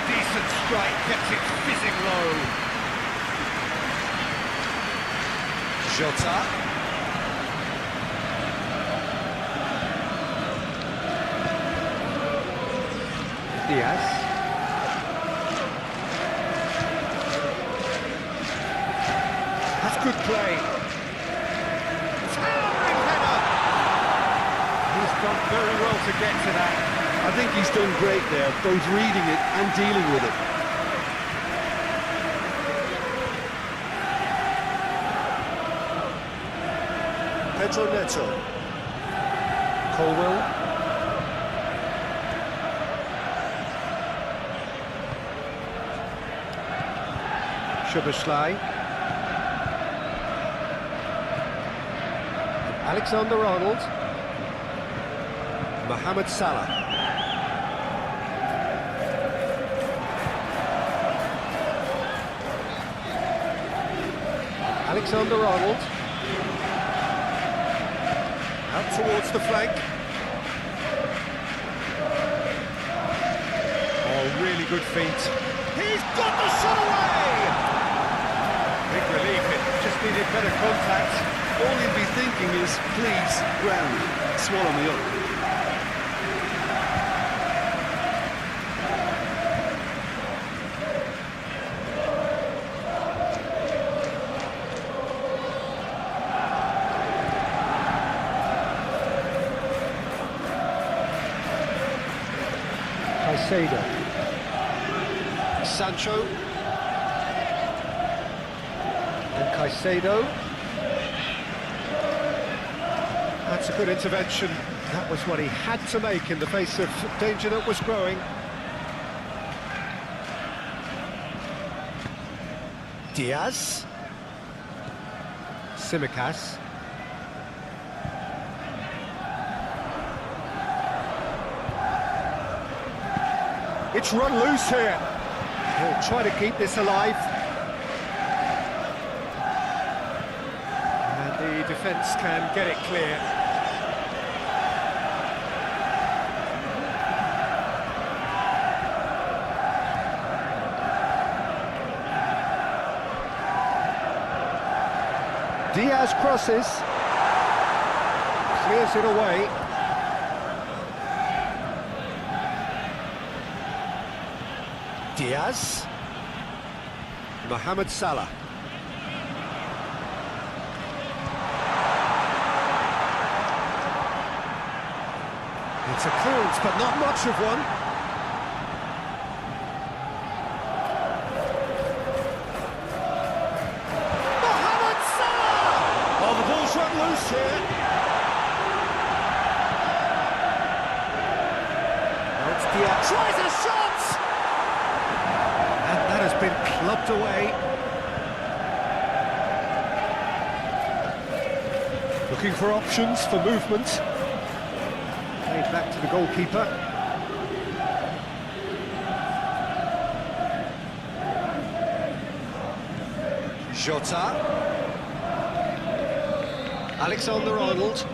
Decent strike, kept it fizzing low. Jota. Diaz. good play. Towering header. He's done very well to get to that. I think he's done great there, both reading it and dealing with it. Pedro Neto. Colwell. Szoboszlai. Alexander-Arnold. Mohamed Salah. Alexander-Arnold. Out towards the flank. Oh, really good feet. He's got the shot away! Big relief, it just needed better contact. All he'd be thinking is, please, ground, swallow me up. Caicedo. Sancho. And Caicedo. That's a good intervention. That was what he had to make in the face of danger that was growing. Diaz. Tsimikas. It's run loose here. He'll try to keep this alive. And the defence can get it clear. Diaz crosses. Clears it away. Diaz. Mohamed Salah. It's a clearance, but not much of one. Mohamed Salah! Oh, the ball's run loose here. Now it's Diaz. Tries a shot! That has been clubbed away. Looking for options for movement. Played back to the goalkeeper. Jota. Alexander-Arnold.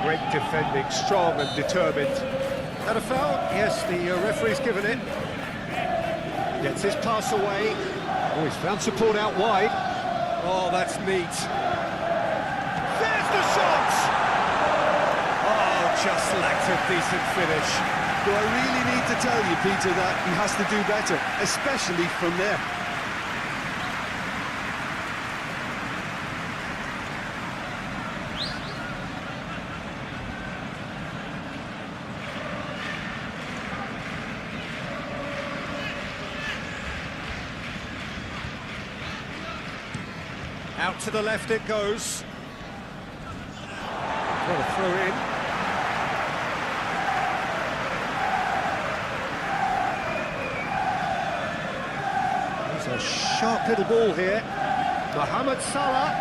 Great defending, strong and determined. That a foul? Yes, the referee's given it. Gets his pass away. Oh, he's found support out wide. Oh, that's neat. There's the shot! Oh, just lacked a decent finish. Do I really need to tell you, Peter, that he has to do better, especially from there? Out to the left it goes. What a throw in. He's a sharp little ball here. Mohamed Salah.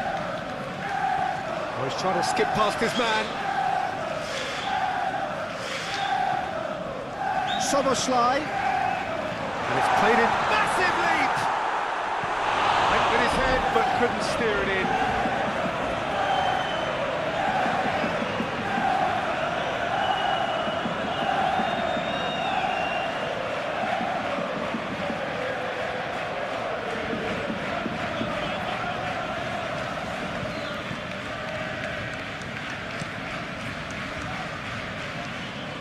Oh, he's trying to skip past his man. Szoboszlai. And it's played in. Massive leap! Went with his head, but couldn't steer it in.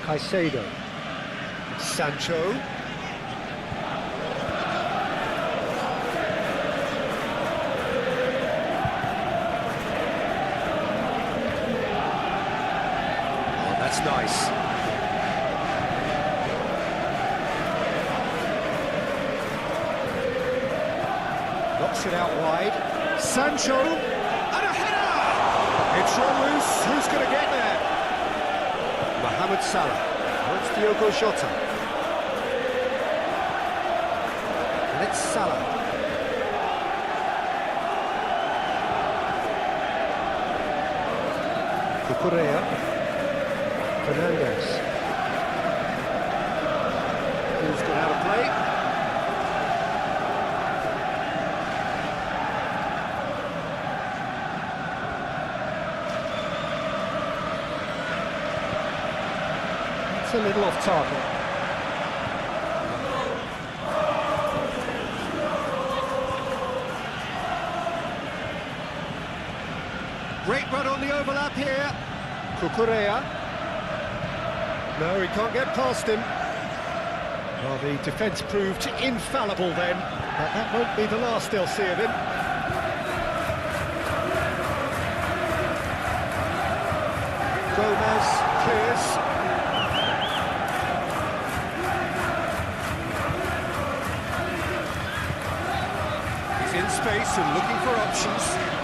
Caicedo. Sancho. Knocks it out wide. Sancho, and a header! It's run loose, who's going to get there? Mohamed Salah, wants Diogo Jota. And it's Salah. Cucurella. Fernandes. Who's got out of play? It's a little off target. Great run on the overlap here. Cucurella. No, he can't get past him. Well, the defence proved infallible then, but that won't be the last they'll see of him. Gomez clears. He's in space and looking for options.